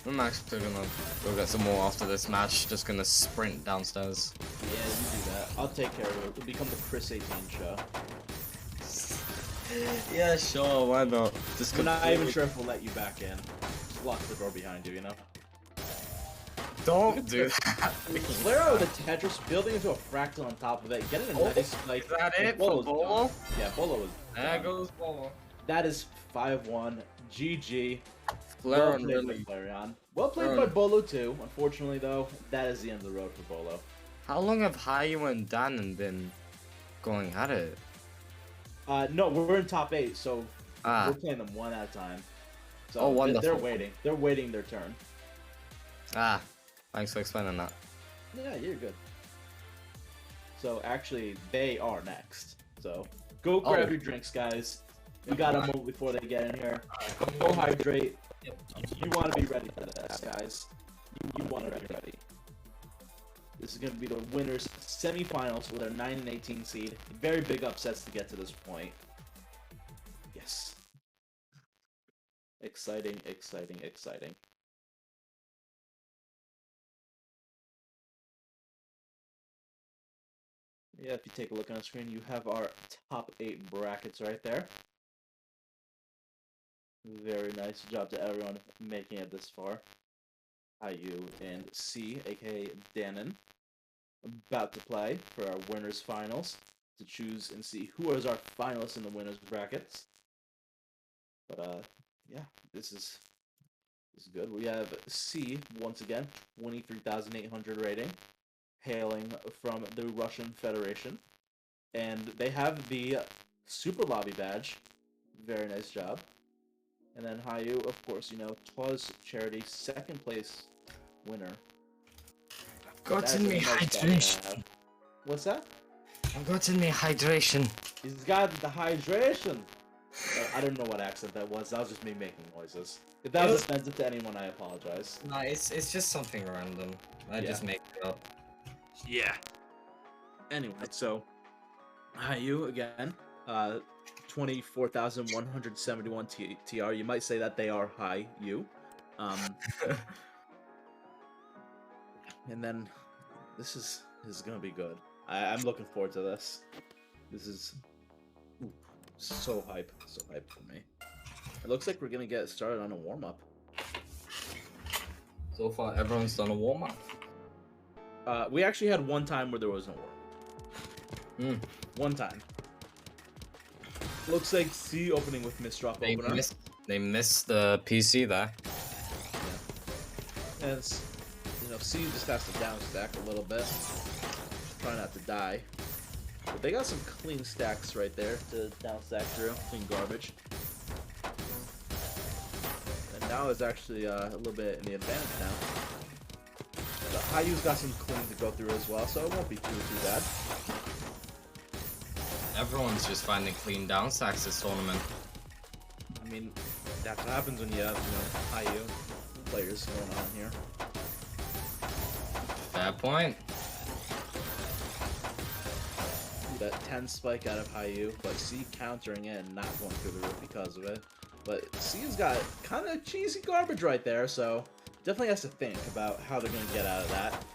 I'm actually gonna go get some more after this match. Just gonna sprint downstairs. Yeah, you do that. I'll take care of it. It'll become the Chris 18 show. Yeah, sure, why not? I'm not even sure if we'll let you back in. Just lock the door behind you, you know? Don't do that. Flare out with a Tetris, building into a fractal on top of it, getting a nice, like... Is that it for Bolo? Yeah, Bolo was There goes Bolo. That is 5-1. GG. Flare Well played by really... Flareon. Well played by Bolo too. Unfortunately though, that is the end of the road for Bolo. How long have Hayu and Dan been going at it? No, we're in top 8, so Ah. we're playing them one at a time. So Oh, wonderful. they're waiting. They're waiting their turn. Ah, thanks for explaining that. Yeah, you're good. So actually, they are next. So go grab your drinks, guys. We got a moment before they get in here. Go hydrate. You want to be ready for this, guys. You want to be ready. This is going to be the winners' semifinals with our 9 and 18 seed. Very big upsets to get to this point. Yes. Exciting, exciting, exciting. Yeah, if you take a look on the screen, you have our top 8 brackets right there. Very nice job to everyone making it this far. IU and C, aka Danon, about to play for our winners finals to choose and see who is our finalists in the winners brackets. But yeah, this is good. We have C once again, 23,800 rating, hailing from the Russian Federation, and they have the Super Lobby badge. Very nice job. And then Hayu, of course, you know, TAWS charity second place winner. Gotten me hydration. What's that? I've gotten me hydration. He's got the hydration. I don't know what accent that was. That was just me making noises. If that was offensive to anyone, I apologize. Nah, it's just something random. I just make it up. Yeah. Anyway, so Hayu again. 24,171 TR. You might say that they are high U. And then this is gonna be good. I'm looking forward to this. This is so hype for me. It looks like we're gonna get started on a warm up. So far, everyone's done a warm up. We actually had one time where there was no warm up. One time. Looks like C opening with misdrop opener. They missed the PC there. Yeah. And you know, C just has to down stack a little bit. Try not to die. But they got some clean stacks right there to down stack through. Clean garbage. And now is actually a little bit in the advantage now. But Hayu's got some clean to go through as well, so it won't be too bad. Everyone's just finding clean down stacks this tournament. I mean, that's what happens when you have, you know, Hayu players going on here. Fair point. That 10 spike out of Hayu, but C countering it and not going through the roof because of it. But C's got kind of cheesy garbage right there, so definitely has to think about how they're going to get out of that.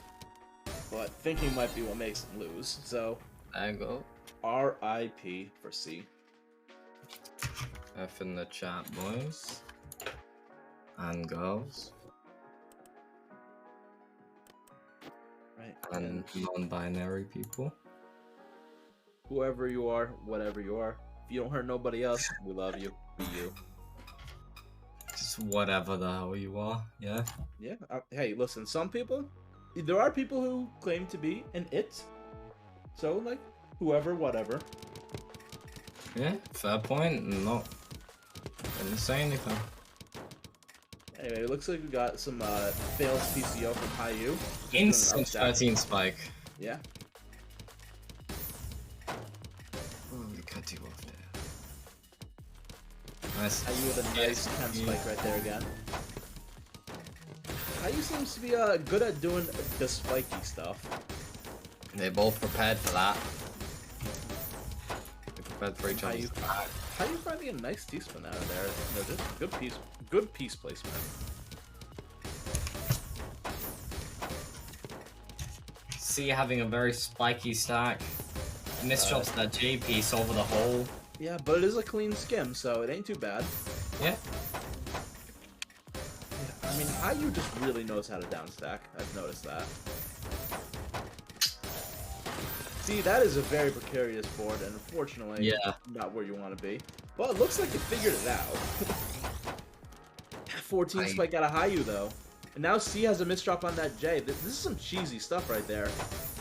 But thinking might be what makes them lose, so... There you go. RIP for C. F in the chat, boys. And girls. Right. And non-binary people. Whoever you are, whatever you are, if you don't hurt nobody else, we love you. Be you. Just whatever the hell you are, yeah? Yeah. Hey, listen, some people, there are people who claim to be an it. So, like, whoever, whatever. Yeah, fair point. No. Didn't say anything. Anyway, it looks like we got some fails PCO from Hayu. Instant 13 spike. Yeah. Cut you off there. Nice. Hayu with a nice 10 spike right there again. Hayu seems to be good at doing the spiky stuff. They both prepared for that. bed 3 jumps. How are you finding a nice T-spin out of there? No, just good piece placement. C having a very spiky stack. Misdrops that J piece over the hole. Yeah, but it is a clean skim, so it ain't too bad. Yeah. I mean, IU just really knows how to downstack. I've noticed that. See, that is a very precarious board, and unfortunately, not where you want to be. Well, it looks like you figured it out. 14 spike out of Hayu, though. And now C has a misdrop on that J. This is some cheesy stuff right there.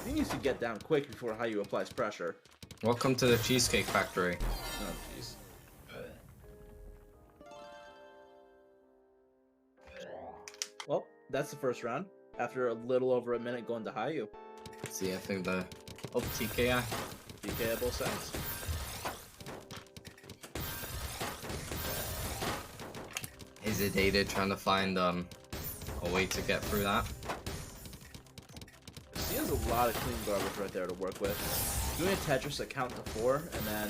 He needs to get down quick before Hayu applies pressure. Welcome to the Cheesecake Factory. Oh, jeez. Well, that's the first round. After a little over a minute going to Hayu. See, I think the... Oh, TKI. TKI both sides. Hesitated, trying to find a way to get through that. He has a lot of clean garbage right there to work with. Doing a Tetris at count to 4, and then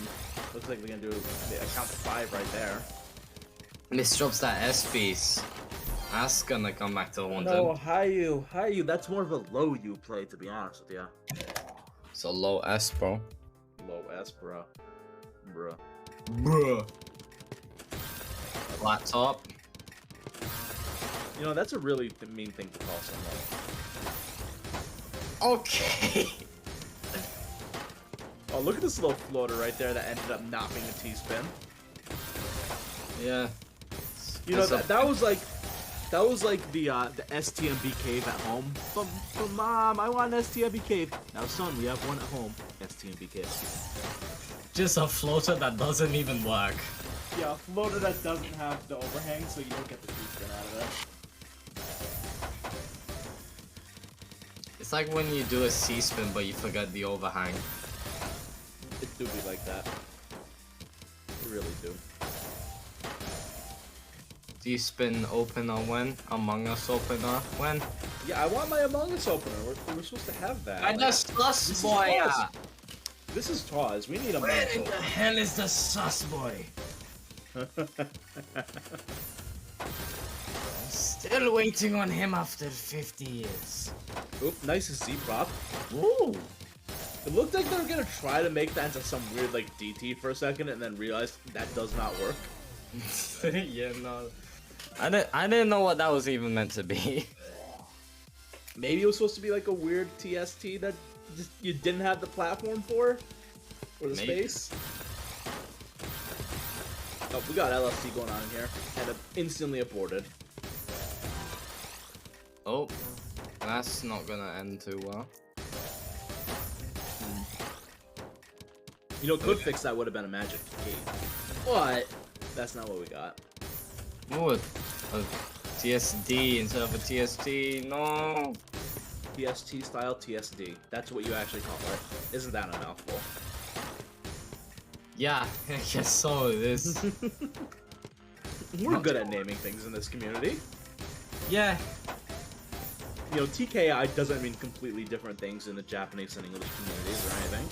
looks like we're gonna do a count to 5 right there. Misdrops that S piece. That's gonna come back to haunt him. No, Hayu, that's more of a low U play, to be honest with you. It's a low S, bro. Low S, bro. Bruh. Bruh. Flat top. You know, that's a really mean thing to call someone. Okay. Oh, look at this little floater right there that ended up not being a T-spin. Yeah. You know, that was like the STMB cave at home. But Mom, I want an STMB cave. Now, son, we have one at home. STMB cave. Just a floater that doesn't even work. Yeah, a floater that doesn't have the overhang, so you don't get the T-spin out of it. It's like when you do a C-spin, but you forget the overhang. It do be like that. It really do. Do you spin opener when? Among Us opener when? Yeah, I want my Among Us opener. We're supposed to have that. I just sus boy. This is TAWS. We need a. Where in the hell is the sus boy? Still waiting on him after 50 years. Oop, nice Z prop. Ooh. It looked like they were gonna try to make that into some weird like DT for a second, and then realize that does not work. Yeah, no. I didn't know what that was even meant to be. Maybe it was supposed to be like a weird TST that just you didn't have the platform for, or the space. Oh, we got LFC going on in here, and instantly aborted. Oh, that's not gonna end too well. You know, quick fix that would have been a magic key, but that's not what we got. Ooh, a TSD instead of a TST. No. TST style TSD. That's what you actually call it. Isn't that a mouthful? Yeah, I guess so. It is. We're good at naming things in this community. Yeah. You know, TKI doesn't mean completely different things in the Japanese and English communities or anything.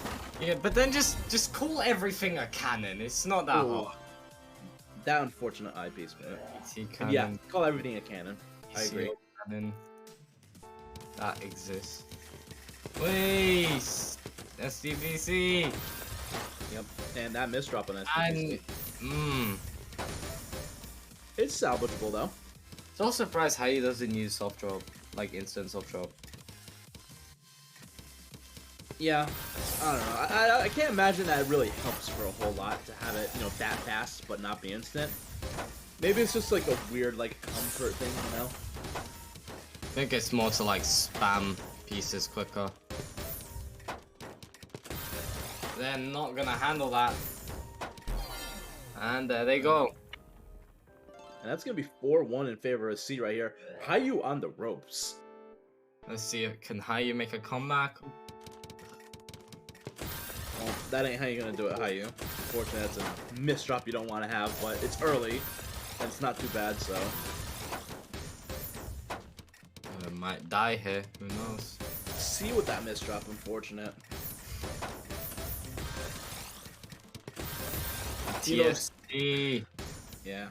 Yeah, but then just call everything a cannon. It's not that hard. That unfortunate eyepiece, man. Cannon. Yeah, call everything a cannon. I agree. Cannon. That exists. Wait! SDVC! Yep, and that misdrop on SDVC. It's salvageable, though. So surprised how he doesn't use soft drop, like instant soft drop. Yeah, I don't know. I can't imagine that it really helps for a whole lot to have it, you know, that fast but not be instant. Maybe it's just like a weird, like, comfort thing, you know? I think it's more to, like, spam pieces quicker. They're not gonna handle that. And there they go. And that's gonna be 4-1 in favor of C right here. Hayu on the ropes. Let's see, can Hayu make a comeback? Well, that ain't how you're gonna do it, Hayu. Unfortunately, that's a misdrop you don't want to have, but it's early, and it's not too bad, so. Might die here, who knows? C with that misdrop, unfortunate. TSD. Yeah.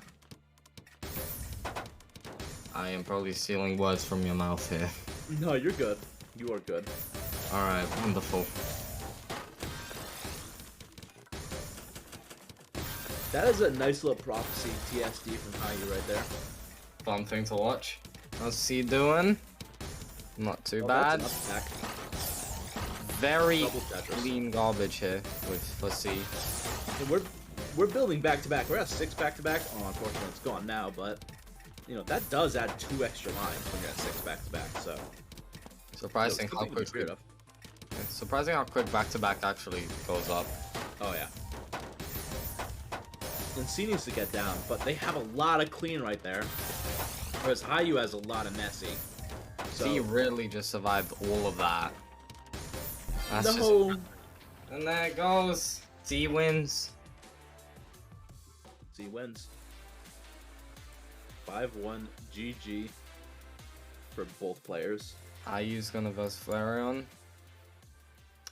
I am probably stealing words from your mouth here. No, you're good. You are good. Alright, wonderful. That is a nice little prophecy TSD from Hayu right there. Fun thing to watch. How's C doing? Not too bad. That's an up attack. Very Double Tetris. clean garbage here for C. And we're building back to back. We're at 6 back to back. Oh, unfortunately, it's gone now. But you know that does add 2 extra lines when you're at 6 back to back. So surprising how quick. Surprising how quick back to back actually goes up. Oh yeah. And C needs to get down, but they have a lot of clean right there. Whereas Hayu has a lot of messy. So C really just survived all of that. That's no. just... And there it goes. C wins. C wins. 5-1 GG for both players. Hayu's gonna verse Flareon.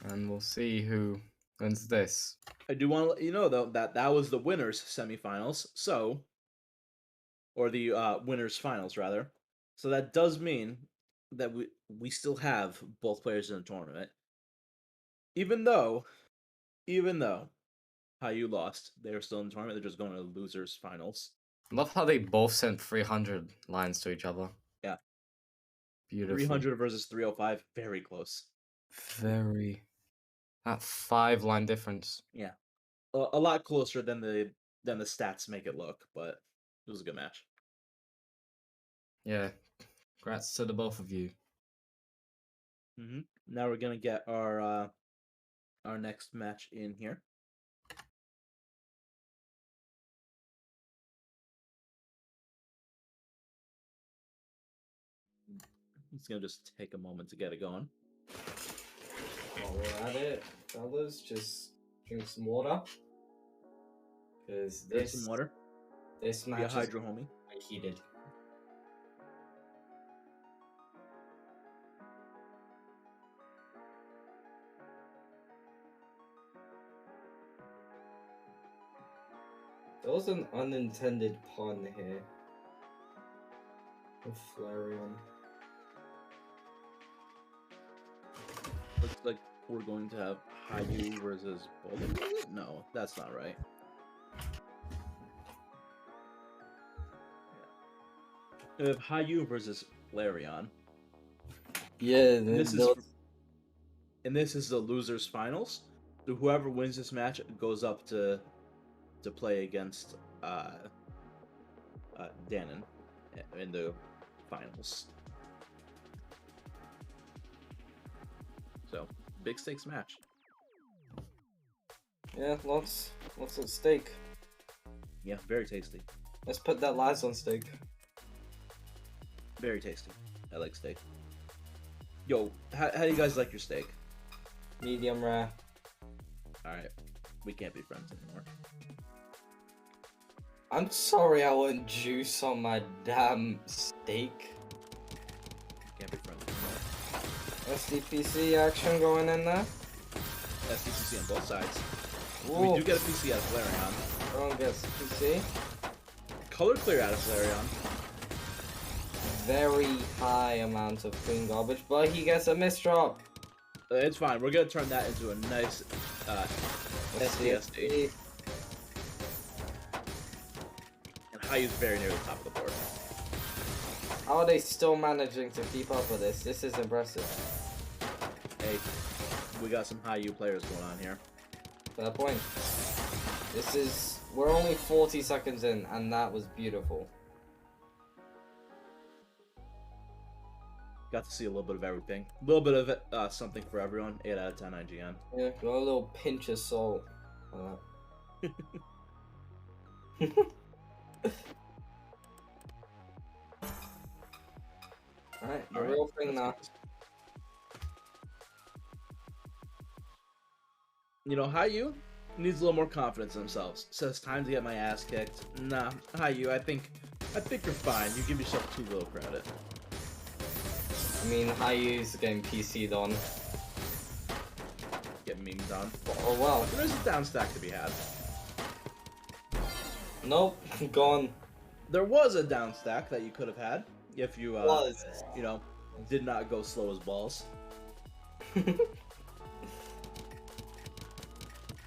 And we'll see who wins this. I do want to let you know though that was the winners semifinals. So, or the winners finals rather. So that does mean that we still have both players in the tournament. Even though Hayu lost, they are still in the tournament. They're just going to losers finals. Love how they both sent 300 lines to each other. Yeah. Beautiful. 300 versus 305, very close. Very. That 5-line difference. Yeah. A lot closer than the stats make it look, but it was a good match. Yeah. Congrats to the both of you. Now we're gonna get our next match in here. It's gonna just take a moment to get it going. While we're at it, fellas, just drink some water. Because Drink some water. this Be a match hydro homie. is heated. There was an unintended pun here. With Flareon. Looks like we're going to have Hayu versus Bullet. No, that's not right. Yeah. We have Hayu versus Flareon. Yeah, And this is the losers finals. So whoever wins this match goes up to play against Danon in the finals. So big stakes match. Yeah, lots at stake. Yeah, very tasty. Let's put that last on stake. Very tasty. I like steak. Yo, how do you guys like your steak? Medium rare. Alright, we can't be friends anymore. I'm sorry I want juice on my damn steak. Can't be friends anymore. SDPC action going in there. SDPC on both sides. Ooh. We do get a PC out of Flareon. Everyone gets PC. Color clear out of Flareon. Very high amount of clean garbage, but he gets a misdrop. It's fine. We're gonna turn that into a nice SDSD. And Hayu's very near the top of the board. How are they still managing to keep up with this? This is impressive. Hey, we got some Hayu players going on here. Fair point. We're only 40 seconds in, and that was beautiful. Got to see a little bit of everything. A little bit of something for everyone. 8 out of 10 IGN. Yeah, got a little pinch of salt. Alright, the real thing now. You know, Hayu needs a little more confidence in themselves. Says time to get my ass kicked. Nah, Hayu, I think you're fine. You give yourself too little credit. I mean, Hayu's getting PC'd on. Get memed on. Oh wow. There is a down stack to be had. Nope, gone. There was a down stack that you could have had if you, Was. you know, did not go slow as balls.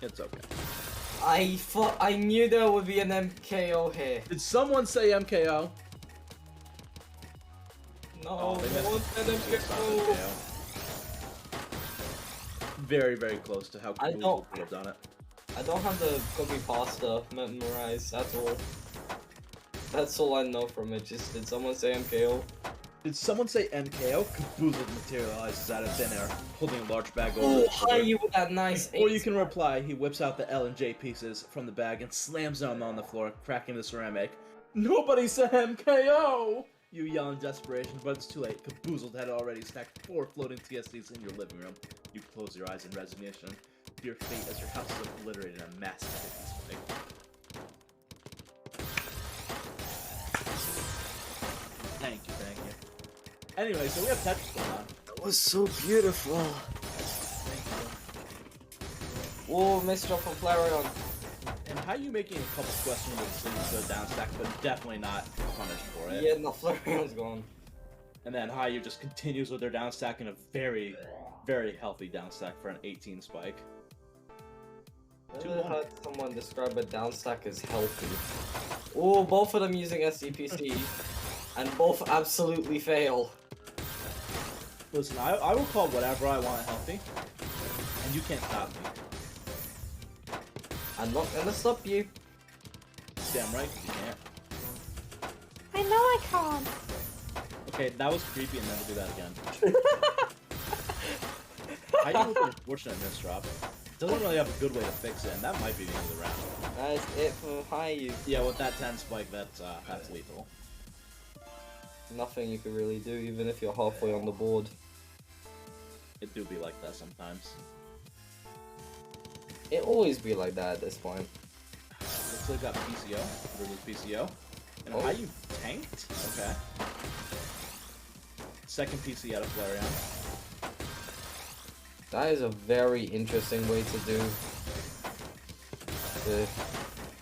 It's okay. I knew there would be an MKO here. Did someone say MKO? No, they there missed was an MKO. Very, very close to how I cool don't- would have done it. I don't have the cookie pasta memorized, that's all. That's all I know from it. Just, did someone say MKO? Did someone say MKO? Caboozled materializes out of thin air, holding a large bag over Oh, his shoulder. hi, you with that nice Or you ace. can reply, he whips out the L and J pieces from the bag and slams them on the floor, cracking the ceramic. Nobody said MKO! You yell in desperation, but it's too late. Caboozled had already stacked 4 floating TSDs in your living room. You close your eyes in resignation. Your fate as your house is obliterated in a massive sticky spike. Thank you, thank you. Anyway, so we have Tetris going on. That was so beautiful. Oh, missed drop from Flareon. And how you making a couple questionable decisions to a down stack, but definitely not punished for it. Yeah, no, Flareon's gone. And then Hayu just continues with their down stack in a very, very healthy down stack for an 18 spike. Never heard someone describe a down stack as healthy. Oh, both of them using SCPC, and both absolutely fail. Listen, I will call whatever I want healthy, and you can't stop me. I'm not gonna stop you. Damn right, you can't. I know I can't. Okay, that was creepy, and never do that again. Hayu with an unfortunate misdrop. Doesn't really have a good way to fix it, and that might be the end of the round. That's it for Hayu. Yeah, with that 10 spike, that's lethal. Nothing you can really do, even if you're halfway on the board. It do be like that sometimes. It always be like that at this point. Looks like got PCO versus PCO. And Oh. Hayu tanked? Okay. Second PC out of Flareon. That is a very interesting way to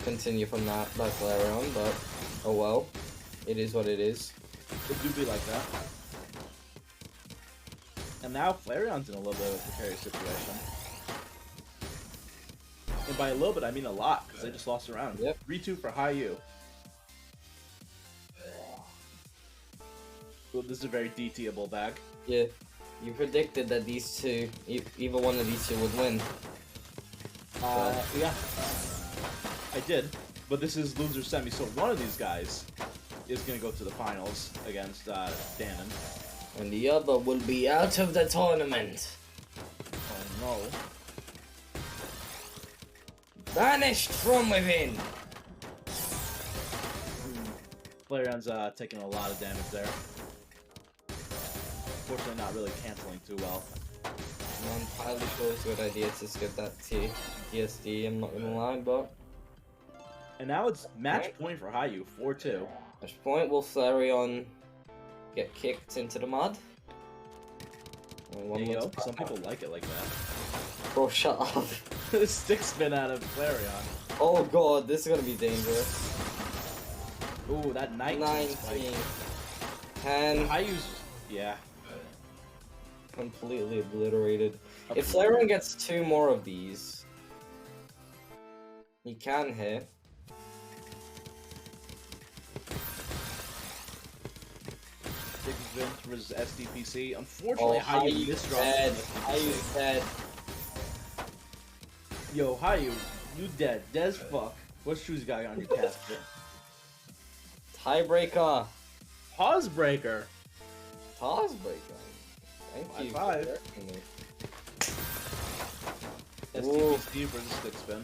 continue from that Flareon, but oh well. It is what it is. It do be like that. And now Flareon's in a little bit of a precarious situation. And by a little bit, I mean a lot, because they just lost a round. Yep. 3-2 for Hayu. Well, this is a very DT-able bag. Yeah, you predicted that these two, either one of these two would win. Yeah. I did. But this is loser semi, so one of these guys is going to go to the finals against Danon. And the other will be out of the tournament. Oh no. Banished from within. Flareon's taking a lot of damage there. Fortunately, not really canceling too well. I'm not entirely sure it's a good idea to skip that TSD, I'm not gonna lie, but... And now it's match point for Hayu, 4-2. At which point will Flareon get kicked into the mud? There you go. Some people like it like that. Bro, shut up. Stick spin out of Flareon. Oh god, this is gonna be dangerous. Ooh, that 19 19. spike. And Hayu's... Yeah. completely obliterated. Okay. If Flareon gets 2 more of these, he can hit. Big event versus SDPC. Unfortunately, Oh, Hayu Hayu's misdropped dead. from Hayu's SDPC. dead. Yo, Hayu, you dead. Dead as fuck. What shoes you got on your casket? Tiebreaker. Pause breaker. TAWS breaker. Thank High you. five. For correcting me. SDPC versus stick spin.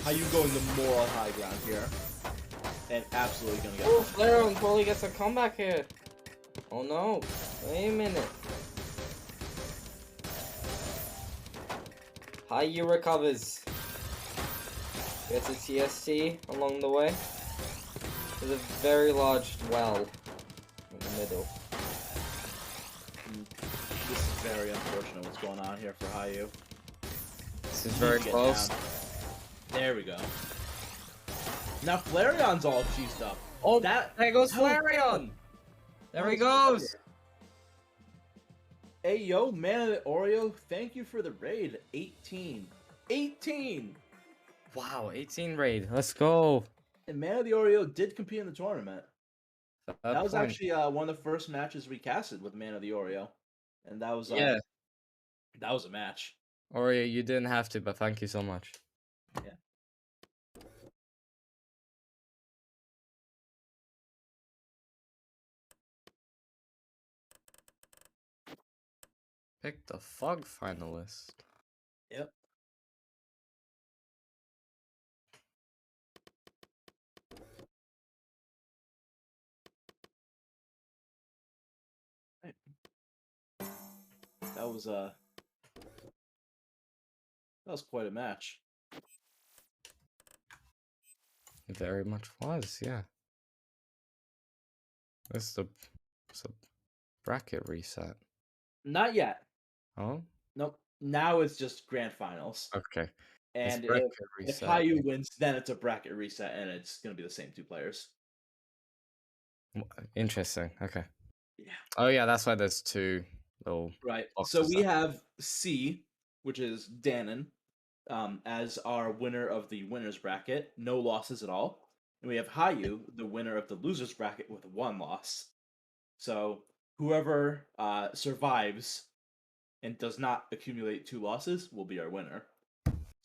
Hayu going the moral high ground here. And absolutely gonna get Oh, Flareon probably gets a comeback here. Oh no. Wait a minute. Hayu recovers. Gets a TST along the way. There's a very large well in the middle. This is very unfortunate what's going on here for Hayu. This is Need very to get close. down. There we go. Now Flareon's all cheesed up. Oh, That there goes Flareon! There he goes! Hey, yo, man of the Oreo, thank you for the raid. 18. 18! Wow, 18 raid. Let's go. And man of the Oreo did compete in the tournament. That was Point. actually one of the first matches we casted with man of the Oreo. And that was Yeah. that was a match. Oreo, you didn't have to, but thank you so much. Yeah. Pick the Fog finalist. Yep. That was quite a match. It very much was, yeah. It's a bracket reset. Not yet. Oh? Nope. Now it's just grand finals. Okay. And bracket if reset. Hayu wins, then it's a bracket reset, and it's going to be the same two players. Interesting. Okay. Yeah. Oh yeah, that's why there's two little Right. boxes So we there. have C, which is Danon, as our winner of the winners bracket, no losses at all. And we have Hayu, the winner of the losers bracket, with 1 loss. So whoever survives and does not accumulate 2 losses will be our winner.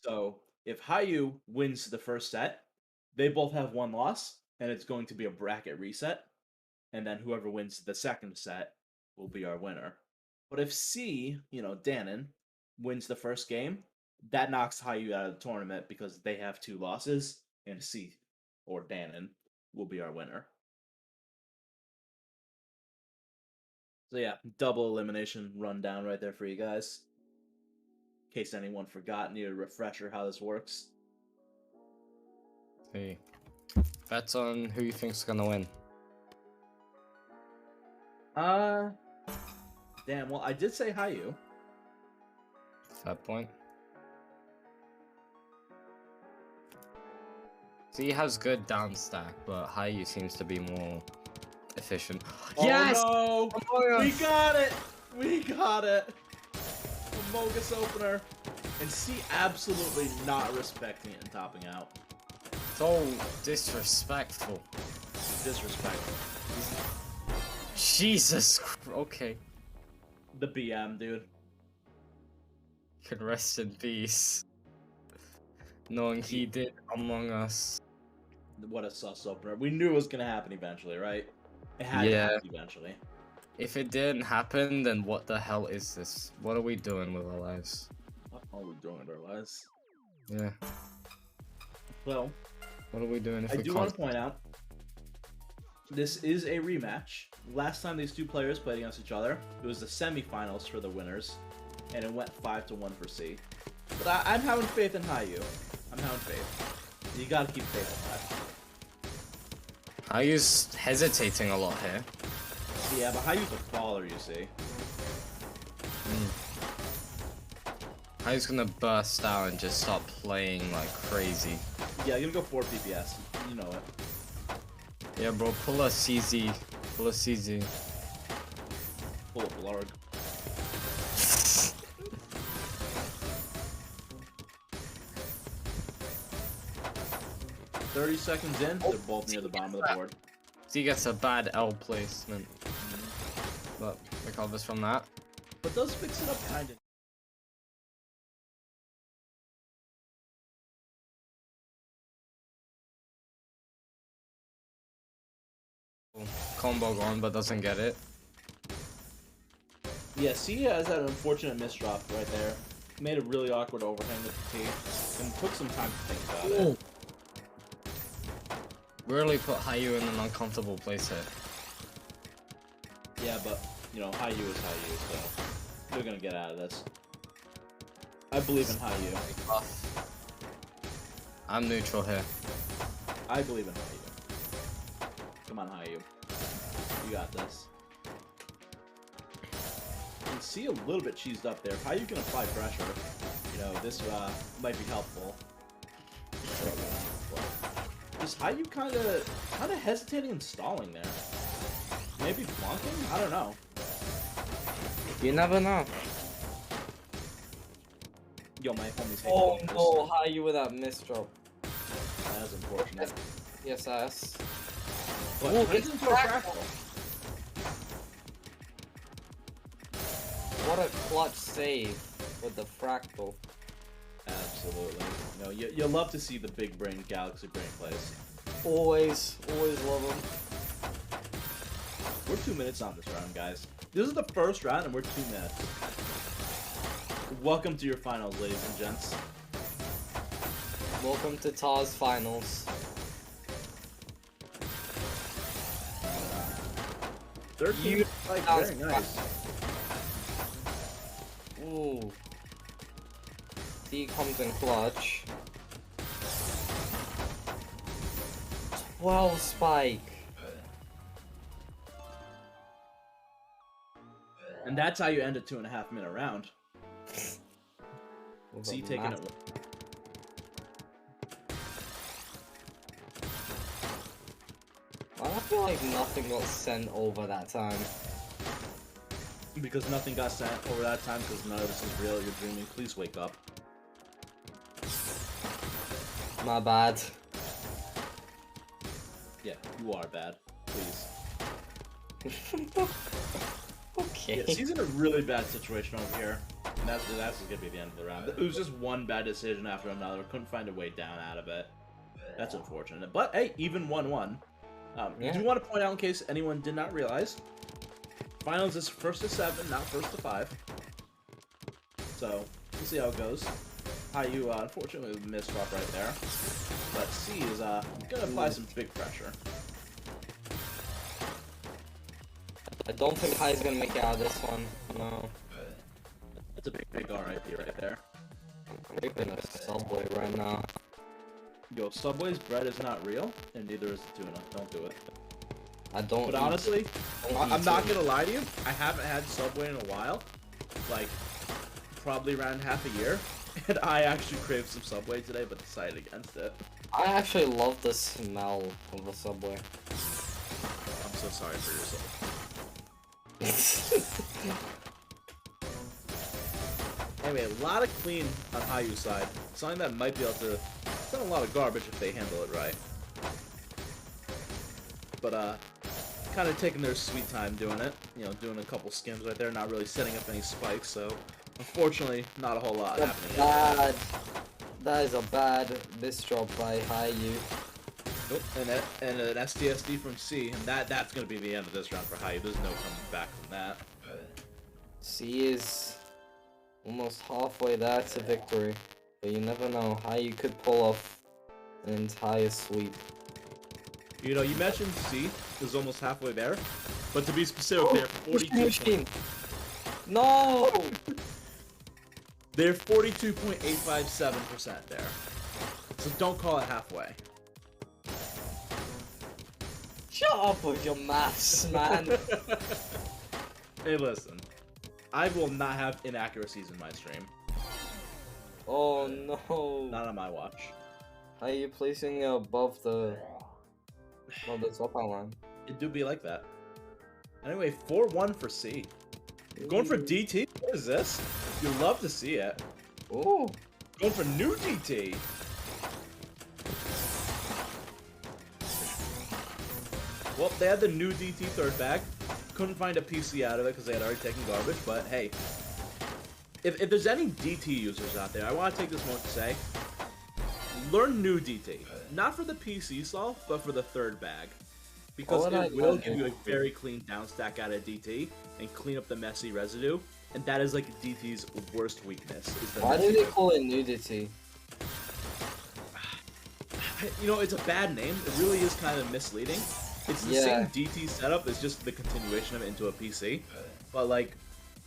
So if Hayu wins the first set, they both have 1 loss, and it's going to be a bracket reset. And then whoever wins the second set will be our winner. But if C, Danon, wins the first game, that knocks Hayu out of the tournament because they have 2 losses, and C, or Danon, will be our winner. So yeah, double elimination rundown right there for you guys. In case anyone forgot, need a refresher how this works. See. Bets on who you think's gonna win. Damn, well, I did say Hayu. Fair point. C has good down stack, but Hayu seems to be more efficient. Yes! Oh no! We got it! We got it! Amogus opener. And C absolutely not respecting it and topping out. So disrespectful. Disrespectful. Jesus. Okay. The BM, dude. Can rest in peace. Knowing he did Among Us. What a sus opener. We knew it was gonna happen eventually, right? It had to happen eventually. If it didn't happen, then what the hell is this? What are we doing with our lives? What are we doing with our lives? Yeah. Well, What are we doing if I we do can't? want to point out, this is a rematch. Last time these two players played against each other, it was the semifinals for the winners, and it went 5-1 for C. But I'm having faith in Hayu. I'm having faith. You gotta keep faith in that. Hayu's hesitating a lot here. Yeah, but Hayu's a baller, you see. Hayu's gonna burst out and just start playing like crazy. Yeah, you're gonna go 4 PPS. You know it. Yeah, bro, pull a CZ. Pull a CZ. Pull a Blarg. "30 seconds in, they're both near the bottom of the board." He gets a bad L placement. But recovers from that. But does fix it up kinda. Combo going, but doesn't get it. Yeah, C has that unfortunate misdrop right there. Made a really awkward overhang with the T, and took some time to think about it. Really put Hayu in an uncomfortable place here. Yeah, but, Hayu is Hayu, so they're gonna get out of this. I believe in Hayu. I'm neutral here. I believe in Hayu. Come on, Hayu. You got this. You can see a little bit cheesed up there. Hayu can apply pressure. This might be helpful. Just how you kind of hesitating and stalling there. Maybe flunking? I don't know. You never know. Yo, my homie's taking Oh it no, how you with that misdrop? That is unfortunate. Yes, ass. But Ooh, turns it's into a fractal. What a clutch save with the fractal. Absolutely. You know, you love to see the big brain Galaxy Brain plays. Always love them. We're 2 minutes on this round, guys. This is the first round, and we're 2 minutes. Welcome to your finals, ladies and gents. Welcome to TAWS finals. 13 like, very nice. Ooh. D comes in clutch. 12 spike. And that's how you end a 2.5 minute round. With See, a taking math- it. I feel like nothing got sent over that time. Because nothing got sent over that time, because none of this is real. You're dreaming. Please wake up. My bad. Yeah, you are bad. Please. Okay. Yeah, he's in a really bad situation over here. And that's gonna be the end of the round. It was just one bad decision after another. Couldn't find a way down out of it. That's unfortunate. But hey, even 1-1. Yeah. I do want to point out, in case anyone did not realize, finals is 1st to 7, not 1st to 5. So we'll see how it goes. You unfortunately missed drop right there. But C is gonna apply some big pressure. I don't think Hai's gonna make it out of this one. No. That's a big RIP right there. I'm making a Subway right now. Yo, Subway's bread is not real, and neither is the tuna. Don't do it. I don't. But eat- honestly, don't I'm eat not tuna. gonna lie to you. I haven't had Subway in a while, like probably around half a year, and I actually craved some Subway today, but decided against it. I actually love the smell of the Subway. I'm so sorry for your soul. Anyway, a lot of clean on Hayu's side. Something that might be able to send a lot of garbage if they handle it right. But kind of taking their sweet time doing it. You know, doing a couple skims right there, not really setting up any spikes. So, unfortunately, not a whole lot happening. Bad. That is a bad misdrop by Hayu. Nope, and an STSD from C, and that's gonna be the end of this round for Hayu. There's no coming back from that. C is almost halfway there to victory, but you never know. Hayu could pull off an entire sweep. You know, you mentioned C is almost halfway there, but to be specific, they're 42. Machine. No. They're 42.857% there. So don't call it halfway. Shut up with your maths, man. Hey, listen. I will not have inaccuracies in my stream. Oh no. Not on my watch. How are you placing it above the top outline? It do be like that. Anyway, 4-1 for C. Going for DT? What is this? You love to see it. Ooh. Going for new DT. Well, they had the new DT third bag. Couldn't find a PC out of it because they had already taken garbage, but hey. If there's any DT users out there, I want to take this moment to say, learn new DT. Not for the PC solve, but for the third bag. Because it will give you a very clean down stack out of DT and clean up the messy residue. And that is like DT's worst weakness. Is the Why do messy they call it nudity? You know, it's a bad name. It really is kind of misleading. It's the same DT setup, it's just the continuation of it into a PC. But like,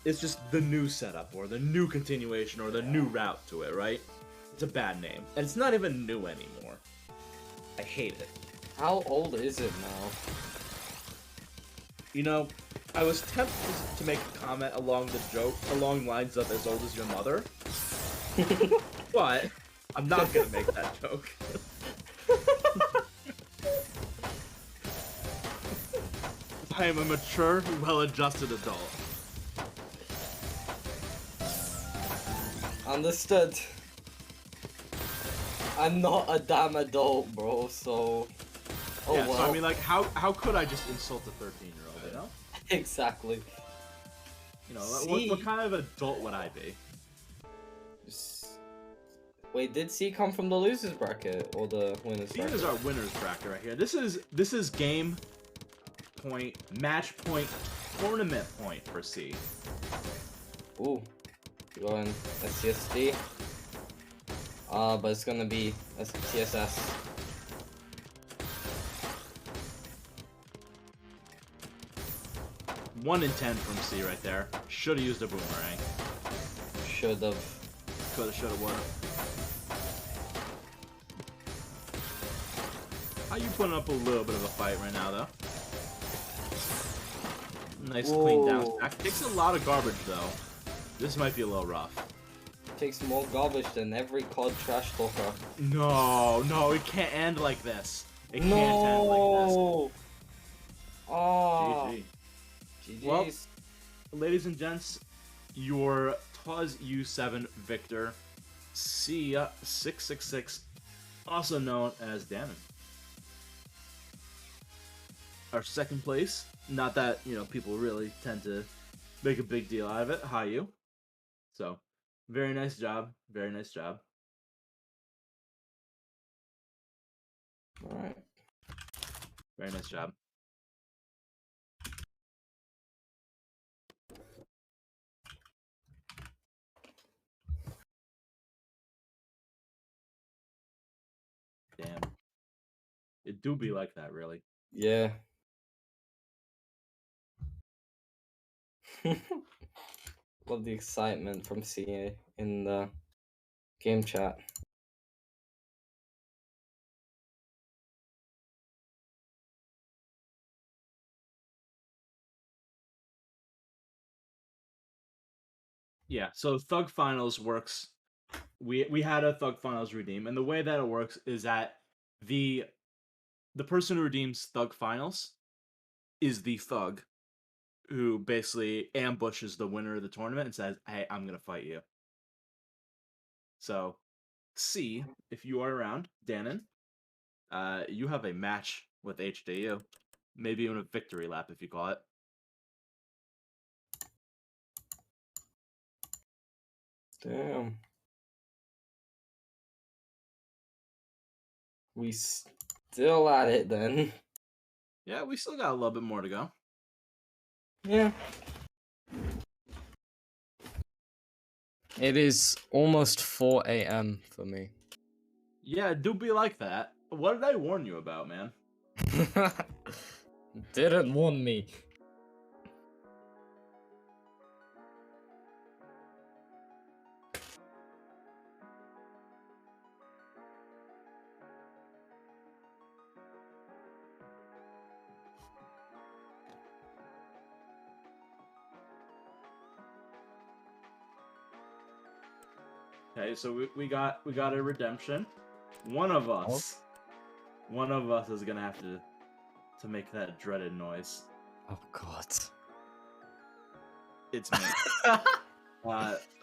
it's just the new setup, or the new continuation, or the new route to it, right? It's a bad name. And it's not even new anymore. I hate it. How old is it now? You know, I was tempted to make a comment along the lines of as old as your mother. But I'm not gonna make that joke. I am a mature, well-adjusted adult. Understood. I'm not a damn adult, bro, so... Oh, yeah, well. so I mean, like, how could I just insult a 13-year-old, you know? Exactly. You know, what kind of adult would I be? Wait, did C come from the losers bracket or the winners bracket? C is our winners bracket right here. This is game point, match point, tournament point for C. Ooh, going SCSD. But it's gonna be TSS. One in 10 from C right there. Should have used a boomerang. Should have. Could have, should have, would have. How you putting up a little bit of a fight right now, though? Nice clean down stack. Takes a lot of garbage, though. This might be a little rough. Takes more garbage than every COD trash talker. No, no, it can't end like this. It can't end like this. Oh. GG. GG's. Well, ladies and gents, your TAWS U7 victor, C666, also known as Damon. Our second place, not that, you know, people really tend to make a big deal out of it, hi you. So, very nice job, very nice job. Alright. Very nice job. Damn. It do be like that, really. Yeah. Love the excitement from CA in the game chat. Yeah, so Thug Finals works. We had a Thug Finals redeem, and the way that it works is that the person who redeems Thug Finals is the thug who basically ambushes the winner of the tournament and says, "Hey, I'm gonna fight you." So, C, if you are around, Danon, you have a match with HDU, maybe even a victory lap if you call it. Damn. We still at it then. Yeah, we still got a little bit more to go. Yeah. It is almost 4 a.m. for me. Yeah, it do be like that. What did I warn you about, man? Didn't warn me. Okay, so we got a redemption. One of us is gonna have to make that dreaded noise. Oh god. It's me.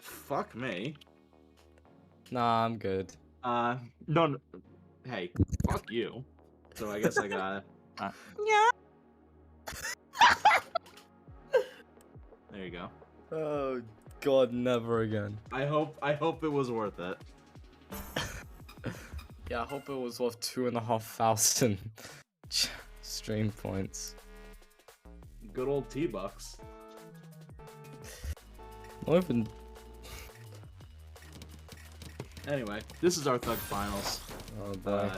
Fuck me. Nah, I'm good. No, hey, fuck you. So I guess I gotta. Yeah. There you go. Oh god, never again. I hope it was worth it. Yeah, I hope it was worth 2,500 stream points. Good old T-Bucks. Not even. Anyway, this is our Thug Finals. Oh boy.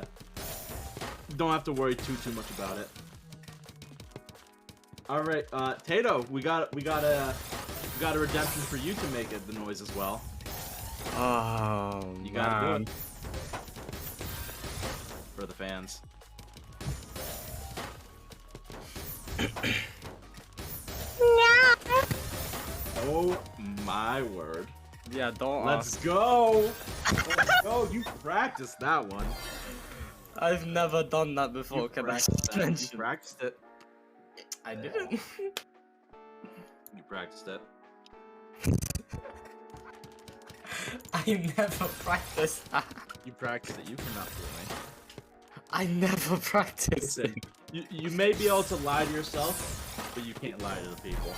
Don't have to worry too much about it. All right, Tato, we got a redemption for you to make it the noise as well. Oh, you gotta do it for the fans. Oh my word! Yeah, don't. Let's go. Let's go. You practiced that one. I've never done that before. You Can I practiced that. mention? You practiced it. I didn't. You practiced it. I never practiced that. You practiced it. You cannot fool me. I never practiced Listen, you may be able to lie to yourself, but you can't lie to the people.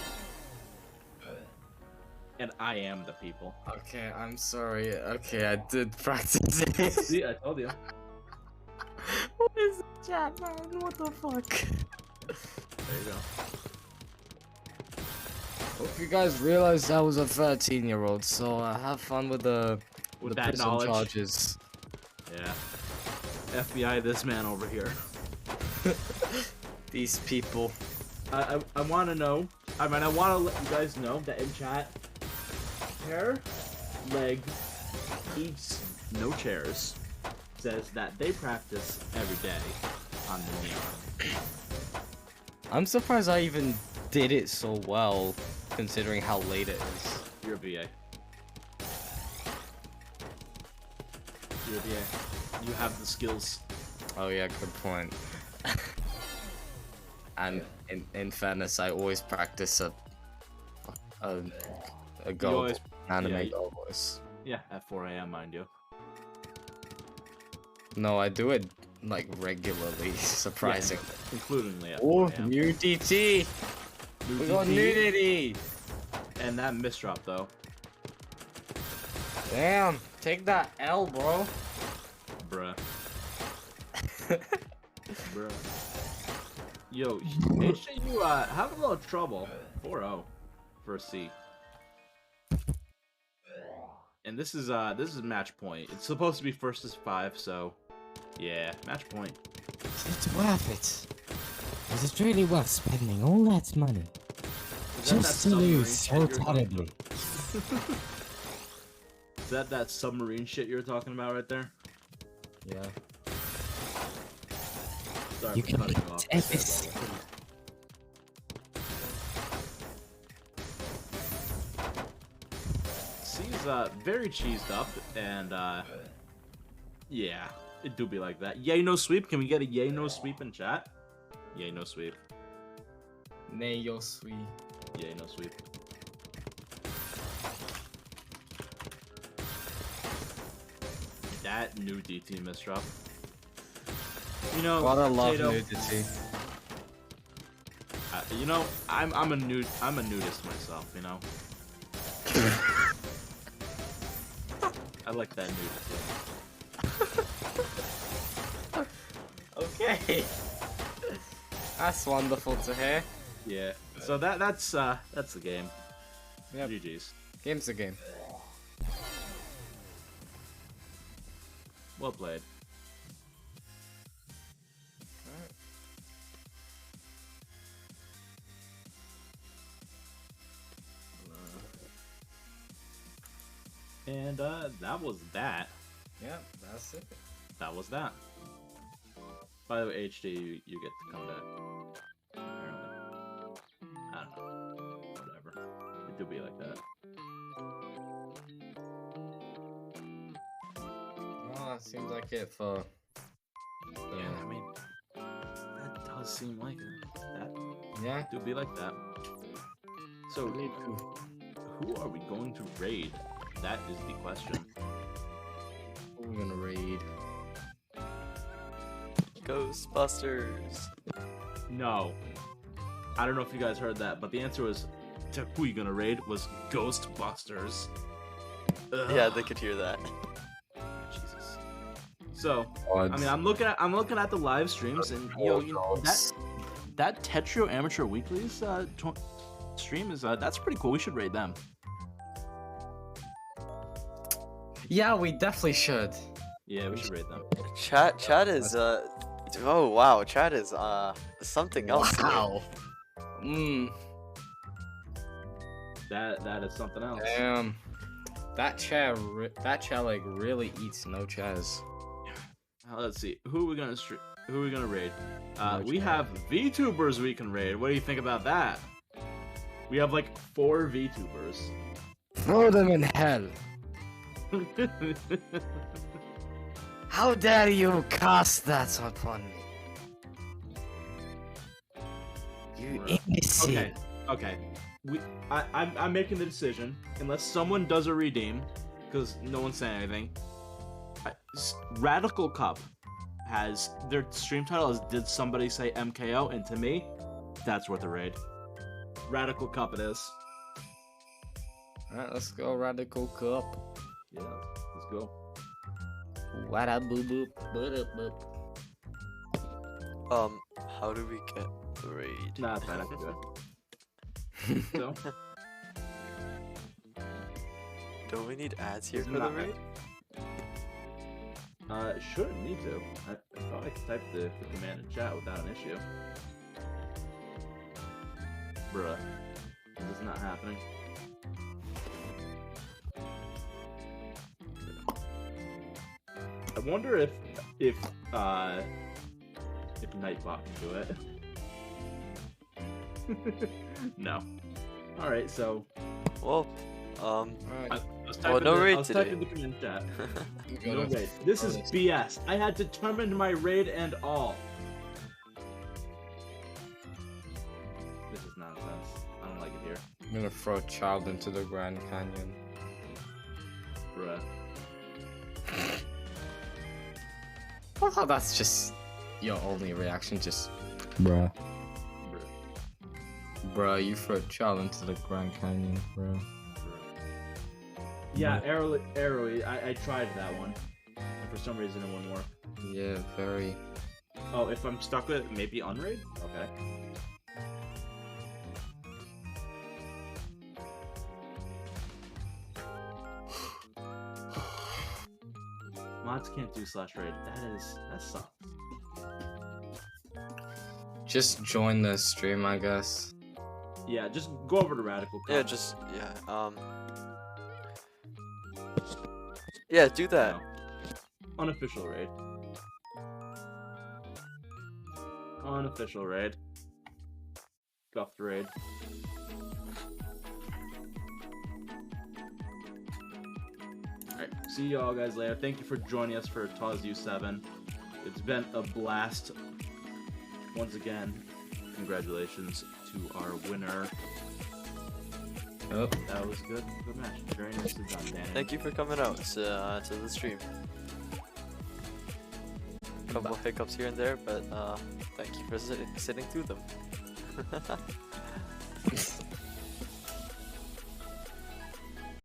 And I am the people. Okay, I'm sorry. Okay, I did practice it. See, I told you. What is the chat, man? What the fuck? There you go. Hope you guys realized I was a 13-year-old, so have fun with the That prison knowledge. charges. Yeah. FBI, this man over here. These people. I want to know. I mean, I want to let you guys know that in chat, hair, leg, eats no chairs, says that they practice every day on the neon. I'm surprised I even did it so well, considering how late it is. You're a VA. You're a VA. You have the skills. Oh yeah, good point. And in fairness, I always practice a go always- anime yeah, go voice. Yeah, at 4 a.m., mind you. No, I do it like regularly, surprisingly. Includingly at Oh, 4 a.m. new DT! We got nudity! And that misdrop, though. Damn, take that L, bro. Bruh. Bruh. Yo, HJU have a little trouble. 4-0 for a C. And this is match point. It's supposed to be first is 5, so yeah, match point. It's worth it. It's really worth spending all that money Is that just to submarine lose shit so you're talking- terribly. Is that submarine shit you're talking about right there? Yeah. Sorry You for can cutting hit you off. everything. C's very cheesed up, and yeah, it do be like that. Yay no sweep. Can we get a yay no sweep in chat? Yay no sweep. Nay, yo, sweet. Yay no sweep. That new DT misdrop. You know, Gotta love Tato, nudity. you know, I'm a nudist myself. You know. I like that nudity. Okay. That's wonderful to hear. Yeah. So that's the game. Yep. GG's. Game's a game. Well played. And that was that. Yep, that's it. That was that. By the way, HD, you get to come back. Apparently. I don't know. Whatever. It do be like that. Oh, it seems like it for... Yeah, I mean, that does seem like it. That Yeah. do be like that. So, Me too. who are we going to raid? That is the question. Who are we gonna raid? Ghostbusters. No. I don't know if you guys heard that, but the answer was to who you gonna raid was Ghostbusters. Ugh. Yeah, they could hear that. Jesus. So, Odds. I mean, I'm looking at the live streams, and yo, you know, that Tetrio Amateur Weeklies stream is that's pretty cool. We should raid them. Yeah, we definitely should. Yeah, we should raid them. Chat is oh wow, chat is something else. Wow. Mmm. That is something else. Damn. That chair like really eats no chairs. Let's see. Who are we gonna raid? No We chair. have VTubers we can raid. What do you think about that? We have like 4 VTubers. Throw them in hell. How dare you cast that upon me? You Bruh. imbecile. Okay. I'm making the decision. Unless someone does a redeem, because no one's saying anything. Radical Cup has their stream title is "Did somebody say MKO?" And to me, that's worth a raid. Radical Cup it is. Alright, let's go Radical Cup. Yeah, let's go. Wada boop boop, boop boop. How do we get the raid? Not bad, I can do it. So, Don't we need ads here It's for the not- raid? shouldn't need to. I thought I could type the command in chat without an issue. Bruh. This is not happening. I wonder if Nightbot can do it. No. Alright, so Well, Alright, no raid I was today. typing the command in chat. go No to- raid. This is BS. I had determined my raid and all. This is nonsense. I don't like it here. I'm gonna throw a child into the Grand Canyon. Bruh. Oh, that's just your only reaction, just bruh. Bruh, you throw a child into the Grand Canyon, bro. Yeah, arrowy. I tried that one. And for some reason it wouldn't work. Yeah, very. Oh, if I'm stuck with it, maybe unraid? Okay. Mods can't do /raid. That sucks. Just join the stream, I guess. Yeah, just go over to Radical. yeah, yeah, do that. No. Unofficial raid. Unofficial raid. Scuffed raid. Alright, see y'all guys later. Thank you for joining us for TAWS U7. It's been a blast. Once again, congratulations to our winner. Oh, That was good. Good match. Very nicely done, Danny. Thank you for coming out to the stream. Couple of hiccups here and there, but thank you for sitting through them.